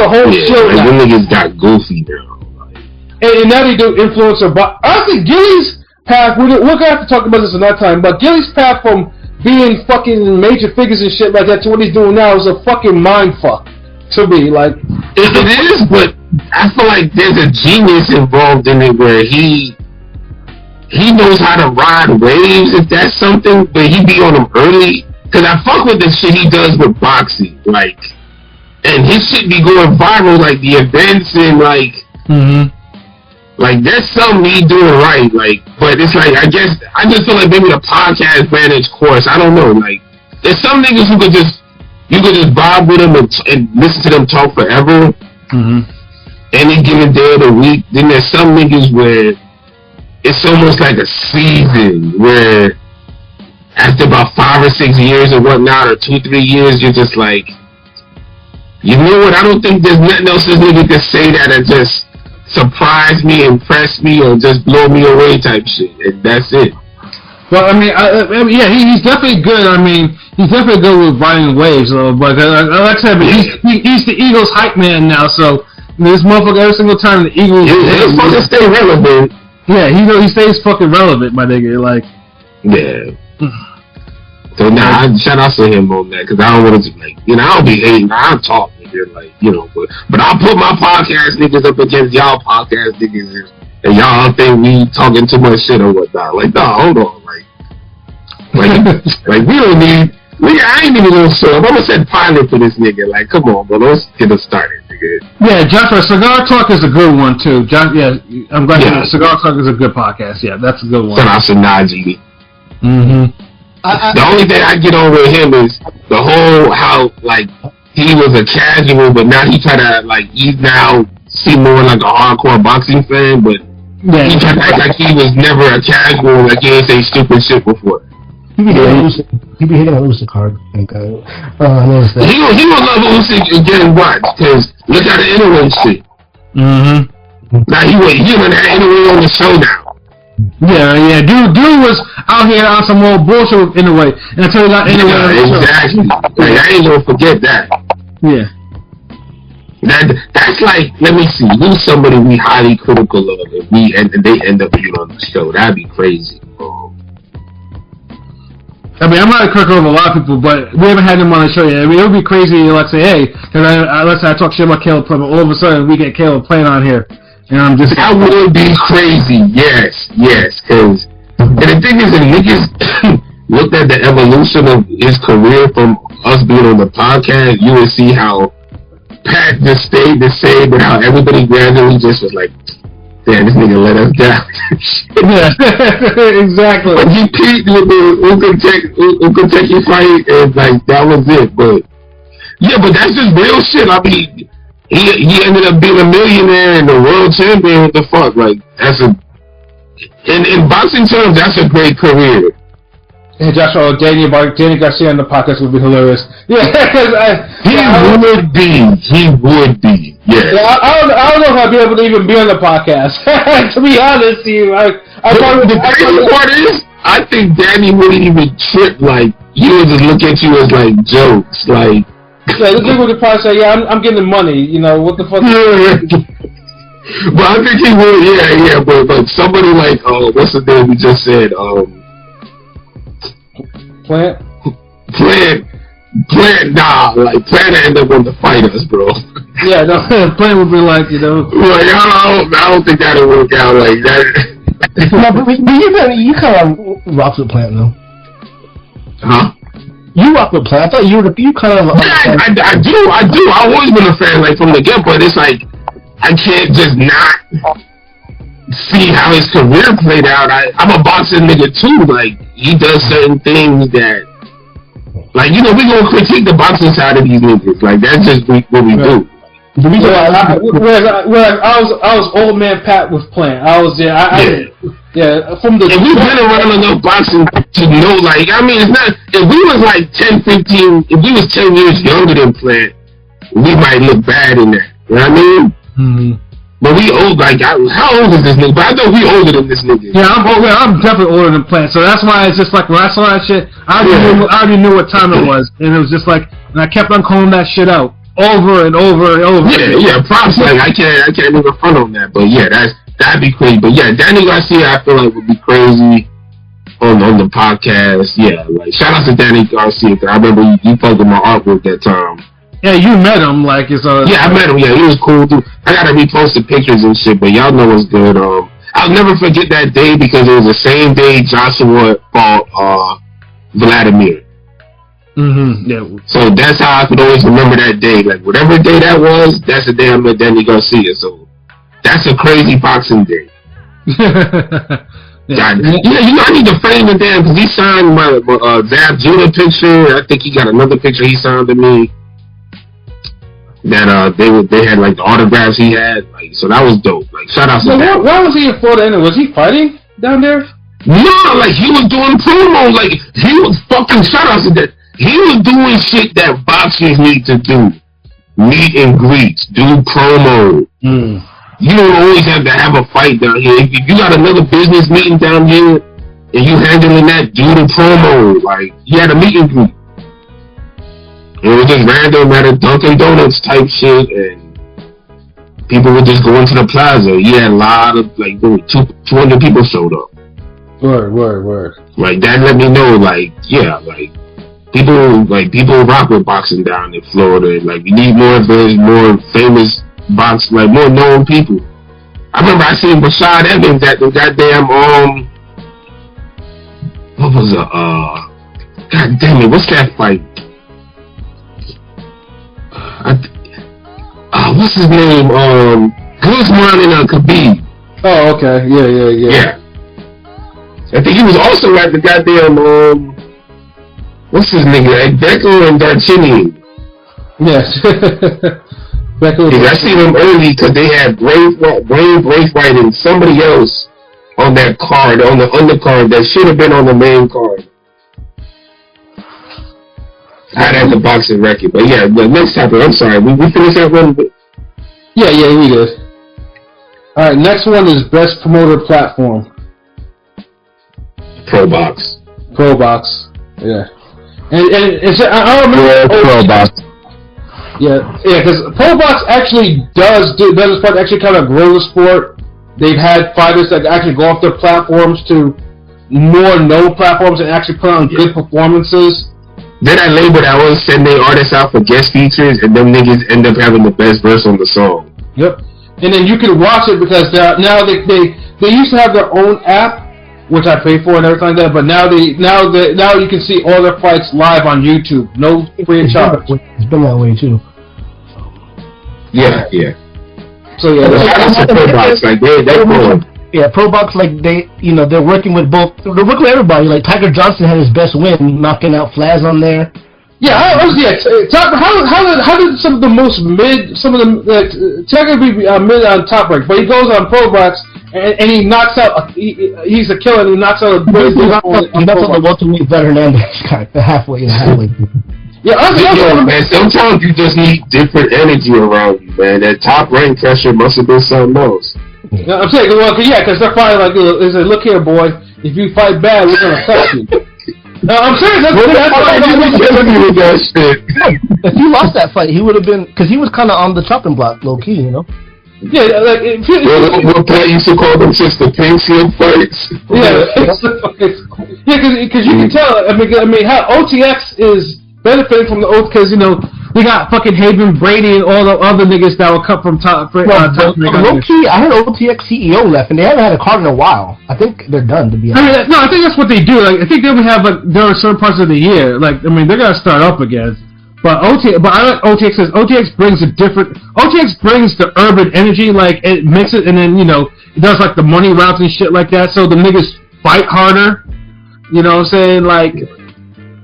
whole shield now. Them niggas got goofy now. And now they do influencer, but I think Gilly's path. We're gonna have to talk about this another time, but Gilly's path from being fucking major figures and shit like that to what he's doing now is a fucking mind fuck to me. Like it is, but I feel like there's a genius involved in it where he knows how to ride waves if that's something, but he be on them early. Cause I fuck with the shit he does with boxing, like, and his shit be going viral, like the events and like. Like, there's something he doing right, like, but it's like, I just feel like maybe the podcast ran its course. I don't know, like, there's some niggas who you could just vibe with them and listen to them talk forever, any given day of the week. Then there's some niggas where it's almost like a season where after about 5 or 6 years or whatnot, or 2-3 years, you're just like, you know what, I don't think there's nothing else this nigga can say that just surprise me, impress me, or just blow me away type shit, and that's it. Well, I mean, he's definitely good. I mean, he's definitely good with riding waves, though. But like I said, he's the Eagles hype man now. So this motherfucker, every single time the Eagles, he'll fucking stay relevant. Yeah, he stays fucking relevant, my nigga. Like, yeah. So shout out to him on that, because I don't want to like, I don't be hating. I talk. Like, but I'll put my podcast niggas up against y'all podcast niggas, and y'all think we talking too much shit or whatnot. Like, nah, hold on, like we don't need. I ain't even gonna show up. I'm gonna set pilot for this nigga. Like, come on, bro, let's get us started, nigga. Yeah, Joshua, Cigar Talk is a good one too. I'm glad. Yeah, Cigar Talk is a good podcast. Yeah, that's a good one. Shout out to Najee. The only thing I get on with him is the whole how like. He was a casual, but now he try to he's now seem more like a hardcore boxing fan, but he try to act like he was never a casual, like he ain't say stupid shit before. He be hitting on Usyk hard. I noticed that. He will love Usyk and getting what? Because look at the Inoue shit. Now he went that Inoue on the show now. Yeah. Dude was out here on some old bullshit anyway, and until he got Inoue on the show. Exactly. Like, I ain't gonna forget that. Yeah. That's like, let me see, who's somebody we highly critical of and they end up being on the show? That'd be crazy. I mean, I'm not critical of a lot of people, but we haven't had him on the show yet. I mean, it would be crazy, let's say, hey, because let's say I talk shit about Caleb Plant, but all of a sudden we get Caleb Plant on here. And I'm just... That would be crazy, yes, because... And the thing is that looked at the evolution of his career from us being on the podcast, you would see how Pat just stayed the same and how everybody gradually just was like, damn, this nigga let us down. Yeah, exactly. But he peaked with the Ukateki fight, and like that was it. But yeah, but that's just real shit. I mean, he ended up being a millionaire and the world champion. What the fuck? Like that's in boxing terms, that's a great career. Hey Joshua, Danny Garcia on the podcast would be hilarious. Yeah, because he would be. Yes. Yeah, I don't know if I'd be able to even be on the podcast. To be honest, the crazy part is, I think Danny wouldn't even trip. Like he would just look at you as like jokes. Like yeah, this nigga would probably say, "Yeah, I'm getting money." You know what the fuck? But I think he would. Yeah. But somebody like what's the name we just said? Plant, nah, like Plant end up on the fighters, bro. Yeah, no, Plant would be like, you know, like I don't think that'll work out like that. No, but you kind of rock with Plant though. Huh? You rock with Plant. I thought you kind of. Yeah, I do. I've always been a fan, like from the get, but it's like I can't just not see how his career played out. I'm a boxing nigga too. Like he does certain things that, like we gonna critique the boxing side of these niggas. Like that's just what we do. Whereas I was old man Pat with Plant. I was from the. And we've been around enough boxing to know. Like I mean, it's not. If we was like 10, 15, if we was 10 years younger than Plant, we might look bad in that. You know what I mean? Mm-hmm. But we old, like, how old is this nigga? But I know we older than this nigga. Yeah, I'm definitely older than Plant, so that's why it's just like, when I saw that shit, I already knew what time it was, and it was just like, and I kept on calling that shit out, over and over and over. Yeah, props, like, I can't even front on that, but yeah, that'd be crazy. But yeah, Danny Garcia, I feel like would be crazy on the podcast. Yeah, like, shout out to Danny Garcia, because I remember you posted my artwork that time. Yeah, you met him, like, it's yeah, I met him, yeah, he was cool, dude. I gotta repost the pictures and shit, but y'all know what's good. I'll never forget that day, because it was the same day Joshua fought, Vladimir. Mm-hmm, yeah. So that's how I could always remember that day. Like, whatever day that was, that's the day I met Danny Garcia, so that's a crazy boxing day. Yeah, I need to frame it down, because he signed my Zab Judah picture. I think he got another picture he signed to me. That they had like the autographs he had, like, so that was dope. Like, shout out to that. Why was he in Florida anyway? Was he fighting down there? No, like he was doing promo, like he was fucking, shout out to that. He was doing shit that boxers need to do. Meet and greets, do promo. You don't always have to have a fight down here. If you got another business meeting down here and you handling that, do the promo. Like, he had a meet and greet. It was just random at a Dunkin' Donuts type shit, and people were just going to the plaza. He had a lot of, like, 200 people showed up. Word. Like, that let me know, like, yeah, like, people rock with boxing down in Florida. Like, we need more famous boxing, like, more known people. I remember I seen Rashad Evans at the goddamn, what was it, god damn it, what's that fight? What's his name? Guzman and Khabib. Oh, okay. Yeah. I think he was also at the goddamn what's his name? Beckel and Darchinian. Yes. Beckel. Yeah, I seen them early because they had Brave White and somebody else on that card, on the undercard that should have been on the main card. I'd have the boxing record, but yeah, the next topic, I'm sorry, we finished that one? Yeah, we did. Alright, next one is best promoter platform. ProBox. Yeah. And it's, I don't remember. Yeah, ProBox. Yeah, because ProBox actually does the sport actually kind of grow the sport. They've had fighters that actually go off their platforms to more known platforms and actually put on good performances. Then I label that one sending artists out for guest features, and them niggas end up having the best verse on the song. Yep. And then you can watch it because now they used to have their own app, which I pay for and everything like that. But now you can see all their fights live on YouTube, no free of charge. It's been that way too. Yeah. So yeah, that's a Pro Box. Like they're cool. Yeah, Pro Box, like they're working with both. They're working with everybody. Like Tiger Johnson had his best win, knocking out Flaz on there. Yeah, how did some of the most mid, Tiger be mid on Top Rank, but he goes on Pro Box and he knocks out. He's a killer. And he knocks out. He knocks out the welterweight veteran Hernandez guy, halfway. Yeah, man. Sometimes you just need different energy around you, man. That Top Rank pressure must have been something else. Yeah, I'm saying, because they're probably like, they say, look here, boy, if you fight bad, we're gonna cut you. No, I'm serious. That's why with that shit. If he lost that fight, he would have been, because he was kind of on the chopping block, low key, Yeah, like what Pat used to call them just the pink slip fights. Yeah, because you can tell. I mean, how OTX is benefiting from the oath because they got fucking Haven Brady and all the other niggas that were cut from top. Low key, I heard OTX CEO left, and they haven't had a card in a while. I think they're done, to be honest. I think that's what they do. Like, I think they would have there are certain parts of the year. Like, I mean, they're gonna start up again. But I like OTX says OTX brings OTX brings the urban energy. Like, it mixes, and then it does like the money routes and shit like that. So the niggas fight harder. You know what I'm saying? Like.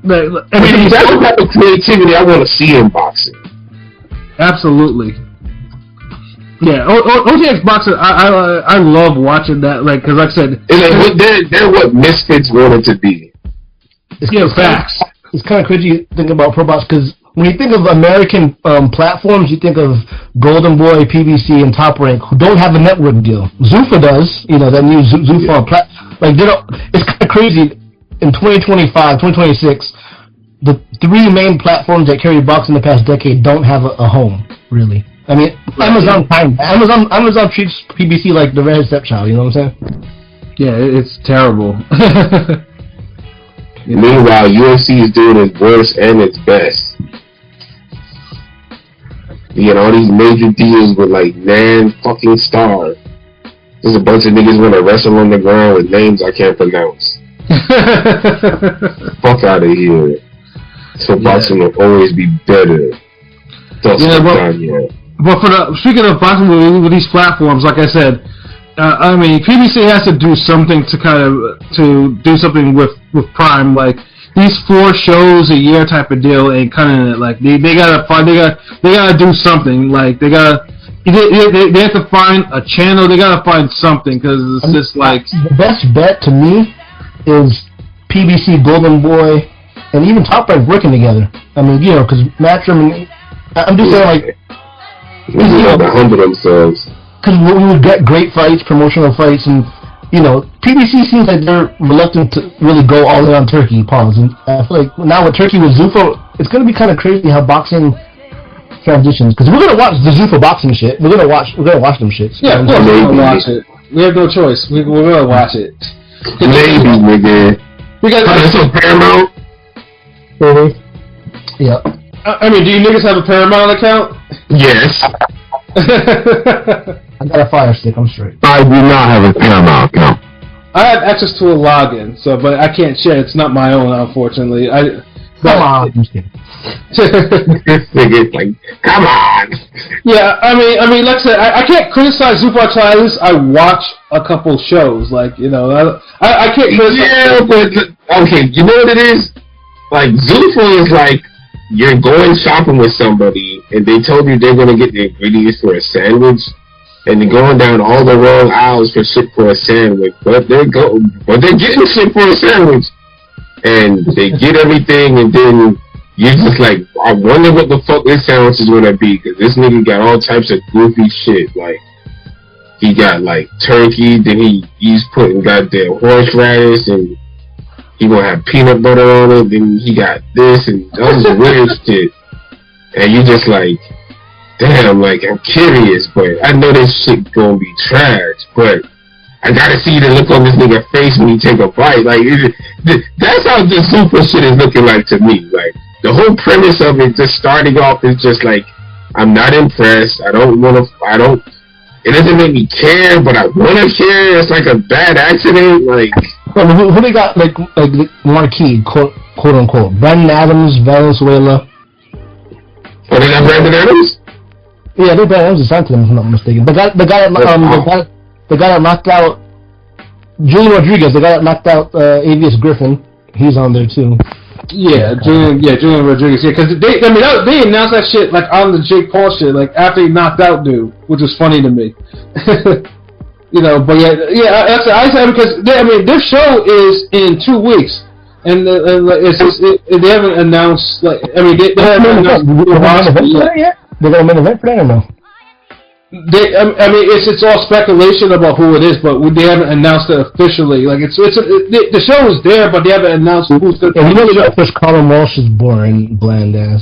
I mean, that's the type of creativity I want to see in boxing. Absolutely. Yeah, OTX boxing. I love watching that. Like, because like I said, they're what misfits wanted to be. Facts. It's kind of crazy thinking about pro box because when you think of American platforms, you think of Golden Boy, PBC, and Top Rank, who don't have a network deal. Zuffa does. That new Zuffa it's kind of crazy. In 2025, 2026, the three main platforms that carry boxing in the past decade don't have a home, really. I mean, Amazon treats PBC like the redhead stepchild, you know what I'm saying? Yeah, it's terrible. Meanwhile, UFC is doing its worst and its best. You get all these major deals with like fucking Star. There's a bunch of niggas want to wrestle on the ground with names I can't pronounce. Fuck out of here. So boxing will always be better. But speaking of boxing with these platforms, like I said, I mean PBC has to do something to do something with Prime, like these 4 shows a year type of deal, and kind of like they gotta do something. Like they have to find a channel. They gotta find something because it's just like the best bet to me is PBC, Golden Boy, and even Top Rank working together. I mean, because Matchroom, I'm just saying, like, to humble themselves. Because we would get great fights, promotional fights, and, PBC seems like they're reluctant to really go all in on Turkey, pause. And I feel like now with Turkey with Zuffa, it's going to be kind of crazy how boxing transitions. Because we're going to watch the Zuffa boxing shit. We're going to watch them shits. Yeah, of course we're going to watch it. We have no choice. We're going to watch it. Maybe, nigga. It's on Paramount. Yeah. I mean, do you niggas have a Paramount account? Yes. I got a Fire Stick. I'm straight. I do not have a Paramount account. I have access to a login, but I can't share. It's not my own, unfortunately. Come on. I'm just kidding. This nigga's like, come on. Yeah, I mean, like I said, I can't criticize Zuffa until at least I watch a couple shows. Like, I can't criticize. Yeah, but okay, you know what it is? Like, Zuffa is like you're going shopping with somebody, and they told you they're gonna get the ingredients for a sandwich, and they're going down all the wrong aisles for shit for a sandwich, but they're getting shit for a sandwich, and they get everything, and then you're just like, I wonder what the fuck this sandwich is gonna be, because this nigga got all types of goofy shit. Like, he got like turkey, then he's putting goddamn horseradish, and he gonna have peanut butter on it, then he got this and all this weird shit. And you just like, damn, like, I'm curious, but I know this shit gonna be trash, but I gotta see the look on this nigga face when he take a bite. Like, that's how the Zuffa shit is looking like to me. Like, the whole premise of it just starting off is just like, I'm not impressed, it doesn't make me care, but I wanna care, it's like a bad accident, like, Well, who they got like marquee quote unquote? Brandon Adams, Valenzuela. Oh, they got Brandon Adams? Yeah, they Brandon Adams is signed to them, if I'm not mistaken. The guy that knocked out Julian Rodriguez, the guy that knocked out Avius Griffin, he's on there too. Yeah, Julian Rodriguez. Yeah, because they announced that shit like on the Jake Paul shit, like after he knocked out dude, which was funny to me. You know, but I said because this show is in 2 weeks, and they haven't announced like they haven't announced yet. They're gonna make an event for that or no? It's all speculation about who it is, but they haven't announced it officially. Like the show is there, but they haven't announced who's going to. You know, the first Colin Walsh is boring, bland ass.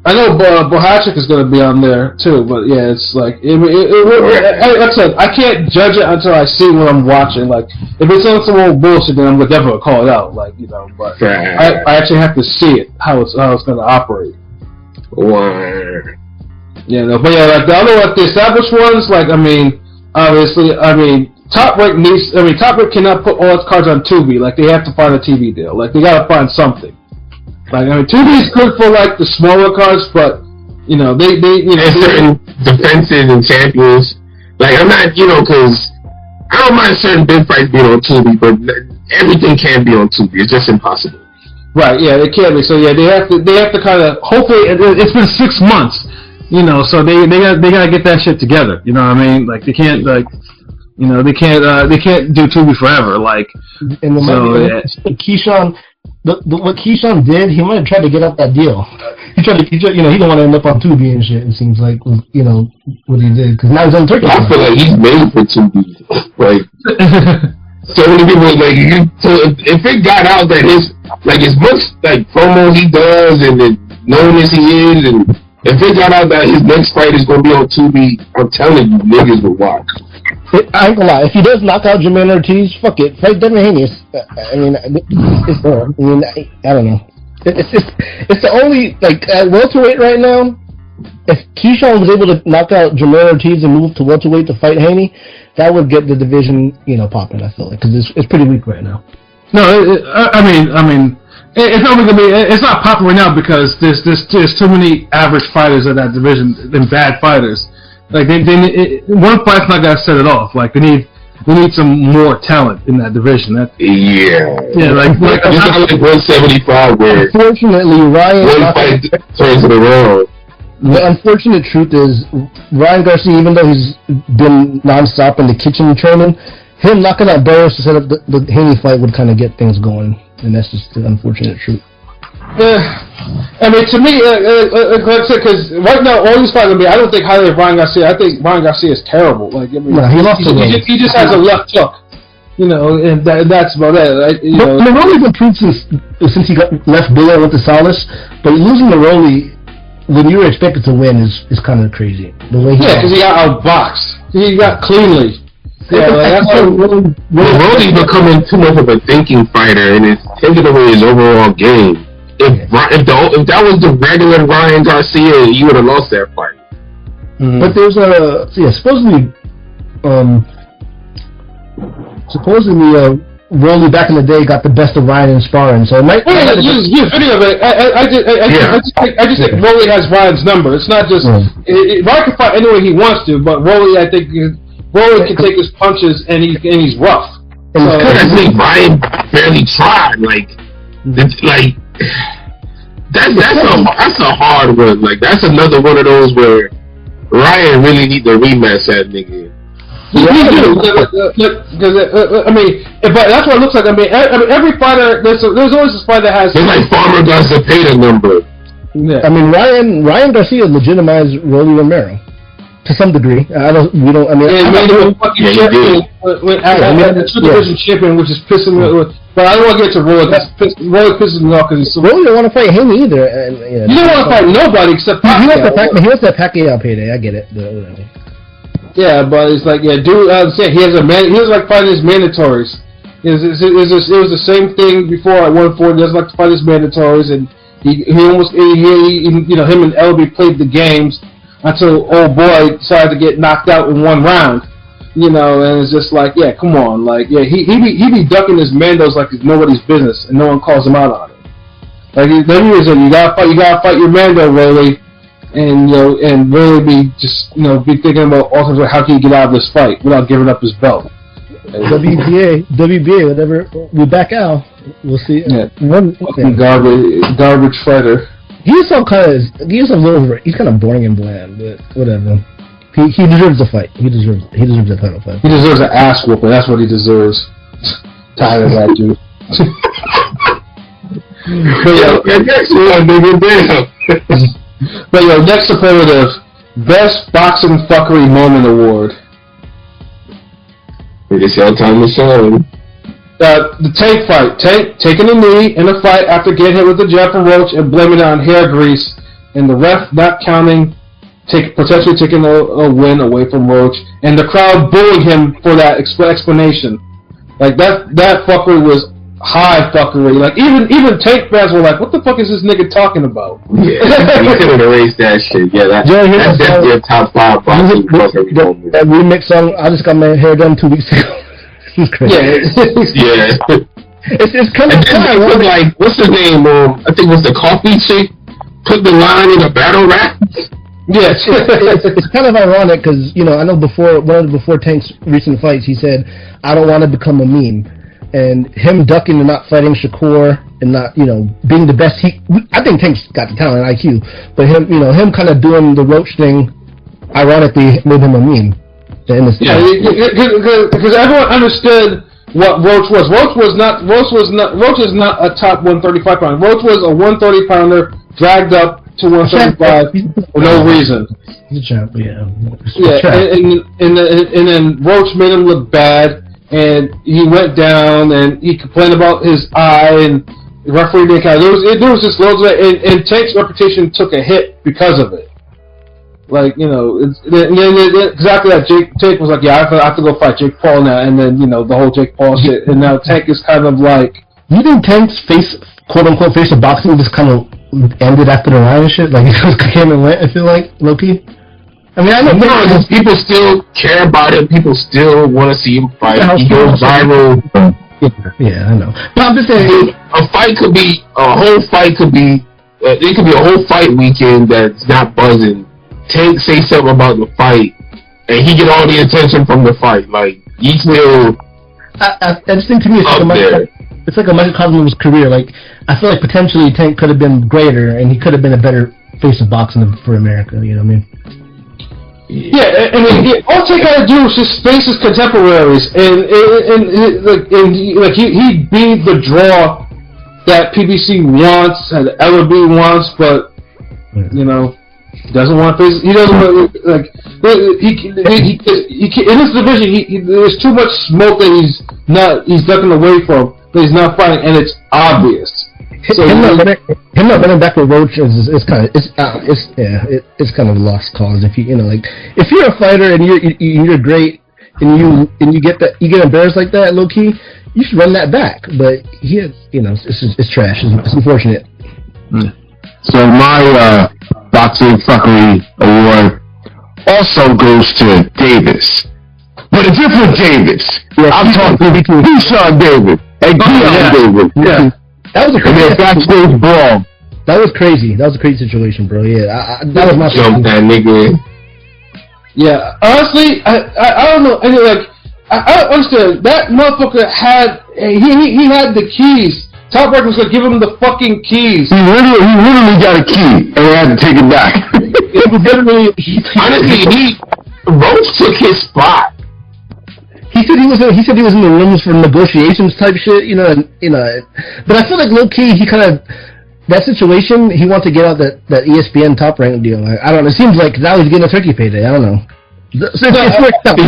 I know Bohachik is going to be on there too, but yeah, it's like like I said, I can't judge it until I see what I'm watching. Like if it's on some old bullshit, then I'm gonna definitely call it out. Like but I actually have to see it how it's going to operate. Word. Yeah, no, but yeah, like the other the established ones, like obviously, Top Rank cannot put all its cards on Tubi. Like they have to find a TV deal. Like they gotta find something. Like Tubi is good for like the smaller cards, but they certain defenses and champions. Like I'm not, because I don't mind certain big fights being on Tubi, but everything can't be on Tubi. It's just impossible. Right? Yeah, it can't be. So yeah, they have to kind of. Hopefully, it's been 6 months. So they gotta get that shit together. You know what I mean? Like they can't they can't do Tubi forever. Like Keyshawn, what Keyshawn did, he might have tried to get up that deal. He don't want to end up on Tubi and shit. It seems like what he did because now he's on Turkey. I feel like he's made for Tubi. Like so many people if it got out that as much like promo he does and known as he is and. If it got out that his next fight is going to be on Tubi, I'm telling you, niggas will watch. I ain't gonna lie. If he does knock out Jermaine Ortiz, fuck it. Fight Devin Haney. I don't know. It's the only, at welterweight right now, if Keyshawn was able to knock out Jermaine Ortiz and move to welterweight to fight Haney, that would get the division, popping, I feel like. Because it's pretty weak right now. No, it's not gonna be. It's not popular now because there's too many average fighters in that division and bad fighters. Like one fight's not gonna set it off. Like we need some more talent in that division. Like it's not like 175 where unfortunately Ryan one fight turns it around. The unfortunate truth is Ryan Garcia, even though he's been nonstop in the kitchen training, him knocking out Barros to set up the Haney fight would kind of get things going. And that's just the unfortunate truth. To me, because right now all these fighters, I don't think highly of Ryan Garcia. I think Ryan Garcia is terrible. He just has a left hook, and that's about it. Right? Rolly's improved since he left Billy and went to Salas, but losing to Rolly when you were expected to win is kind of crazy. The way because he got outboxed. He got cleanly. Yeah, that's Rolly's becoming too much of a thinking fighter, and it's taking away his overall game. If that was the regular Ryan Garcia, he would have lost that fight. Mm-hmm. But there's supposedly Rolly back in the day got the best of Ryan in sparring, so it might. Video of it. I just think Rolly has Ryan's number. It's not just Ryan can fight any way he wants to, but Rolly, I think. Rolly can take his punches and he's rough. So, I think Ryan barely tried. That's a hard one. Like that's another one of those where Ryan really need to rematch that nigga. You do, but that's what it looks like. Every fighter there's always this fighter that has. It's like Farmer does the Zepeda number. Yeah. Ryan Garcia legitimized Rolly Romero. To some degree, the two division champion, which is pissing me off. But I don't want to get to Rolly. Rolly pisses me off because he's so. Rolly don't want to fight him either. You don't want to fight nobody except Pacquiao. He wants that Pacquiao payday. I get it. Yeah, but it's like, dude. He has fighting his mandatories. It was the same thing before at 140. He doesn't like to fight his mandatories, and him and LB played the games. Until old boy decided to get knocked out in one round. You know, and it's just like, yeah, come on, like, yeah, he be ducking his Mandos like it's nobody's business, and no one calls him out on it. Like, then you gotta fight your Mando, really, and you know, and really be just, you know, be thinking about all things like how can he get out of this fight without giving up his belt. WBA, whatever. We're back out. We'll see. Yeah, garbage fighter. He's a little. He's kind of boring and bland, but whatever. He deserves a fight. He deserves a title fight. He deserves an ass whooping. That's what he deserves. Tired of that dude. But yo, next superlative, best boxing fuckery moment award. It's your time to shine. The Tank fight. Tank taking a knee in a fight after getting hit with the jab from Roach and blaming it on hair grease, and the ref not counting. Potentially taking a win away from Roach, and the crowd booing him for that explanation. Like that fuckery was high fuckery. Like even Tank fans were like, "What the fuck is this nigga talking about?" Yeah, he couldn't erase that shit. Yeah, that's definitely a top 5 boxing fuckery moment. That remix song, I just got my hair done 2 weeks ago. It's crazy. Yeah. It's kind of like, what's his name? I think it was the coffee chick. Put the line in a battle rap. Yes, it's kind of ironic because, you know, I know before Tank's recent fights, he said, "I don't want to become a meme," and him ducking and not fighting Shakur and not, you know, being the best. I think Tank's got the talent and IQ, but him kind of doing the Roach thing, ironically made him a meme. Yeah, because everyone understood what Roach was. Roach is not a top 135 pounder. Roach was a 130 pounder dragged up to 175 for no reason. He's a champ, yeah. And then Roach made him look bad, and he went down, and he complained about his eye, and the referee didn't count. There was just loads of it, and Tank's reputation took a hit because of it. Like, you know, exactly that. Tank was like, yeah, I have to go fight Jake Paul now, and then, you know, the whole Jake Paul shit, and now Tank is kind of like... You think Tank's quote-unquote face of boxing just kind of ended after the Ryan shit? Like, it just came and went, I feel like, low-key? I mean, I know people still care about it. People still want to see him fight. He goes viral. Yeah, I know. But I'm just saying, it could be a whole fight weekend that's not buzzing. Tank say something about the fight, and he get all the attention from the fight. Like, he's still I just think to me it's like a microcosm of his career. Like, I feel like potentially Tank could have been greater, and he could have been a better face of boxing for America. You know what I mean? Yeah, I mean, all Tank had to do was just face his contemporaries, and he'd be the draw that PBC wants and LB wants, but you know, doesn't want to face. He doesn't want, like, he in this division. There's too much smoke that he's ducking away from. That he's not fighting, and it's obvious. So him not running back with Roach is kind of a lost cause. If you know, like, if you're a fighter and you're great and you get embarrassed like that, low key, you should run that back. But it's trash. It's unfortunate. So my boxing fuckery award also goes to Davis, but a different Davis. Yeah, I'm talking Keyshawn Davis and Keon Davis. Yeah. That was a crazy backstage brawl. That was crazy. That was a crazy situation, bro. Yeah, that was my jump that nigga. Yeah, honestly, I don't know. I mean, like, I don't understand. That motherfucker had he had the keys. Top Rank was gonna give him the fucking keys. He literally got a key and he had to take it back. Honestly, Roach took his spot. He said he was in the rooms for negotiations type shit, you know. But I feel like low key he kind of that situation. He wants to get out that ESPN Top Rank deal. I don't know. It seems like now he's getting a turkey payday. I don't know. So it's worked out.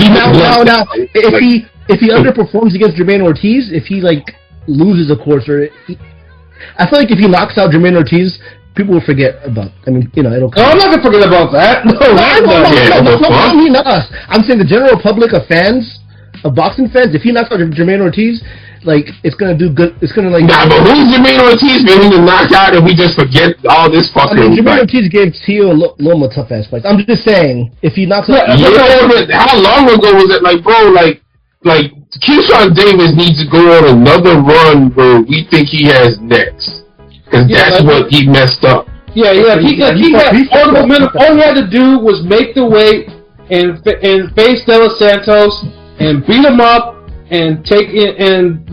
Now, if he underperforms against Jermaine Ortiz, if he like loses a course, I feel like if he knocks out Jermaine Ortiz, people will forget about. I mean, you know, it'll. No, I'm not gonna forget about that. No, I mean not us. I'm saying the general public of fans. of boxing fans, if he knocks out Jermaine Ortiz, like it's gonna do good. It's gonna like. Nah, but who's Jermaine Ortiz for him to knock out if we just forget all this fucking? I mean, Jermaine Ortiz gave Tio and Loma tough ass fights. I'm just saying, if he knocks out. Yeah, but how long ago was it? Like, bro, like Keyshawn Davis needs to go on another run where we think he has next, because that's what he messed up. Yeah. He had all the momentum. All he had to do was make the weight and face De Los Santos and beat him up and take it and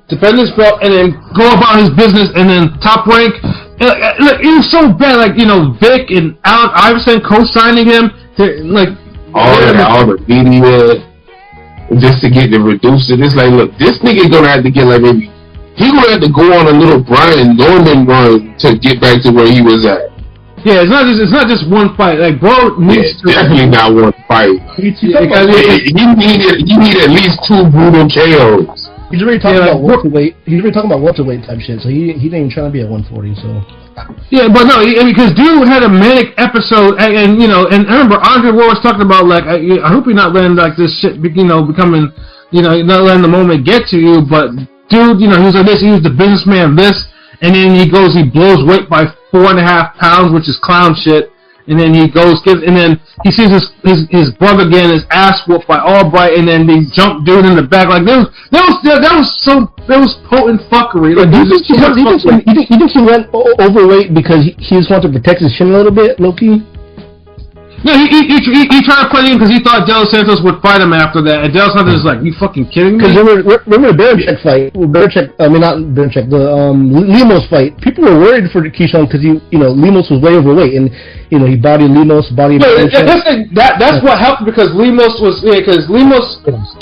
defend his belt and then go about his business and then Top Rank. Look, it was so bad. Like, you know, Vic and Allen Iverson co-signing him to like all the media just to get to reduce it. It's like, look, this nigga gonna have to get like maybe he gonna have to go on a little Brian Norman run to get back to where he was at. Yeah, it's not just one fight. Like, bro needs to definitely not one fight. You need at least 2 brutal KOs. He's already talking about welterweight. He's already talking about welterweight type shit. So he didn't even try to be at 140. So. Yeah, but no, because dude had a manic episode, and you know, and I remember Andre Ward was talking about like, I hope you're not letting like this shit, you know, becoming, you know, not letting the moment get to you. But dude, you know, he was like this. He was the businessman, this. And then he blows weight by 4.5 pounds, which is clown shit. And then he and then he sees his brother getting his ass whooped by Albright, and then they jump dude in the back. Like that was potent fuckery. Like, you think he went overweight because he just wanted to protect his chin a little bit, low key? No, he tried to play him because he thought De Los Santos would fight him after that, and De Los Santos is like, "You fucking kidding me?" Because remember the Belichick fight? Not Belichick, the Lemos fight. People were worried for Keyshawn because Lemos was way overweight, and you know he bodied Lemos, that's what helped because Lemos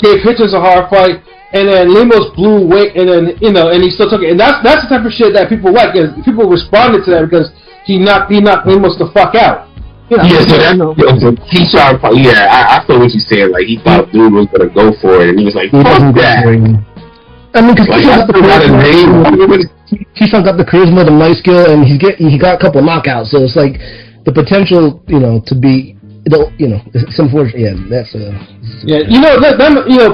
gave Hitchens a hard fight, and then Lemos blew weight, and then and he still took it, and that's the type of shit that people like. Is people responded to that because he knocked Lemos the fuck out. Yeah, so that's Keyshawn. Yeah, I feel what you're saying. Like, he thought dude was gonna go for it, and he was like, "Fuck that." I mean, because Keyshawn got the charisma, the mic skill, and he got a couple knockouts. So it's like the potential, to be, it's unfortunate. Yeah, that's yeah,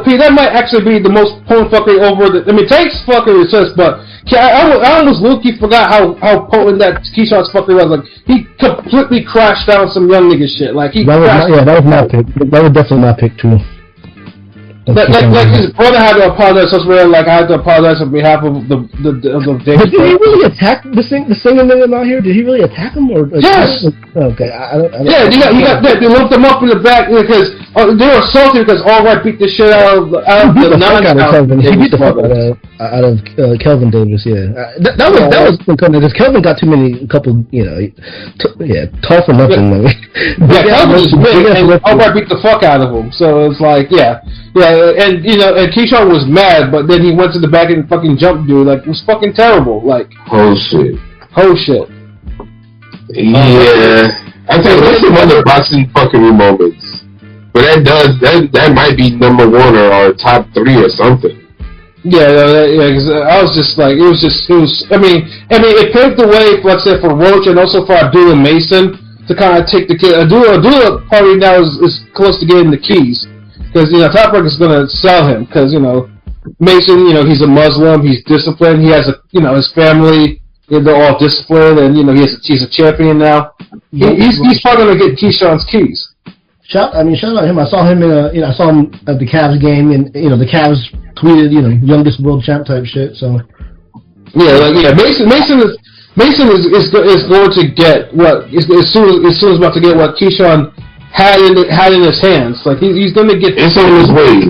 Pete, that might actually be the most potent fuckery over the. I mean, Tank's fuckery is just, but I almost low-key forgot how potent that Keyshawn's fuckery was. Like, he completely crashed down some young nigga shit. Like, that was my pick. That was definitely my pick too. Like his brother had to apologize. So like I had to apologize on behalf of the But did he really attack the singer nigga out here? Did he really attack him or? Yes. Okay, I don't. Yeah, they looked him up in the back because they were salty because Albright beat the shit out of the non-Kelvin. He beat the fuck out of Kelvin Davis. Yeah, that was because Kelvin got couple tall for nothing. Yeah, Kelvin was big and Albright beat the fuck out of him. So it's like and Keyshawn was mad, but then he went to the back and fucking jumped dude. Like, it was fucking terrible. Like, whole shit. Yeah, I think that's one of the boxing fucking moments. But that might be number 1 or top 3 or something. Yeah, because I was just like, it was. I mean, it paved the way, let's say, for Roach and also for Abdullah Mason to kind of take the key. Abdullah probably now is close to getting the keys. Because, Top Rank is going to sell him. Because, Mason, he's a Muslim. He's disciplined. He has his family, they're all disciplined. And, he's a champion now. He's probably going to get Keyshawn's keys. Shout out him. I saw him I saw him at the Cavs game. And, the Cavs tweeted, youngest world champ type shit. So. Mason is going to get what, as soon as about to get what Keyshawn had in his hands. Like, he's gonna get. It's on his way.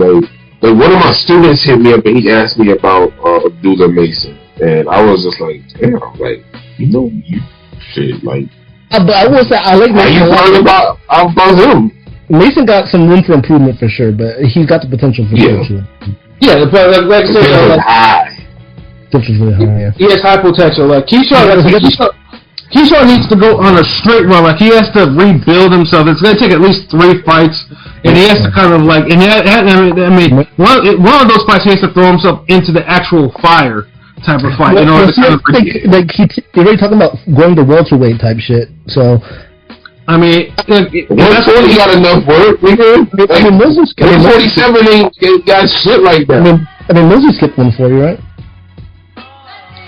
Like one of my students hit me up and he asked me about Abdullah Mason, and I was just like, damn, like, you shit, like. But I will say I like Mason. How you talking about him? Mason got some room for improvement for sure, but he's got the potential for sure too. Yeah, but like I said, high. Potential's really high. Yeah. He has high potential. Like Keyshawn needs to go on a straight run. Like, he has to rebuild himself. It's going to take at least 3 fights, and he has to kind of like. And one of those fights, he has to throw himself into the actual fire type of fight. You're already talking about going to welterweight type shit. So I mean, 140 got enough work, nigga. I mean, Moses. 147 ain't got shit like that. I mean, Moses skipped 140, right?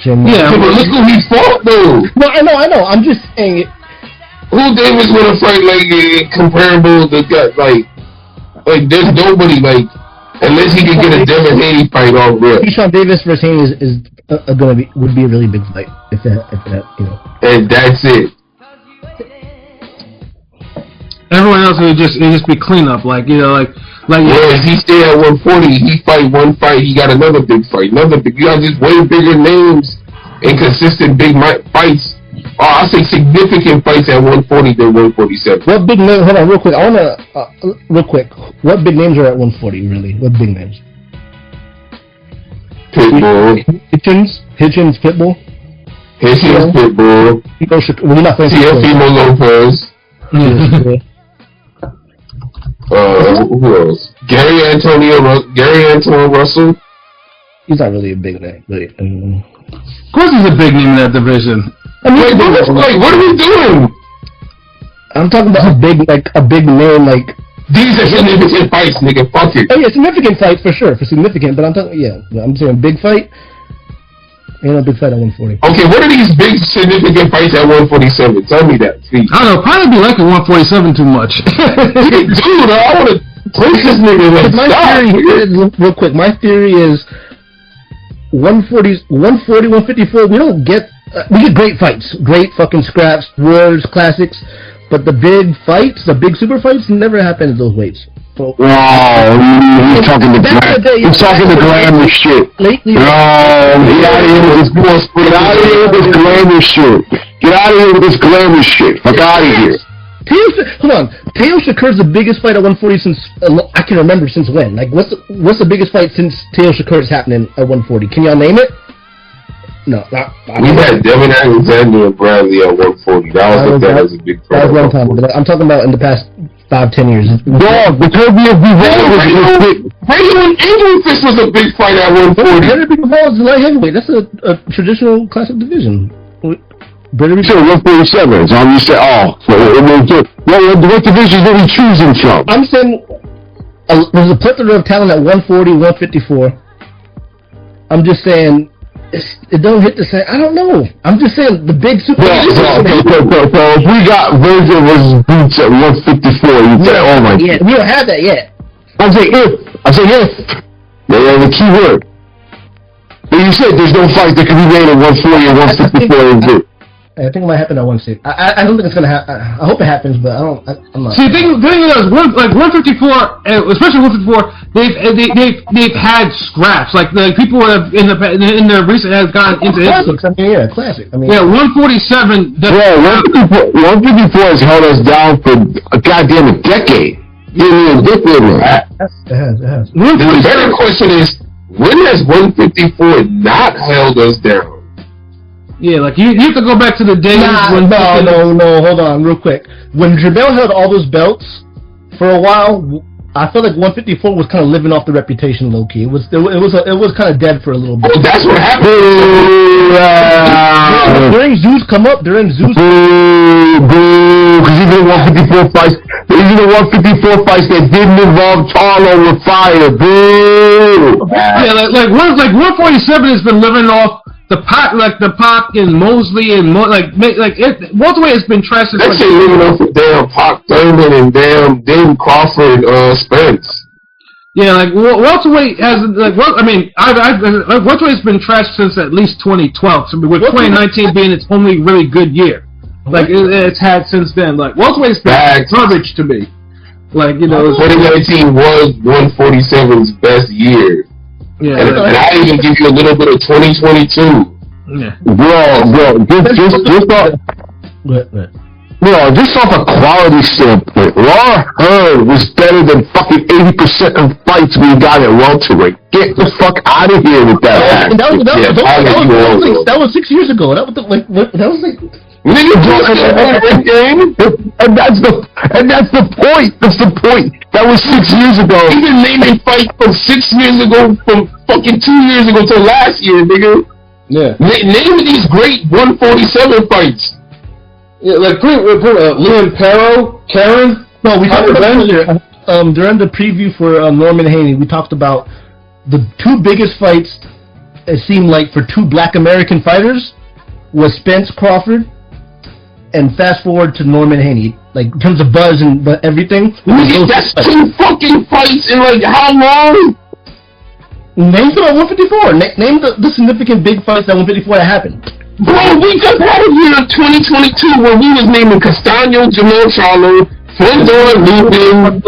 Yeah, but look who he fought though. No, I know. I'm just saying it. Who Davis would have fight like comparable to that? Like there's nobody like unless he can get a Devin Haney fight off real. Keyshawn Davis versus Haney would be a really big fight if that you know. And that's it. Everyone else would just be cleanup, like Whereas he stay at 140, he fight one fight, he got another big fight, you got just way bigger names and consistent big fights. I'll say significant fights at 140 than 147. What big name? Hold on, real quick. I wanna real quick. What big names are at 140? Really? What big names? Pitbull. Hitchens, Pitbull. Pitbull. We're not saying Teofimo Lopez. Who else? Gary Antonio Russell. He's not really a big name, really. Of course, he's a big name in that division. I mean, what are we doing? I'm talking about a big name, like. These are significant fights, nigga. Fuck it. Oh yeah, significant fights for sure, significant. But I'm saying big fight. Ain't no big fight at 140. Okay, what are these big significant fights at 147? Tell me that, please. I don't know. Probably be liking 147 too much. Dude, I want to push this nigga. Real quick, my theory is 140, 154. We don't get. We get great fights, great fucking scraps, wars, classics, but the big fights, the big super fights, never happen at those weights. He's talking the glamour shit. Lately, get out of here with this bullshit. Get out of here with this glamour shit. Get out of here with this glamour shit. Fuck out of here. Hold on. Teo Shakur's the biggest fight at 140 since I can remember since when? Like, what's the biggest fight since Teo Shakur's happening at 140? Can y'all name it? No, we had Devin Alexander and Bradley at 140. That was a big fight. That was a long time ago. I'm talking about in the past 5-10 years. Dog, the Tobias Braylon and Angel Fist was a big fight at 140. Henry Ball is light heavyweight. That's a traditional classic division. You said 147, so I'm just saying, what divisions are we choosing from? I'm saying there's a plethora of talent at 140, 154. I'm just saying it don't hit the same. I don't know. I'm just saying the big super. So if we got Virgil versus Boots at 154, you say, oh my. Yeah, we don't have that yet. I say if. Yeah, the key word. But you said there's no fight that can be made at 140 or 154. I think it might happen at 160. I don't think it's gonna happen. I hope it happens, but I'm not. See, the thing is, 154, especially 154, they've had scraps. Like people have in the recent have gotten into classics. I mean, classic. I mean, 147. 154 has held us down for a goddamn decade. It has. The better question is, when has 154 not held us down? Yeah, like you have to go back to the days when... No, hold on, real quick. When Jamel held all those belts for a while, I feel like 154 was kind of living off the reputation, low key. It was kind of dead for a little bit. Oh, that's what happened. During Zeus come up, because even the 154 fights that didn't involve Charlo were fire. Boo. Yeah, like 147 has been living off the Pac and Mosley and welterweight has been trashed. That shit living off of damn Pac Thurman and damn David Crawford, Spence. Yeah, like welterweight has welterweight's been trashed since at least 2012. So with 2019 being its only really good year, like it's had since then. Like welterweight's been garbage to me. Like 2019 was 147's best year. Yeah, and I even give you a little bit of 2022. Yeah. Bro, just off a quality standpoint, Raw Hurd was better than fucking 80% of fights we got at welterweight. Get the fuck out of here with that. That was 6 years ago. That was like. And that's the point. That's the point. That was 6 years ago. Even naming fight from 6 years ago, from fucking 2 years ago to last year, nigga. Yeah. Name these great 147 fights. like Liam Perro, Karen. No, we talked about earlier. During the preview for Norman Haney, we talked about the two biggest fights. It seemed like for two Black American fighters was Spence Crawford, and fast forward to Norman Haney. Like in terms of buzz and everything. That's two fucking fights in like how long? Name them at 154. Name the significant big fights at 154 that happened. Bro, we just had a year of 2022 where we was naming Castaño, Jamal Charlo, Fondor, Lupin.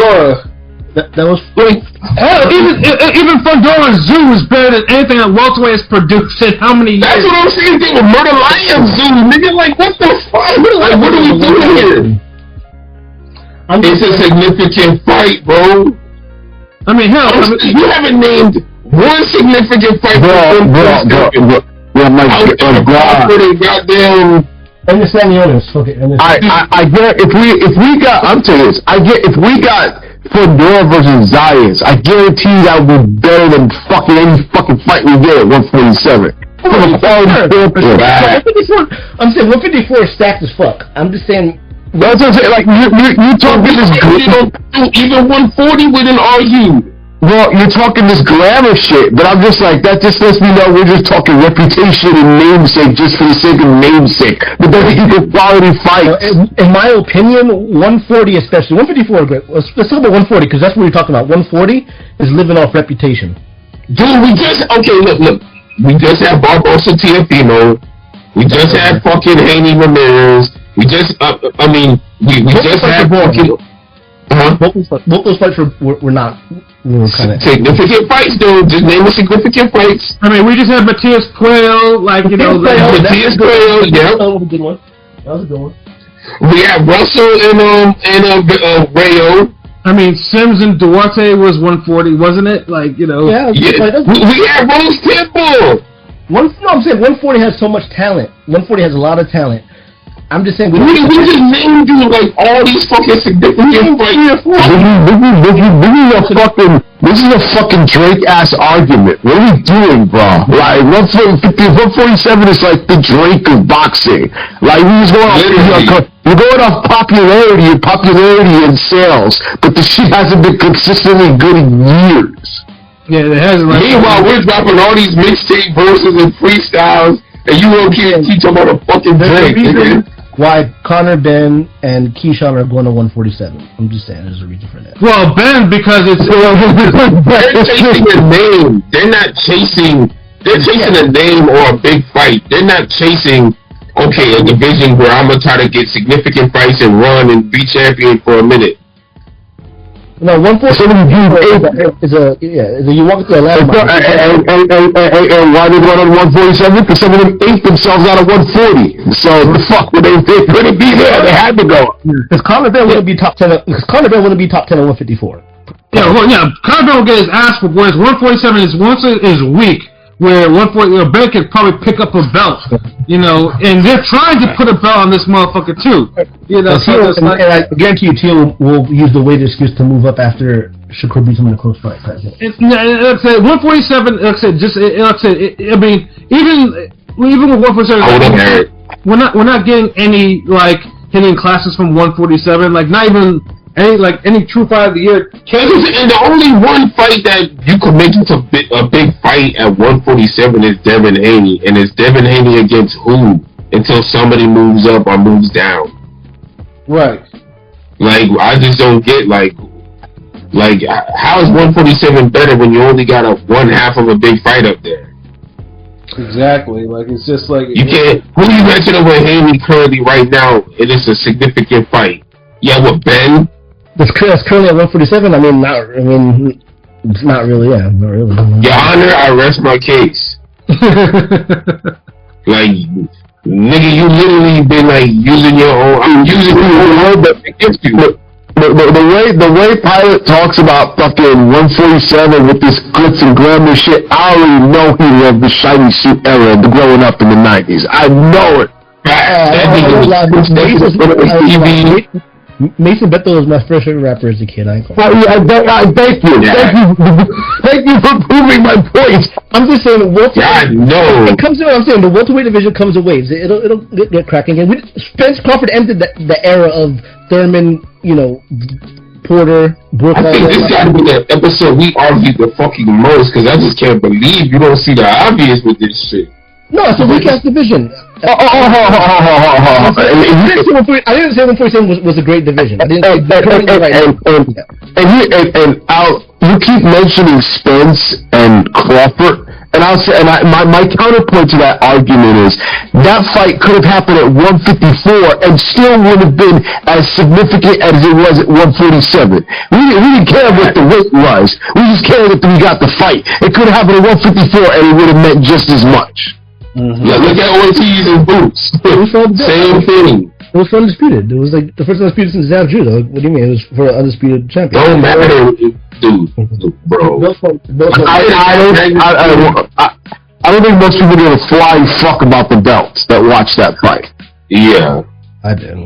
That was like hell. Even Fondor and Zoo is better than anything that welterweight has produced in how many years? That's what I'm saying. They were Murder Lion Zoo, nigga. Like what the fuck? Like what are we doing here? It's a significant fight, bro. I mean, hell, you haven't named one significant fight. Yeah, my God. Goddamn. Understand the others. Okay. I get if we got. I'm telling you this. I get if we got Fedor versus Zayas. I guarantee that would be better than fucking any fucking fight we get at 147. I'm saying 154 is stacked as fuck. I'm just saying. That's what I'm saying. Like you talking this good. Even 140 wouldn't argue. Well, you're talking this glamour shit, but I'm just like, that just lets me know we're just talking reputation and namesake just for the sake of namesake. But they're equal quality fights. In my opinion, 140 especially, 154 great. Let's talk about 140 because that's what we're talking about. 140 is living off reputation. Dude, look. We just had Barbosa Tiafimo. We just had fucking Haney Ramirez. We just, we just had fucking... Both those fights were not. We were kind of significant fights, dude. Just name the significant fights. I mean, we just had Matias Puello, Matias Puello. Yeah, that was a good one. We had Russell and Rayo. I mean, Sims and Duarte was 140, wasn't it? Like, you know. Yeah. We had Rose Temple. I'm saying 140 has so much talent. 140 has a lot of talent. I'm just saying. We just named you like all these fucking significant fights. This is a fucking Drake ass argument. What are we doing, bro? Like 147 is like the Drake of boxing. Like we just you're going off popularity and sales, but the shit hasn't been consistently good in years. Yeah, it hasn't. Meanwhile, we're dropping all these mixtape verses and freestyles, and you won't teach them about a fucking Drake. Why Conor Ben and Keyshawn are going to 147. I'm just saying there's a reason for that. Well, Ben, because it's they're chasing a name. They're chasing a name or a big fight. They're not chasing a division where I'm gonna try to get significant fights and run and be champion for a minute. No, 147 is you walk through a ladder. And why did one on 147? Because some of them ate themselves out of 140. So the fuck would they couldn't be there? They had to go. Because Conor Ben wouldn't be top 10. Because Conor Ben wouldn't be top 10 at 154. Yeah, Conor Ben will get his ass for whereas 147 is weak. Where 140, Ben could probably pick up a belt, you know, and they're trying to put a belt on this motherfucker too, you know. And I guarantee you, Teal will use the weight excuse to move up after Shakur beats him in a close fight. Like I said, 147. Like I said, I mean, even with 147, we're not getting any like hitting classes from 147. Like not even. Any true fight of the year. And the only one fight that you could make into a big fight at 147 is Devin Haney. And it's Devin Haney against who? Until somebody moves up or moves down. Right. Like, I just don't get, like how is 147 better when you only got one half of a big fight up there? Exactly. Like, it's just like... You can't... Who you mentioning with Haney currently right now, it is a significant fight. Yeah, with Ben... That's currently at 147. It's not really. Yeah, not really. Your Honor, I rest my case. Like, nigga, you literally been like using your own word that against you. The way Pilot talks about fucking 147 with this glitz and glamour shit, I already know he loved the shiny suit era of growing up in the 90s. I know it. Mason Bethel was my first favorite rapper as a kid. I ain't gonna. Thank you. Thank you for proving my point. I'm just saying, no. It comes to what I'm saying. The welterweight division comes in waves. It'll get cracking. And Spence Crawford ended the era of Thurman, Porter, Brooke. I think this got to be the episode we argued the fucking most, because I just can't believe you don't see the obvious with this shit. No, it's a weak ass division. I didn't say 147 was a great division. I didn't say you keep mentioning Spence and Crawford, and I'll say, my counterpoint to that argument is that fight could have happened at 154 and still would have been as significant as it was at 147. We didn't care what the weight was. We just cared that we got the fight. It could have happened at 154 and it would have meant just as much. Mm-hmm. Yeah, look at Ortiz and Boots. Same thing. It was for Undisputed. It was like the first Undisputed since Zav Judah. What do you mean? It was for an Undisputed champion. Don't matter, dude, bro. I don't think most people give a flying fuck about the belts that watch that fight. Yeah. I did.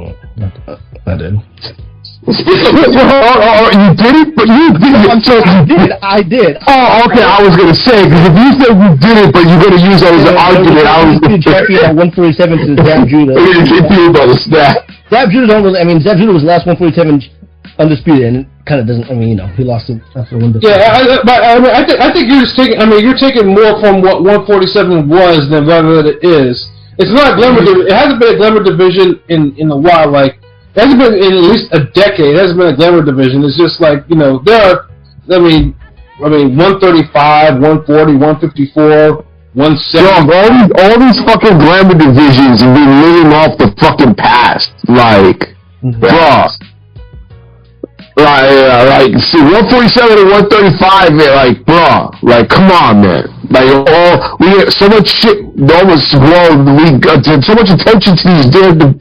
You did it? But you did. I did. Oh, okay. I was gonna say, because if you said you did it, but you're gonna use that as an argument, I was gonna champion at 147 since Zav Judah. Zav Judah don't really. I mean, Zav Judah was the last 147 undisputed, and it kind of doesn't. I mean, he lost it after one. Yeah, but I think you're just taking. I mean, you're taking more from what 147 was than rather than it is. It's not a glamour. It hasn't been a glamour division in a while. Like. It hasn't been in at least a decade. It hasn't been a glamour division. It's just like, there are, I mean, 135, 140, 154, 170. All these fucking glamour divisions have been living off the fucking past. Like, bruh. Like, see, 147 and 135, man, like, bruh. Like, come on, man. Like, we get so much shit, almost, we got so much attention to these damn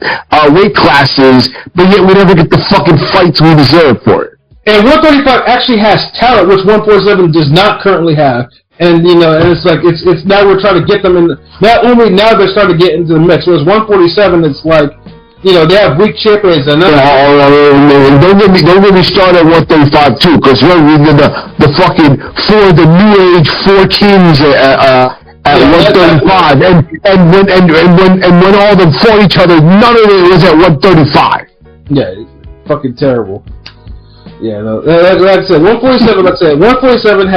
weight classes, but yet we never get the fucking fights we deserve for it. And 135 actually has talent, which 147 does not currently have. And, and it's like, it's now we're trying to get them in, not only now they're starting to get into the mix, whereas 147, it's like, they have weak champions and don't get me started at 135 too, because we're the fucking the new age 4 kings at 135, and when all of them fought each other, none of it was at 135. Yeah, fucking terrible. Yeah, no, like I said, 147. Let's say 147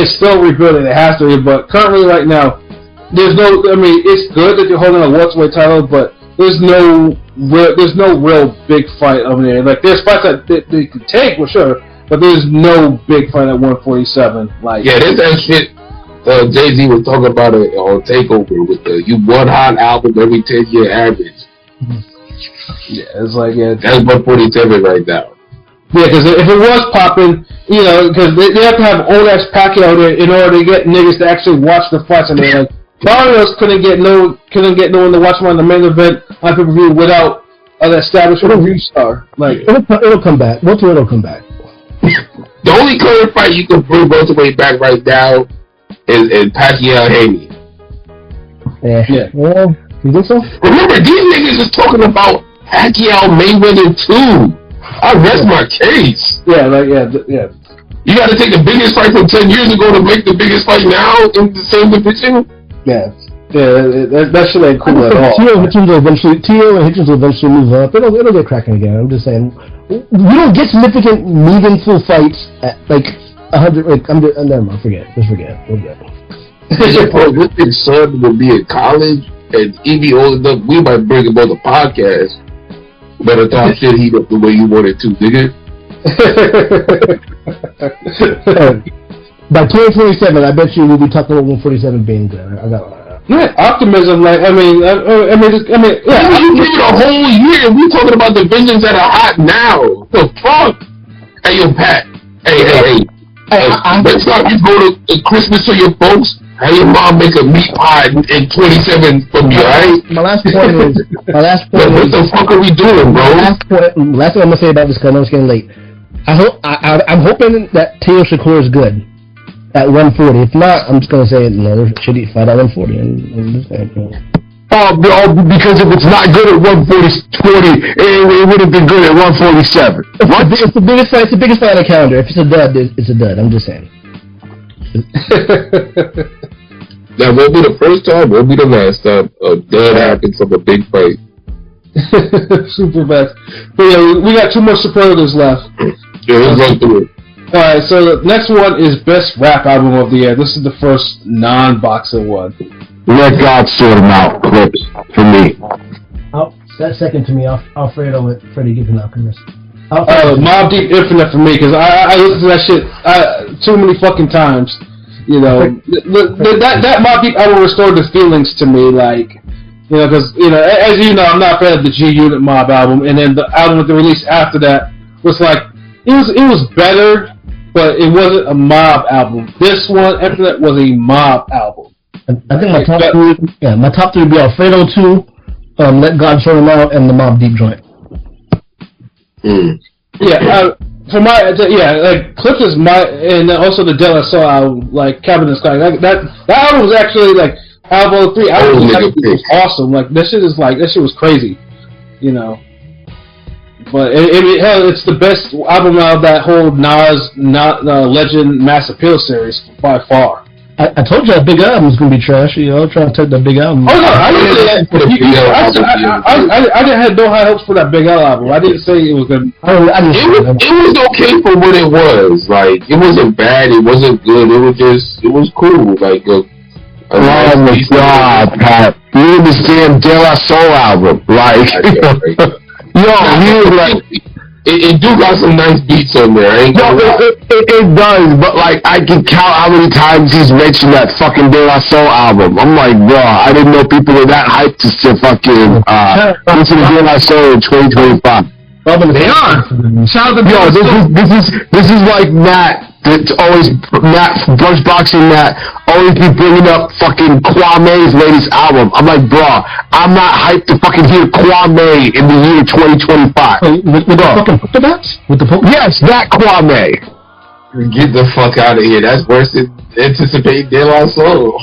it's still rebuilding. It has to be, but currently right now. There's no. I mean, it's good that you're holding a welterweight title, but there's no real big fight over there. Like there's fights that they could take for sure, but there's no big fight at 147. Like there's that shit. Jay-Z was talking about it on Takeover with the one hot album every 10-year average. Yeah, it's like that's 147 right now. Yeah, because if it was popping, because they have to have old ass Pacquiao there in order to get niggas to actually watch the fights, and they're like. Barrios couldn't get no one to watch him on the main event on pay-per-view without an established review star. Like it'll come back. Welterweight will come back. The only current fight you can bring welterweight back right now is Pacquiao Haney. Yeah. Well, you think so? Remember, these niggas is talking about Pacquiao Mayweather too. I rest my case. Yeah. You got to take the biggest fight from 10 years ago to make the biggest fight now in the same division. Yeah, that shit ain't cool at all. Tio and Hitchens will eventually move up. It'll get cracking again. I'm just saying, we don't get significant, meaningful fights at like 100. Like, never mind. Just forget. We're good. This big son will be in college, and he be old enough. We might bring him on the podcast. Better talk shit heat up the way you want it to, nigga. By 2027, I bet you we'll be talking about 147 being good. I got optimism. Like I mean, yeah. You give it a whole year. We talking about divisions that are hot now. The fuck? Hey, yo, Pat. Hey. Next time you go to Christmas to your folks, have your mom make a meat pie in 27 from you, right? My last point is. What the fuck are we doing, bro? Last thing I'm gonna say about this, because I know it's getting late. I'm hoping that Teo Shakur is good at 140. If not, I'm just gonna say another shitty fight at 140. because if it's not good at 140, it would have been good at 147. What? It's the biggest fight. It's the biggest fight on the calendar. If it's a dud, it's a dud. I'm just saying. That won't be the first time. Won't be the last time a dud happens from a big fight. Super bad. But yeah, we got 2 more superlatives left. Yeah, let's run through it. Alright, so the next one is Best Rap Album of the Year. This is the first non-boxing one. Let God sort them out, clips, for me. Oh, that's second to me. Alfredo with Freddie Gibbs and Alchemist. Mobb Deep Infinite for me, because I listened to that shit too many fucking times. You know, that Mobb Deep album restored the feelings to me, like, you know, because, you know, as you know, I'm not a fan of the G-Unit Mob album, and then the album that they released after that was like, it was better, but it wasn't a Mob album. This one, Infinite, was a Mob album. I think my top three would be Alfredo 2, Let God Sort Him Out, and the Mobb Deep joint. Yeah, for my like Clips is my, and also the De La Soul album, like Cabin in the Sky. That album was actually like album 3 album was awesome. Like that shit was crazy, you know. But it's the best album out of that whole Nas Legend Mass Appeal series by far. I told you that big album was gonna be trash. You know, trying to take the big album. Oh no, I didn't say that. I had no high hopes for that Big L album. I didn't say it was good. It was okay for what it was. Like, it wasn't bad. It wasn't good. It was cool. Like oh my God, Pat! You understand De La Soul album? Like, yo, he was like. It do got some nice beats on there, ain't no, it does, but like I can count how many times he's mentioned that fucking De La Soul album. I'm like, bro, I didn't know people were that hyped to fucking listen to De La Soul in 2025. They are. Shout out to yo, this is like Matt. It's always Matt, Brunch Boxing Matt, always be bringing up fucking Kwame's latest album. I'm like, bro, I'm not hyped to fucking hear Kwame in the year 2025. With the fucking polka dots? With the polka yes, that Kwame. Get the fuck out of here. That's worse than anticipating De La Soul.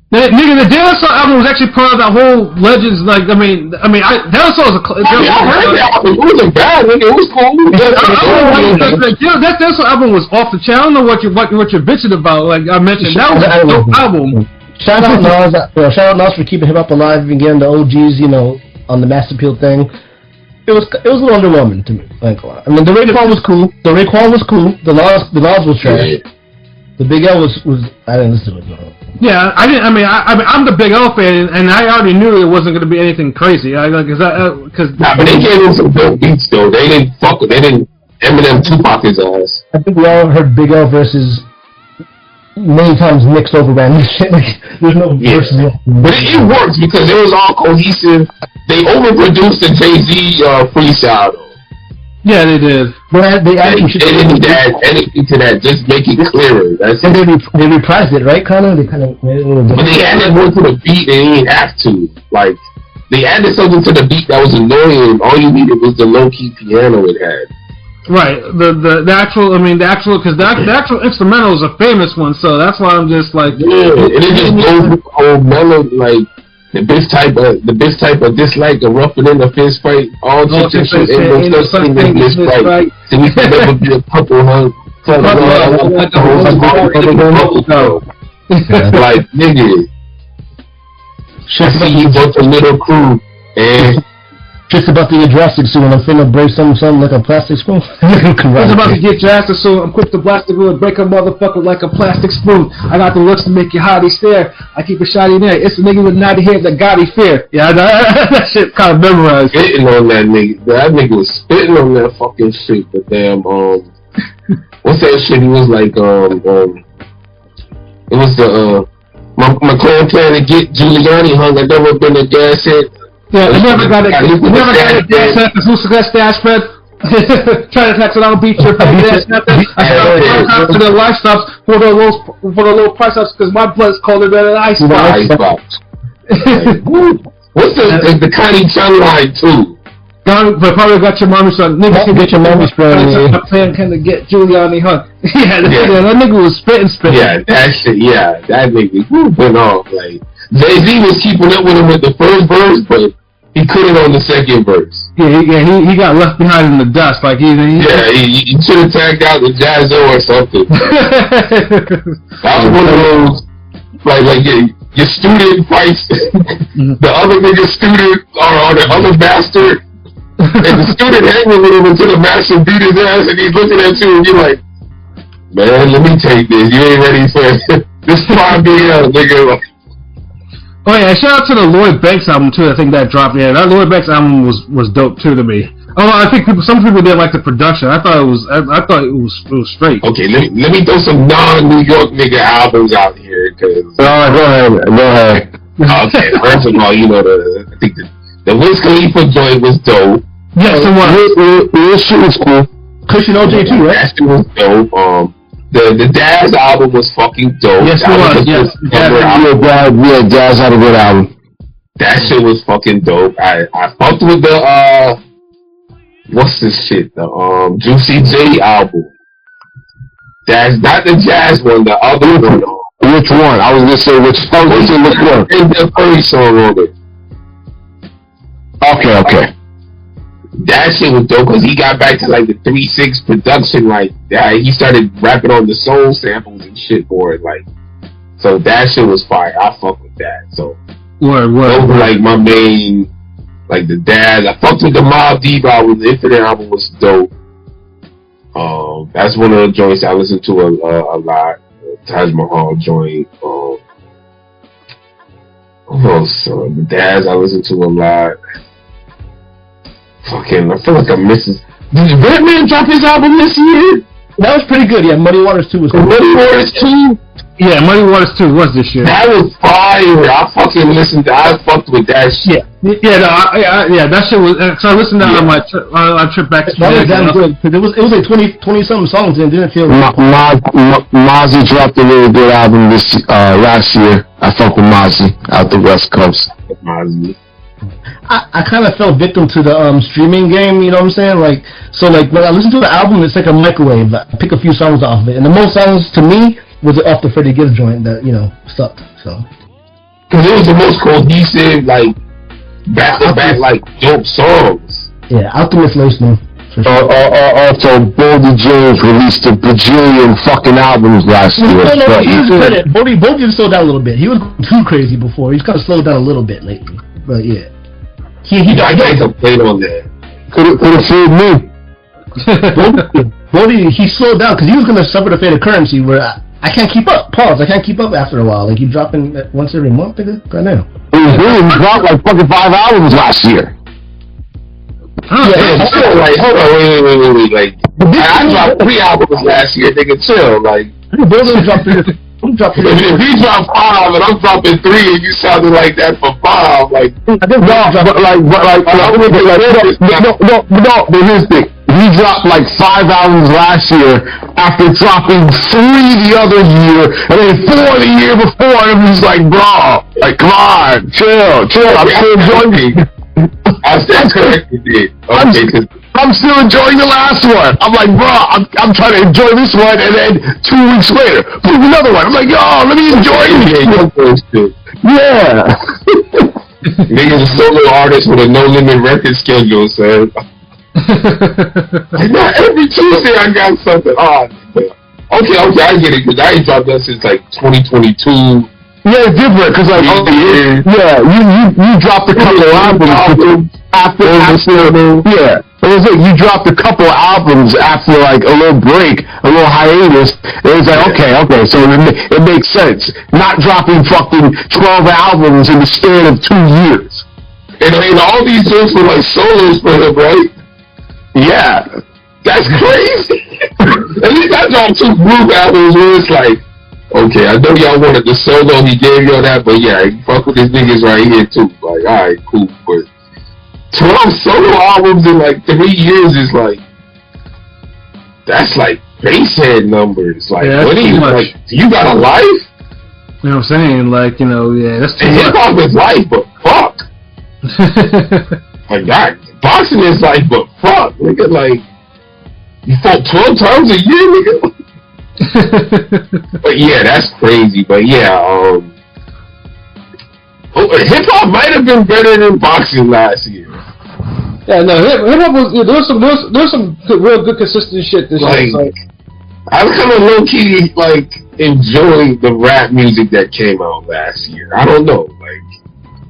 Nigga, the De La Soul album was actually part of that whole Legends. Like, De La Soul is a. It wasn't bad, nigga. It was cool. That De La Soul album was off the chain. I don't know what you're bitching about. Like I mentioned, that was a dope album. Shout out Nas for keeping hip hop alive and getting the OGs, you know, on the Mass Appeal thing. It was a little underwhelming to me. I mean, the Raekwon was cool. The Nas was trash. The Big L was I didn't listen to it. No. Yeah, I didn't. I'm the Big L fan, and I already knew it wasn't going to be anything crazy. But they gave him some dope beats though. They didn't Eminem Tupac his ass. I think we all heard Big L versus many times mixed over random shit. Like, there's no versus. But it works because it was all cohesive. They overproduced the Jay-Z freestyle though. Yeah, they did. But they didn't add anything to that, just make it clearer. And they reprised it, right, Connor? They kind of made it a little bit. But they added more to the beat, they didn't have to. Like, they added something to the beat that was annoying. All you needed was the low-key piano it had. Right. The actual instrumental is a famous one, so that's why I'm just like. Yeah, and it just goes with the whole melody, like. The best type of dislike, the roughing in the fist fight, all such and shit, ain't no such thing as this fight. So we can never be a couple hug. Like, nigga. I see you both a little crew, and just about to get drastic soon. I'm finna break something like a plastic spoon. It's about to get drastic soon. I'm quick to blast the glue and break a motherfucker like a plastic spoon. I got the looks to make you hottie stare. I keep a shotty there. It's a nigga with naughty hair that got fear. Yeah, that shit kind of memorized. Spitting on that nigga. That nigga was spitting on that fucking shit. But damn, what's that shit? He was like, it was the my clan plan to get Giuliani hung. I never been a gas hit. Yeah, I never got a gas at the Lucifer stash fed. Trying to tax it out, beat your gas nothing. I started to the life stops for the low price ups because my blood's colder than an ice box. What's the Connie Chung line too? But probably got your mommy son. Niggas can get your mommy spraying. I'm playing kind of get Giuliani hung. Yeah, that nigga was spitting. Yeah, that shit. Yeah, that nigga went off like. Jay-Z was keeping up with him with the first verse, but he couldn't on the second verse. Yeah, he got left behind in the dust. Like he should have tagged out with Jazzo or something. That was one of those, like your student fights, the other nigga's student or the other master, and the student hanging with him until the master beat his ass, and he's looking at you, and you're like, man, let me take this. You ain't ready for this 5 BL, nigga. Oh yeah, shout out to the Lloyd Banks album too. I think that dropped. Yeah, that Lloyd Banks album was dope too to me. Although I think some people didn't like the production. I thought it was straight. Okay, let me throw some non-New York nigga albums out here, cause. Go ahead. Okay, first of all, I think the Wiz Khalifa joint was dope. Yes, it was. This shit was cool. Christian OJ too, right? That shit was dope. The Daz album was fucking dope. Yes, it was. Yes, Daz had a good album. That shit was fucking dope. I fucked with the what's this shit? The Juicy J album. That's not the jazz one, the other one. Which one? I was gonna say which one. And the Furry song on it. Okay. That shit was dope because he got back to like the 3-6 production, like he started rapping on the soul samples and shit for it, like. So that shit was fire. I fuck with that. So those were like my main, like the Daz. I fucked with the Mobb Deep album. The Infinite album was dope. That's one of the joints I listen to a lot. Taj Mahal joint. The Daz I listen to a lot. Fucking, I feel like I'm missing. Did Redman drop his album this year? That was pretty good. Yeah, Muddy Waters 2 was cool. Muddy Waters 2? Yeah, Muddy Waters 2 was this year. That was fire. I fucking listened to. I fucked with that shit. Yeah. That shit was. So I listened to that on my trip back. That was damn good. It was like 20 something songs and it didn't feel. Mozzie dropped a really good album last year. I fucked with Mozzie out the West Coast. Mozzie. I kind of fell victim to the streaming game, you know what I'm saying? Like, so like when I listen to the album, it's like a microwave. I pick a few songs off of it, and the most songs to me was off the Freddie Gibbs joint that sucked. So, because it was the most cohesive, like back to back, like dope songs. Yeah, Optimus listening. Also, Boldy James released a bajillion fucking albums last year. Boldy just slowed down a little bit. He was too crazy before. He's kind of slowed down a little bit lately. But yeah, I can't complain on that. Could have fooled me. Boldy, he slowed down because he was gonna suffer the fate of currency where I can't keep up. Pause. I can't keep up after a while. Like you dropping once every month, nigga. Right now. He dropped like fucking 5 albums last year. Yeah, chill. Like, hold on, wait. Like, I dropped 3 albums last year, nigga. Chill. Like, Boldy dropped 3. If he dropped 5 and I'm dropping 3 and you sounded like that for 5, like but here's the thing. He dropped like 5 albums last year after dropping 3 the other year and then 4 the year before, and I'm just like, bro, like come on, chill. I'm still enjoying it. I stand corrected it. Okay, I'm still enjoying the last one. I'm like, bro, I'm trying to enjoy this one, and then 2 weeks later, boom, another one. I'm like, yo, let me enjoy it. Yeah. Niggas a solo artist with a no limit record schedule, son. Like, not every Tuesday I got something on. Okay, I get it, because I ain't dropped that since like 2022. Yeah, it's different, because like, you dropped a couple albums after yeah. It was like you dropped a couple albums after like a little break, a little hiatus. It was like, okay, so it makes sense. Not dropping fucking 12 albums in the span of 2 years. And all these things were like solos for him, right? Yeah. That's crazy. At least I dropped 2 group albums where it's like, okay, I know y'all wanted the solo, he gave y'all that, but yeah, you fuck with these niggas right here too. Like, alright, cool, but 12 solo albums in like 3 years is like, that's like basehead numbers. Like, yeah, what are you like? You got a life? You know what I'm saying? Like, that's too much. Hip hop is life, but fuck. Like that, boxing is life, but fuck, nigga. Like, you fought 12 times a year, nigga. But yeah, that's crazy. But yeah, hip hop might have been better than boxing last year. Yeah, no, hip hop was. Yeah, there was some real good consistent shit this year. So. I was kind of low key enjoying the rap music that came out last year. I don't know,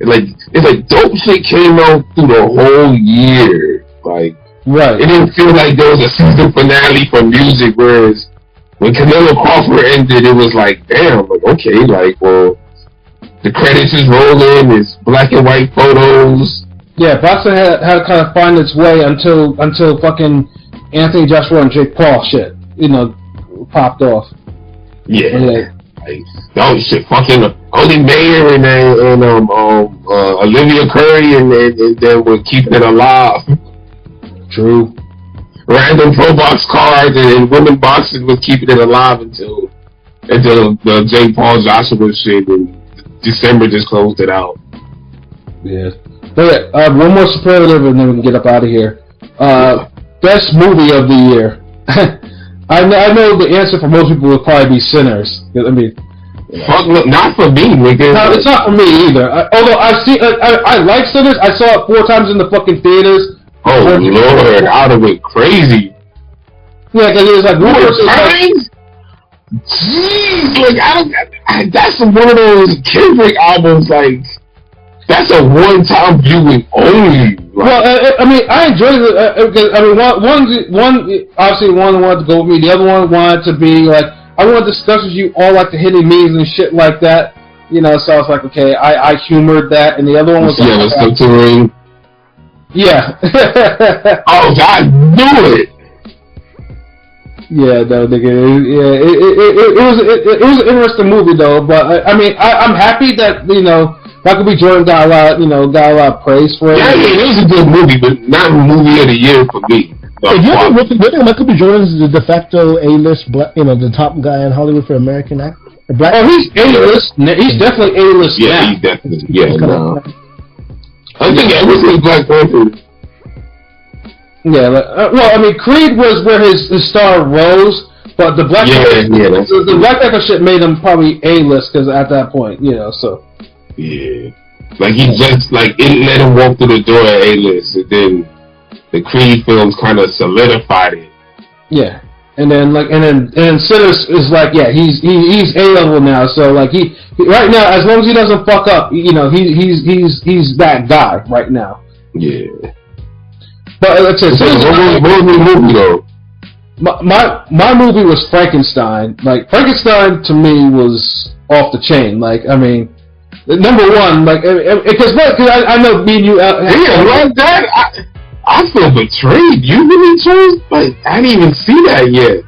it's like dope shit came out through the whole year. Right. It didn't feel like there was a season finale for music, whereas when Canelo Crawford ended, it was like, damn, okay, well, the credits is rolling, it's black and white photos. Yeah, boxing had to kind of find its way until fucking Anthony Joshua and Jake Paul shit, popped off. Yeah. Oh shit, fucking Ollie Mayer and Olivia Curry and then we're keeping it alive. True. Random pro box cards and women boxing was keeping it alive until the Jake Paul Joshua shit and December just closed it out. Yeah. But one more superlative and then we can get up out of here. Best movie of the year. I know the answer for most people would probably be Sinners. I mean, not for me, nigga. No, it's not for me either. Although I like Sinners. I saw it 4 times in the fucking theaters. Oh Lord, I'd have went crazy. Yeah, because it was like 4 times. Jeez, that's one of those Kendrick albums. That's a one-time viewing only. Well, I mean, I enjoyed it because one obviously one wanted to go with me. The other one wanted to be I want to discuss with you all the hidden meanings and shit like that. So I was like, okay, I humored that, and the other one was yeah. Oh, I knew it. Yeah, no, nigga. It was an interesting movie though, but I mean, I'm happy that Michael B. Jordan got a lot of praise for it. Yeah, it was a good movie, but not movie of the year for me. You think Michael B. Jordan's the de facto A-list, the top guy in Hollywood for American actor? Oh, he's A-list. He's definitely A-list. Yeah, he's definitely. Yeah, no. I think everything's Black Panther. Yeah, well, I mean, Creed was where his star rose, but the Black the Black Panther shit made him probably A-list because at that point, so. Yeah, he just didn't let him walk through the door at A-list, and then the Creed films kind of solidified it. Yeah, and then Sinners is he's A-level now, so he right now, as long as he doesn't fuck up, he's that guy right now. Yeah. But let's say, what was the movie though? My movie was Frankenstein. Frankenstein to me was off the chain. I mean. Number one, because I know me and you. That I feel betrayed. You really chose? I didn't even see that yet.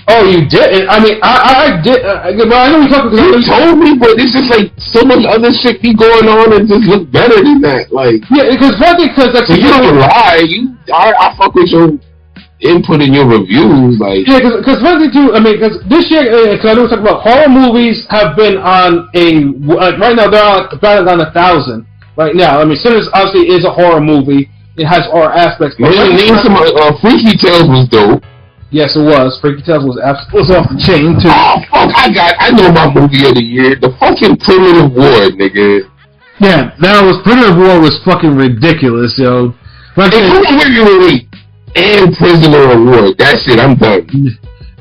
Oh, you didn't? I mean, I did. Well, I know you talking. You told me, but it's just so much other shit be going on and just look better than that. Yeah, because you don't lie. I fuck with your input in your reviews, yeah, because one thing too. I mean, because this year, because I know we're talking about horror movies have been on right now they're on 1,000 right now. I mean, Sinners obviously is a horror movie. It has horror aspects. But name some Freaky Tales was dope. Yes, it was. Freaky Tales was off the chain too. Oh fuck! I know my movie of the year, the fucking Primitive War, nigga. Yeah, Primitive War was fucking ridiculous, yo. Wait. And Prisoner of War. That's it. I'm done.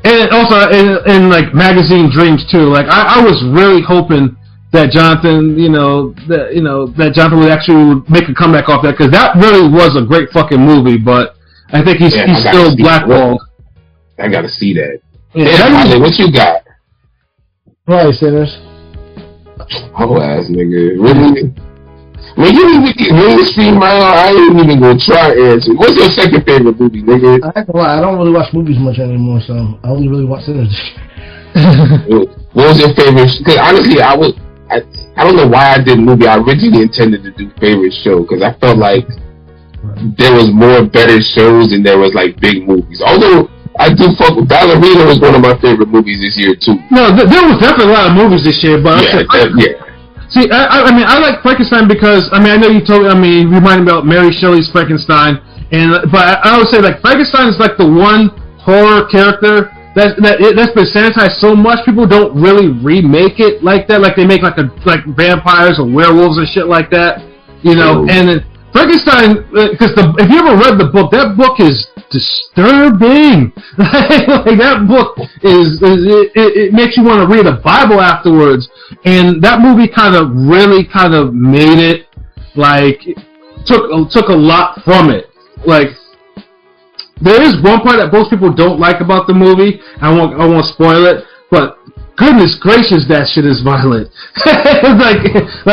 And also in magazine dreams too. I was really hoping that Jonathan, that Jonathan would actually make a comeback off that because that really was a great fucking movie. But I think he's still blackballed. I gotta see that. Yeah, what you got? Probably Sinners. Oh ass nigga, really? When you mainstream, I ain't even gonna try answer. What's your second favorite movie, nigga? I don't really watch movies much anymore, so I only really watch Sinners. What was your favorite? Because honestly, I don't know why I did movie. I originally intended to do favorite show because I felt like there was more better shows and there was big movies. Although I do fuck with Ballerina was one of my favorite movies this year too. No, there was definitely a lot of movies this year, but yeah. See, I mean, I like Frankenstein because, I mean, I know you told me, you reminded me about Mary Shelley's Frankenstein, but I would say, Frankenstein is the one horror character that's been sanitized so much. People don't really remake it like that. Like they make like vampires or werewolves and shit like that. You know, and Frankenstein, because if you ever read the book, that book is disturbing. Like that book it makes you want to read a Bible afterwards. And that movie really made it, like, took a lot from it. Like, there is one part that most people don't like about the movie. I won't spoil it, but goodness gracious, that shit is violent. like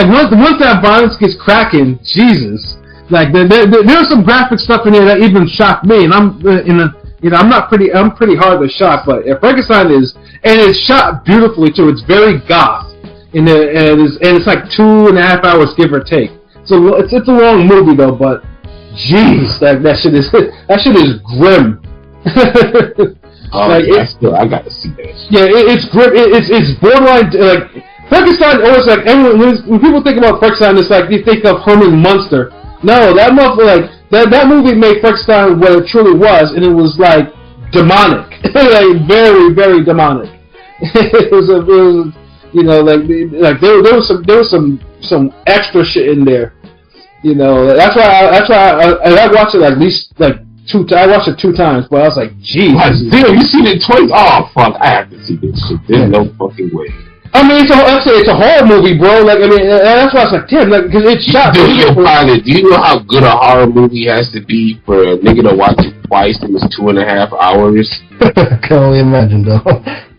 once that violence gets cracking, Jesus. Like there's some graphic stuff in there that even shocked me, and I'm pretty hard to shock. But Frankenstein it's shot beautifully too. It's very goth, and it's like 2.5 hours give or take. So it's a long movie though, but jeez, that shit is grim. I gotta see that. Yeah, it's grim. It's borderline like Frankenstein. Always like when people think about Frankenstein, it's like you think of Herman Munster. No, that that movie made Frankenstein what it truly was, and it was like demonic, like very, very demonic. It was you know, like there was some extra shit in there. You know, that's why I watched it at least like 2 times. I watched it 2 times, but I was like, geez, damn, you seen it twice? Oh fuck, I have to see this shit. There's no fucking way. I mean, it's a horror movie, bro. Like, I mean, that's why I was like, damn, like, because it's shot. Do you know how good a horror movie has to be for a nigga to watch it twice and it's 2.5 hours? Can only imagine, though.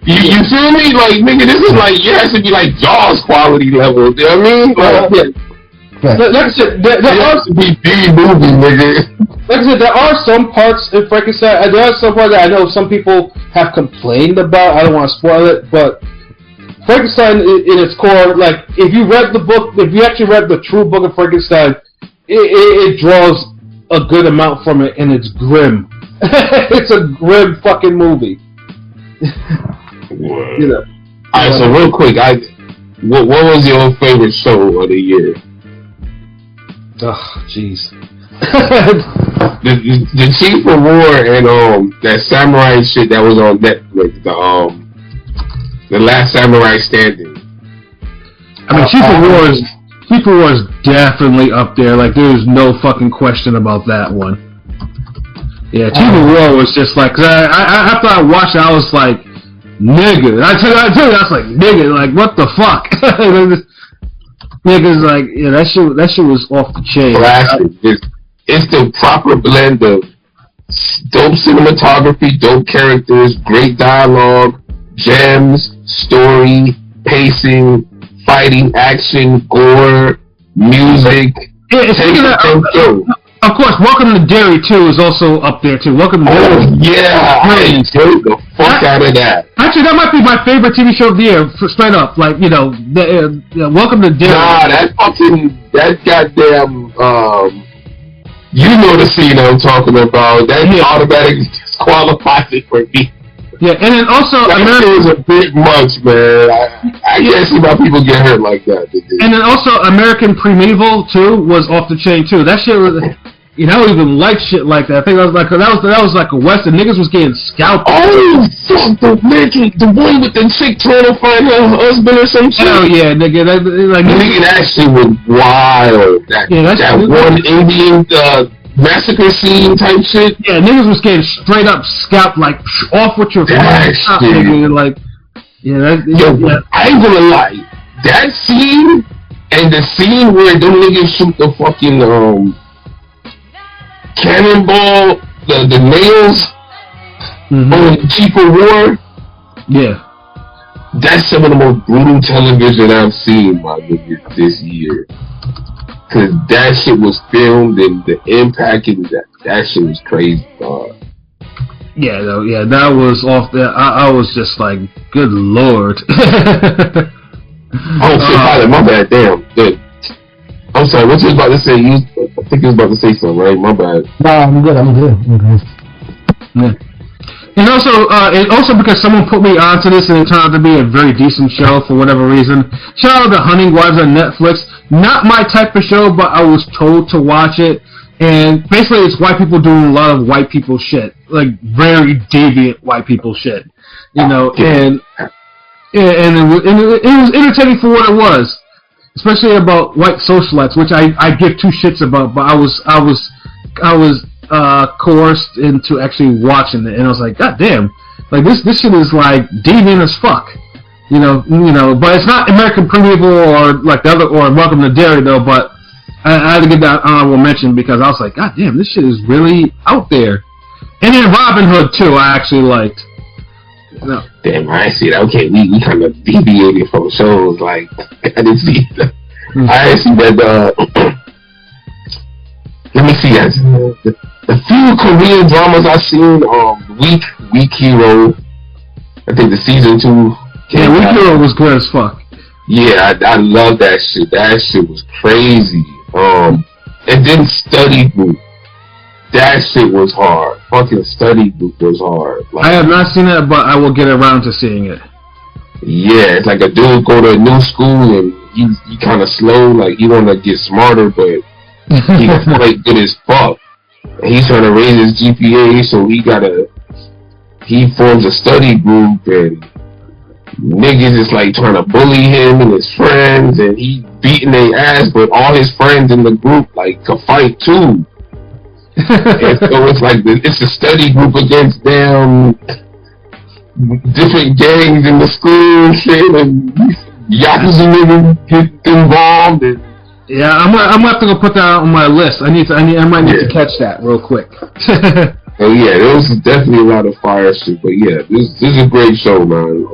You feel me? Like, nigga, this is like, it has to be like Jaws quality level. You know what I mean? Like, like I said, there has to be B movie, nigga. Like I said, there are some parts in Frankenstein. There are some parts that I know some people have complained about. I don't want to spoil it, but Frankenstein, in its core, like, if you actually read the true book of Frankenstein, it draws a good amount from it, and it's grim. It's a grim fucking movie. You know. Alright, so real quick, what was your favorite show of the year? Oh, jeez. the Chief of War and that samurai shit that was on Netflix, the Last Samurai Standing. I mean, Chief of War is definitely up there. Like, there's no fucking question about that one. Yeah, Chief of War was just like, cause I after I watched it, I was like, nigga. I tell you, I was like, nigga, like, what the fuck? Niggas like, yeah, that shit was off the chain. It's the proper blend of dope cinematography, dope characters, great dialogue, gems, story, pacing, fighting, action, gore, music. Yeah, of course, Welcome to Derry 2 is also up there too. Welcome to Derry. Yeah, I enjoyed the fuck out of that. Actually, that might be my favorite TV show of the year, straight up. Like, you know, Welcome to Derry. Nah, that goddamn, you know the scene I'm talking about. That automatically disqualifies it for me. Yeah, and then also America was a big munch, man. I can't see why people get hurt like that. And then also American Primeval too was off the chain too. That shit was, you know, I don't even like shit like that. I think that was like a western. Niggas was getting scalped. Oh fuck, the one with the chick trying to find her husband or some shit. Oh yeah, nigga, that shit was wild. That one Indian massacre scene type shit. Yeah, niggas was getting straight up scalped, like off with your top, nigga. Like, yeah, I ain't gonna lie. That scene and the scene where them niggas shoot the fucking cannonball, the nails on Chief of War. Yeah, that's some of the most brutal television I've seen, my nigga, this year. Cause that shit was filmed and the impact and that shit was crazy, dog. Yeah, that was off there. I was just like, good lord. Oh shit, pilot, my bad, damn. Good. I'm sorry, what you was about to say? I think you was about to say something, right? My bad. No, I'm good. Yeah. And also because someone put me onto this and it turned out to be a very decent show for whatever reason. Shout out to Hunting Wives on Netflix. Not my type of show, but I was told to watch it. And basically it's white people doing a lot of white people shit. Like, very deviant white people shit. you know, and it was entertaining for what it was, especially about white socialites, which I give two shits about, but I was coerced into actually watching it, and I was like, God damn, like this shit is like deviant as fuck, you know, but it's not American Pre-Medieval or like the other or Welcome to Derry though, but I had to get that honorable mention because I was like, God damn, this shit is really out there. And then Robin Hood too, I actually liked. No. Damn, I see that. Okay, we kind of deviated from shows. Like I didn't see that. I see that. Let me see that. The few Korean dramas I've seen, Weak Hero. I think the season 2. Yeah, Weak Hero was good as fuck. Yeah, I love that shit. That shit was crazy. And then Study Group. That shit was hard. Fucking Study Group was hard. Like, I have not seen it, but I will get around to seeing it. Yeah, it's like a dude go to a new school and he kind of slow. Like he want to get smarter, but he like good as fuck. And he's trying to raise his GPA, so he forms a study group and niggas is like trying to bully him and his friends, and he beating their ass, but all his friends in the group like could fight too. And so it's like it's a study group against them different gangs in the school shit, and Yakuza niggas get involved. And yeah, I'm gonna have to go put that on my list. I might need to catch that real quick. Oh yeah, there was definitely a lot of fire shit, but yeah, this is a great show, man.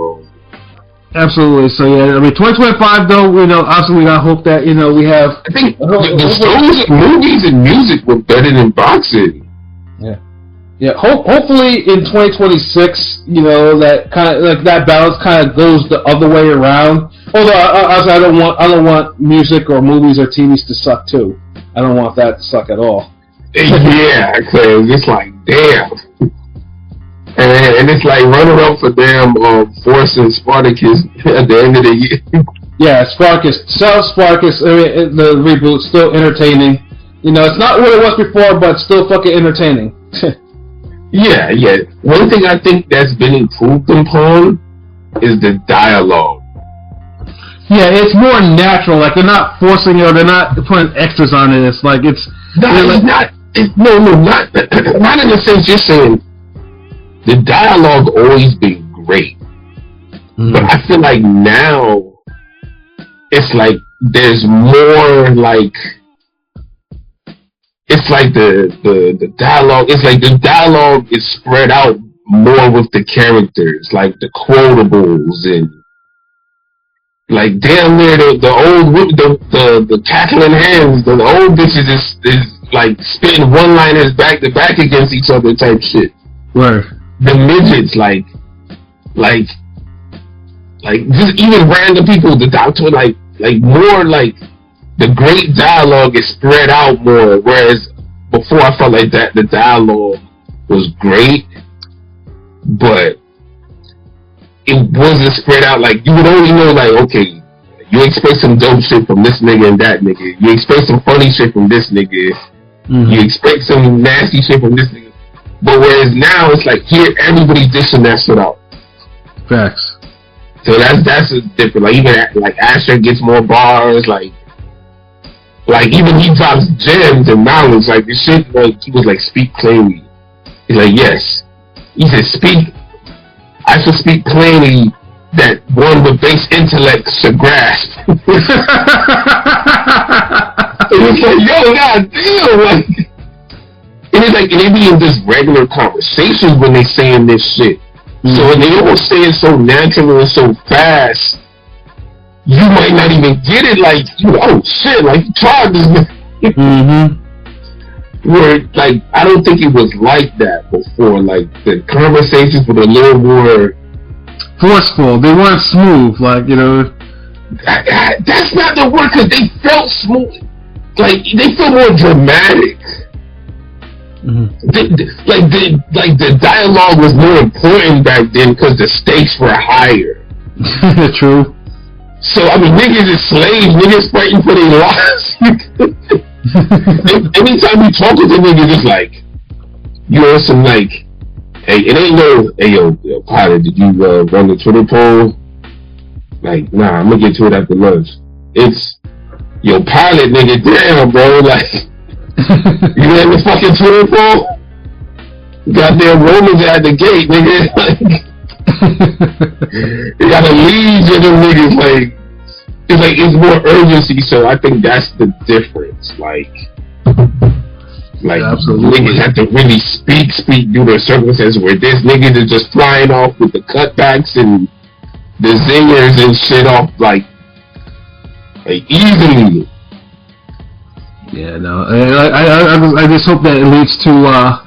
Absolutely. So yeah, I mean, 2025 though, obviously we gotta hope that we have. I think the shows, movies, and music were better than boxing. Yeah. Hopefully in 2026, that kind of like that balance kind of goes the other way around. Although I don't want music or movies or TVs to suck too. I don't want that to suck at all. Yeah, because it's like damn. And it's like running up for damn Force and Spartacus at the end of the year. Yeah, Spartacus. I mean, the reboot still entertaining. It's not what it was before, but still fucking entertaining. Yeah. One thing I think that's been improved upon is the dialogue. Yeah, it's more natural. Like they're not forcing it, or they're not putting extras on it. It's like it's. Not in the sense you're saying. The dialogue always been great, but I feel like now it's like there's more like it's like the dialogue. It's like the dialogue is spread out more with the characters, like the quotables and like damn near the old the cackling hands. The old bitches is like spitting one-liners back to back against each other type shit. Where. The midgets, like just even random people, the doctor, like more like the great dialogue is spread out more, whereas before I felt like that the dialogue was great, but it wasn't spread out. Like you would only know, like, okay, you expect some dope shit from this nigga and that nigga, you expect some funny shit from this nigga, you expect some nasty shit from this nigga. But whereas now it's like here everybody's dishing that shit out. Facts. So that's a different. Like even like Asher gets more bars. Like even he drops gems and knowledge. Like the shit. Like he was like speak plainly. He's like yes. He said speak. I should speak plainly that one with base intellect should grasp. And it's like yo, god damn, like. And it's like, and they be in just regular conversations when they saying this shit. So when they all say it so natural and so fast, you might not even get it. Like, oh shit, like you tried this. Where like I don't think it was like that before. Like the conversations were a little more forceful. They weren't smooth. Like that's not the word, because they felt smooth. Like they felt more dramatic. The dialogue was more important back then because the stakes were higher. True. So I mean, niggas is slaves. Niggas fighting for their lives. Anytime you talk to the niggas, it's like some like Hey, it ain't no. Hey, yo, Pilot, did you run the Twitter poll? Like, nah, I'm gonna get to it after lunch. It's yo, Pilot, nigga, damn, bro, like, you ran the fucking Twitter poll? Goddamn Romans at the gate, nigga. You got a legion of niggas, like, it's more urgency, so I think that's the difference, like absolutely. Niggas have to really speak due to circumstances where this niggas is just flying off with the cutbacks and the zingers and shit off, like easily. Yeah, no, I just hope that it leads to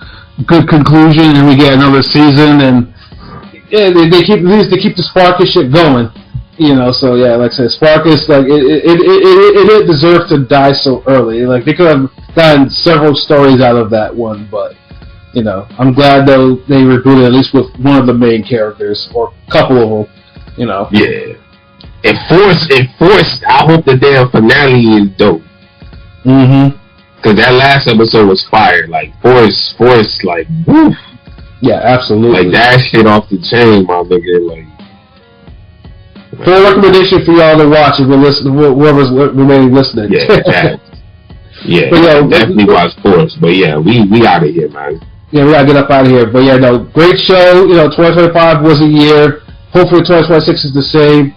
good conclusion and we get another season, and yeah, they keep the Sparkus shit going, you know. So yeah, like I said, Sparkus, like it didn't deserve to die so early. Like they could have gotten several stories out of that one, but you know, I'm glad though they rebooted at least with one of the main characters or a couple of them, you know. Yeah, and Force. I hope the damn finale is dope. Cause that last episode was fire. Like Force, like woof. Yeah, absolutely. Like that shit off the chain, my nigga. Like, for a recommendation for y'all to watch if we're listening, whoever's remaining listening. Yeah, but yeah, definitely watch Force. But yeah, we out of here, man. Yeah, we gotta get up out of here. But yeah, no, great show. You know, 2025 was a year. Hopefully, 2026 is the same,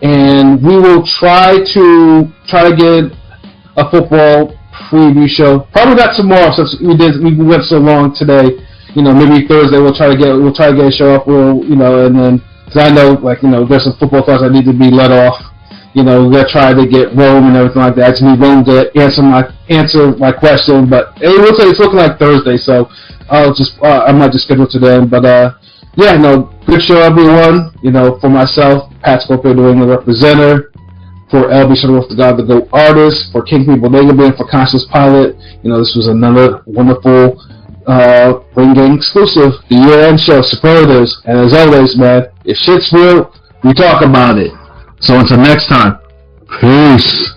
and we will try to get a football preview show. Probably not tomorrow since we went so long today. You know, maybe Thursday we'll try to get a show up. And then because I know, like, you know, there's some football thoughts that need to be let off. You know, we're gonna try to get Rome and everything like that. To need Rome to answer my question, but it looks like it's looking like Thursday, so I might just schedule it to then. But yeah, no, good show, everyone. You know, for myself, Pat Scorpio, New England representative. For LB Shuttle the God, the GOAT artist. For King People Negative, for Conscious Pilot. You know, this was another wonderful Ring Gang exclusive, the year-end show, Superlatives. And as always, man, if shit's real, we talk about it. So until next time, peace.